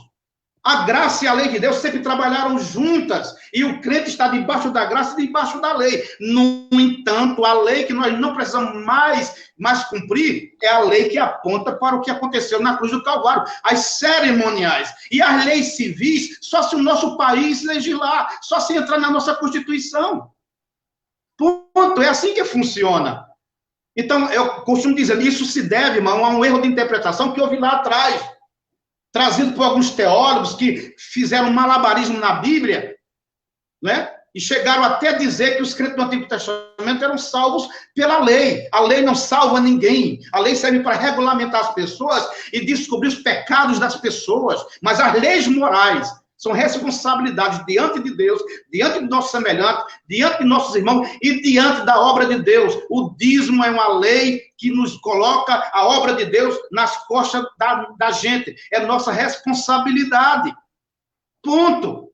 A graça e a lei de Deus sempre trabalharam juntas. E o crente está debaixo da graça e debaixo da lei. No entanto, a lei que nós não precisamos mais cumprir é a lei que aponta para o que aconteceu na cruz do Calvário. As cerimoniais. E as leis civis, só se o nosso país legislar. Só se entrar na nossa Constituição. Ponto. É assim que funciona. Então, eu costumo dizer, isso se deve, irmão, a um erro de interpretação que houve lá atrás. Trazido por alguns teólogos que fizeram malabarismo na Bíblia, né? E chegaram até a dizer que os crentes do Antigo Testamento eram salvos pela lei. A lei não salva ninguém. A lei serve para regulamentar as pessoas e descobrir os pecados das pessoas. Mas as leis morais são responsabilidades diante de Deus, diante do nosso semelhante, diante de nossos irmãos e diante da obra de Deus. O dízimo é uma lei que nos coloca a obra de Deus nas costas da gente. É nossa responsabilidade. Ponto.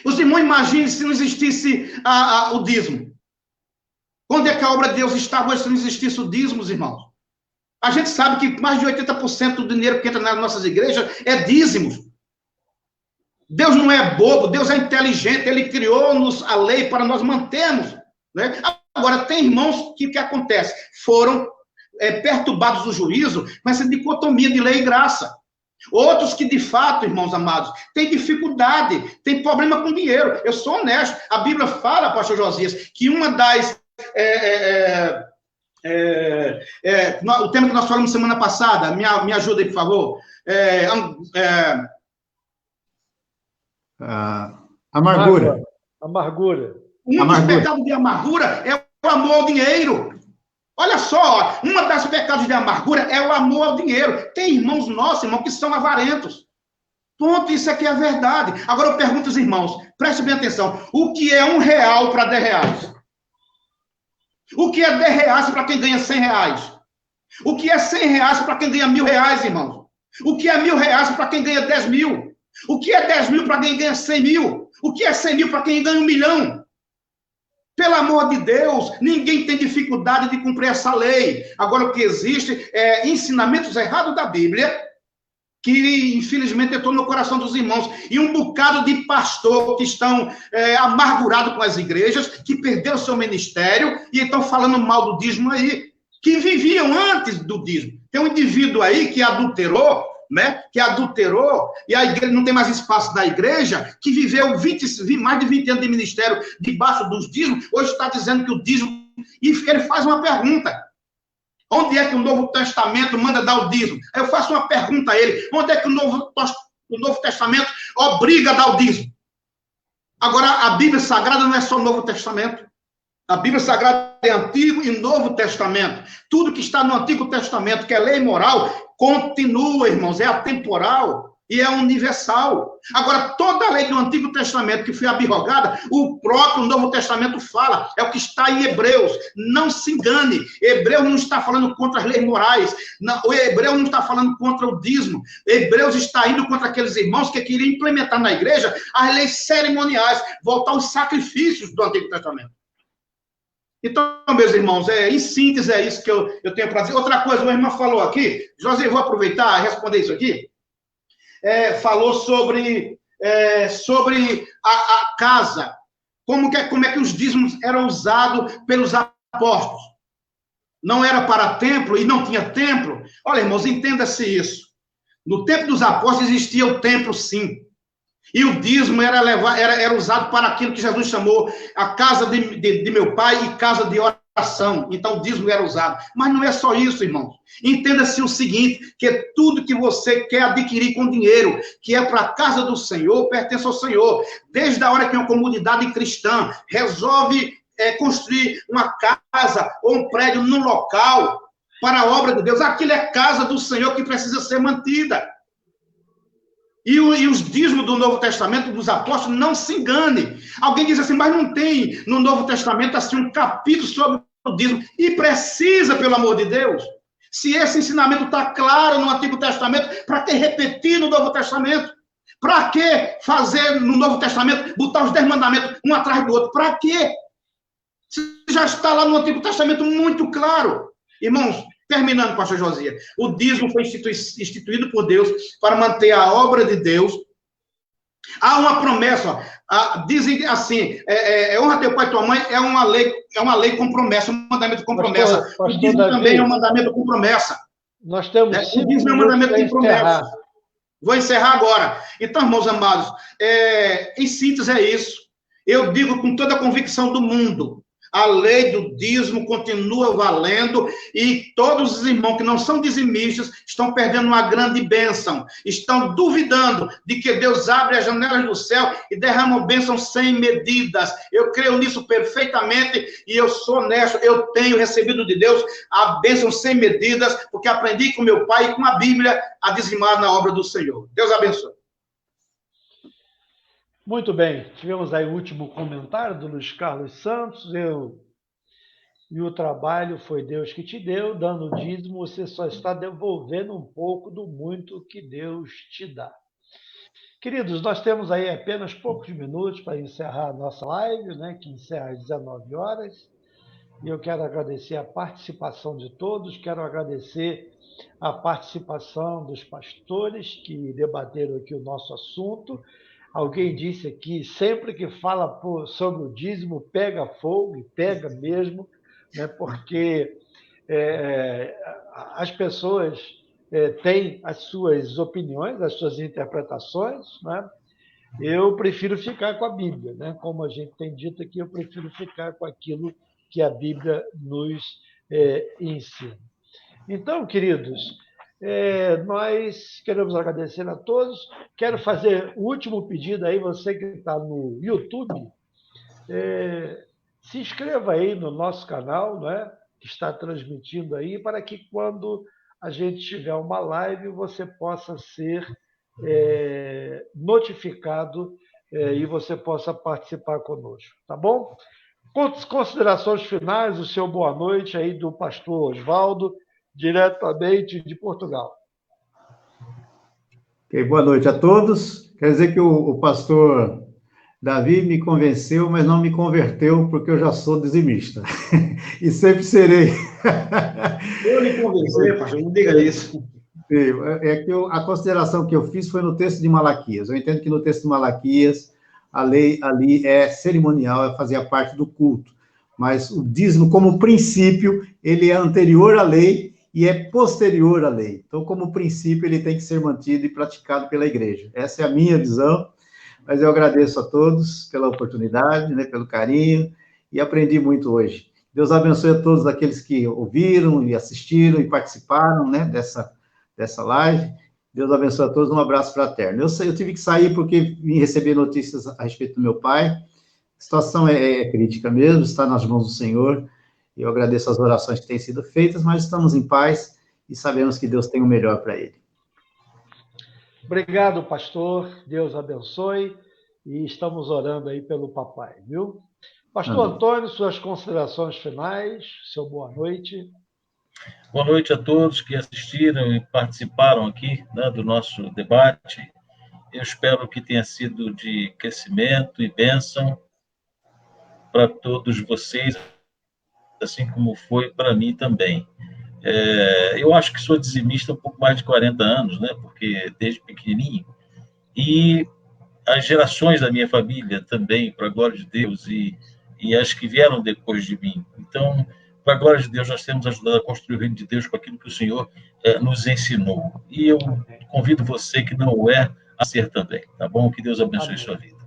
Os irmãos, imaginem se não existisse o dízimo. Onde é que a obra de Deus estava se não existisse o dízimo, irmãos? A gente sabe que mais de 80% do dinheiro que entra nas nossas igrejas é dízimos. Deus não é bobo, Deus é inteligente, Ele criou-nos a lei para nós mantermos. Né? Agora, tem irmãos que o que acontece? Foram perturbados do juízo com essa dicotomia de lei e graça. Outros que, de fato, irmãos amados, têm dificuldade, têm problema com dinheiro. Eu sou honesto. A Bíblia fala, pastor Josias, que uma das... o tema que nós falamos semana passada, me ajuda aí, por favor. Amargura. Amargura. Um dos pecados de amargura é o amor ao dinheiro. Olha só, uma das pecados de amargura é o amor ao dinheiro. Tem irmãos nossos, irmãos, que são avarentos. Ponto, isso aqui é a verdade. Agora eu pergunto aos irmãos, prestem bem atenção, o que é R$1 para R$10? O que é R$10 para quem ganha R$100? O que é R$100 para quem ganha R$1.000, irmãos? O que é R$1.000 para quem ganha 10 mil? O que é 10 mil para quem ganha 100 mil? O que é 100 mil para quem ganha 1 milhão? Pelo amor de Deus, ninguém tem dificuldade de cumprir essa lei. Agora, o que existe é ensinamentos errados da Bíblia, que, infelizmente, entrou no coração dos irmãos. E um bocado de pastor que estão amargurados com as igrejas, que perderam seu ministério e estão falando mal do dízimo aí, que viviam antes do dízimo. Tem um indivíduo aí que adulterou, né? Que adulterou, e a igreja não tem mais espaço na igreja, que viveu mais de 20 anos de ministério debaixo dos dízimos, hoje está dizendo que o dízimo... E ele faz uma pergunta. Onde é que o Novo Testamento manda dar o dízimo? Aí eu faço uma pergunta a ele. Onde é que o Novo Testamento obriga a dar o dízimo? Agora, a Bíblia Sagrada não é só o Novo Testamento. A Bíblia Sagrada é Antigo e Novo Testamento. Tudo que está no Antigo Testamento, que é lei moral, continua, irmãos, é atemporal e é universal. Agora, toda a lei do Antigo Testamento que foi abrogada, o próprio Novo Testamento fala, é o que está em Hebreus. Não se engane, Hebreus não está falando contra as leis morais, o Hebreu não está falando contra o dízimo, Hebreus está indo contra aqueles irmãos que queriam implementar na igreja as leis cerimoniais, voltar aos sacrifícios do Antigo Testamento. Então, meus irmãos, em síntese, é isso que eu tenho para dizer. Outra coisa, uma irmã falou aqui, José, eu vou aproveitar e responder isso aqui. Falou sobre a casa, como é que os dízimos eram usados pelos apóstolos. Não era para templo e não tinha templo. Olha, irmãos, entenda-se isso. No tempo dos apóstolos existia o templo, sim. E o dízimo era usado para aquilo que Jesus chamou a casa de meu pai e casa de oração. Então, o dízimo era usado. Mas não é só isso, irmãos. Entenda-se o seguinte, que tudo que você quer adquirir com dinheiro, que é para a casa do Senhor, pertence ao Senhor. Desde a hora que uma comunidade cristã resolve construir uma casa ou um prédio num local para a obra de Deus, aquilo é casa do Senhor que precisa ser mantida. E os dízimos do Novo Testamento, dos apóstolos, não se engane. Alguém diz assim, mas não tem no Novo Testamento assim um capítulo sobre o dízimo. E precisa, pelo amor de Deus. Se esse ensinamento está claro no Antigo Testamento, para que repetir no Novo Testamento? Para que fazer no Novo Testamento, botar os 10 mandamentos um atrás do outro? Para quê? Se já está lá no Antigo Testamento muito claro. Irmãos, terminando, pastor Josias, o dízimo foi instituído por Deus para manter a obra de Deus. Há uma promessa, dizem assim, honra teu pai e tua mãe, é uma lei com promessa, um mandamento com promessa. Pastor o dízimo Davi, também é um mandamento com promessa. Nós temos o dízimo é um mandamento com promessa. Vou encerrar agora. Então, irmãos amados, em síntese é isso. Eu digo com toda a convicção do mundo, a lei do dízimo continua valendo e todos os irmãos que não são dizimistas estão perdendo uma grande bênção, estão duvidando de que Deus abre as janelas do céu e derrama bênção sem medidas. Eu creio nisso perfeitamente e eu sou honesto, eu tenho recebido de Deus a bênção sem medidas, porque aprendi com meu pai e com a Bíblia a dizimar na obra do Senhor. Deus abençoe. Muito bem, tivemos aí o último comentário do Luiz Carlos Santos. E o trabalho foi Deus que te deu, dando o dízimo, você só está devolvendo um pouco do muito que Deus te dá. Queridos, nós temos aí apenas poucos minutos para encerrar a nossa live, né, que encerra às 19 horas. E eu quero agradecer a participação de todos, quero agradecer a participação dos pastores que debateram aqui o nosso assunto. Alguém disse aqui, sempre que fala sobre o dízimo, pega fogo, e pega mesmo, né, porque as pessoas tem as suas opiniões, as suas interpretações, né? Eu prefiro ficar com a Bíblia, né? Como a gente tem dito aqui, eu prefiro ficar com aquilo que a Bíblia nos ensina. Então, queridos, nós queremos agradecer a todos. Quero fazer o último pedido aí, você que está no YouTube, se inscreva aí no nosso canal, né, que está transmitindo aí, para que quando a gente tiver uma live, você possa ser notificado e você possa participar conosco, tá bom? Considerações finais, o seu boa noite aí do pastor Oswaldo, diretamente de Portugal. Okay, boa noite a todos. Quer dizer que o pastor Davi me convenceu, mas não me converteu, porque eu já sou dizimista. E sempre serei. Eu lhe convencei, pastor, não diga isso. É que a consideração que eu fiz foi no texto de Malaquias. Eu entendo que no texto de Malaquias, a lei ali é cerimonial, fazia parte do culto. Mas o dízimo, como princípio, ele é anterior à lei e é posterior à lei. Então, como princípio, ele tem que ser mantido e praticado pela igreja. Essa é a minha visão, mas eu agradeço a todos pela oportunidade, né, pelo carinho, e aprendi muito hoje. Deus abençoe a todos aqueles que ouviram e assistiram e participaram, né, dessa live. Deus abençoe a todos, um abraço fraterno. Eu tive que sair porque vim receber notícias a respeito do meu pai. A situação é crítica mesmo, está nas mãos do Senhor. Eu agradeço as orações que têm sido feitas, mas estamos em paz e sabemos que Deus tem o melhor para ele. Obrigado, pastor. Deus abençoe. E estamos orando aí pelo papai, viu? Pastor Antônio, suas considerações finais, seu boa noite. Boa noite a todos que assistiram e participaram aqui, né, do nosso debate. Eu espero que tenha sido de crescimento e bênção para todos vocês, assim como foi para mim também. Eu acho que sou dizimista há um pouco mais de 40 anos, né, porque desde pequenininho, e as gerações da minha família também, para a glória de Deus, e as que vieram depois de mim. Então, para a glória de Deus, nós temos ajudado a construir o reino de Deus com aquilo que o Senhor nos ensinou. E eu convido você que não o é a ser também, tá bom? Que Deus abençoe Amém. Sua vida.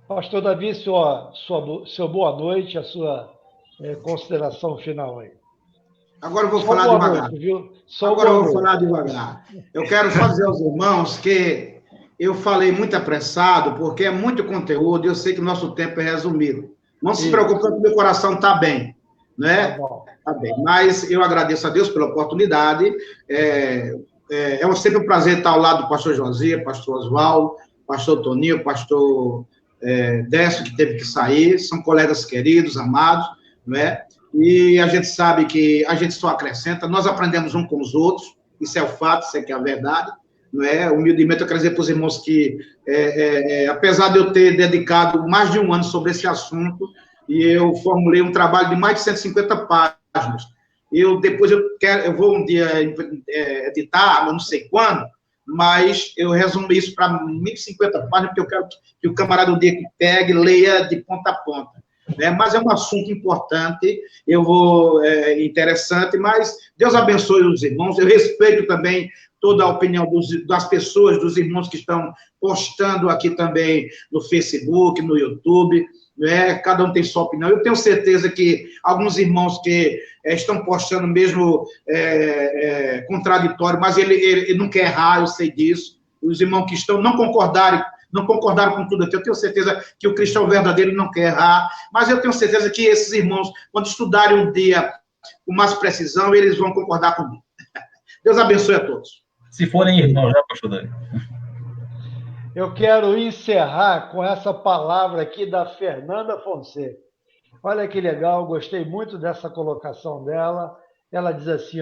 Pastor Davi, seu boa noite, a sua consideração final aí. Agora eu vou falar devagar. Agora eu vou falar devagar. Eu quero fazer aos irmãos que eu falei muito apressado, porque é muito conteúdo e eu sei que o nosso tempo é resumido. Não se preocupe, porque meu coração está bem, né? Tá bem. Mas eu agradeço a Deus pela oportunidade. É sempre um prazer estar ao lado do pastor Josias, pastor Oswaldo, pastor Toninho, pastor Décio, que teve que sair. São colegas queridos, amados, né? E a gente sabe que a gente só acrescenta, nós aprendemos uns com os outros, isso é o fato, isso é que é a verdade, não é? Humildemente eu quero dizer para os irmãos que, apesar de eu ter dedicado mais de um ano sobre esse assunto, e eu formulei um trabalho de mais de 150 páginas, depois eu vou um dia editar, eu não sei quando, mas eu resumo isso para 1.050 páginas, porque eu quero que o camarada, o dia que pegue, leia de ponta a ponta. Mas é um assunto importante, interessante, mas Deus abençoe os irmãos, eu respeito também toda a opinião das pessoas, dos irmãos que estão postando aqui também no Facebook, no YouTube, cada um tem sua opinião. Eu tenho certeza que alguns irmãos que estão postando mesmo contraditório, mas ele não quer errar, eu sei disso. Os irmãos que não concordaram com tudo aqui. Eu tenho certeza que o cristão verdadeiro não quer errar, mas eu tenho certeza que esses irmãos, quando estudarem um dia com mais precisão, eles vão concordar comigo. Deus abençoe a todos. Se forem irmãos, né, pastor Dani? Eu quero encerrar com essa palavra aqui da Fernanda Fonseca. Olha que legal, gostei muito dessa colocação dela. Ela diz assim,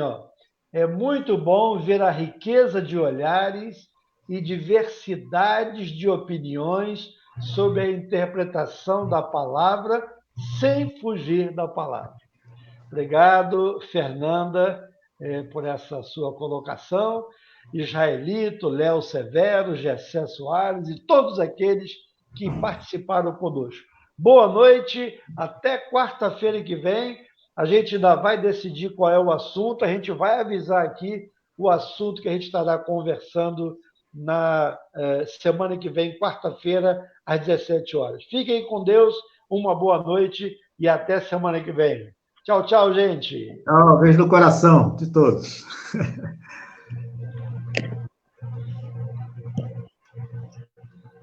é muito bom ver a riqueza de olhares e diversidades de opiniões sobre a interpretação da palavra, sem fugir da palavra. Obrigado, Fernanda, por essa sua colocação. Israelito, Léo Severo, Gessé Soares e todos aqueles que participaram conosco. Boa noite, até quarta-feira que vem. A gente ainda vai decidir qual é o assunto, a gente vai avisar aqui o assunto que a gente estará conversando na semana que vem, quarta-feira, às 17 horas. Fiquem com Deus, uma boa noite e até semana que vem. Tchau, tchau, gente. Tchau, beijo no coração de todos.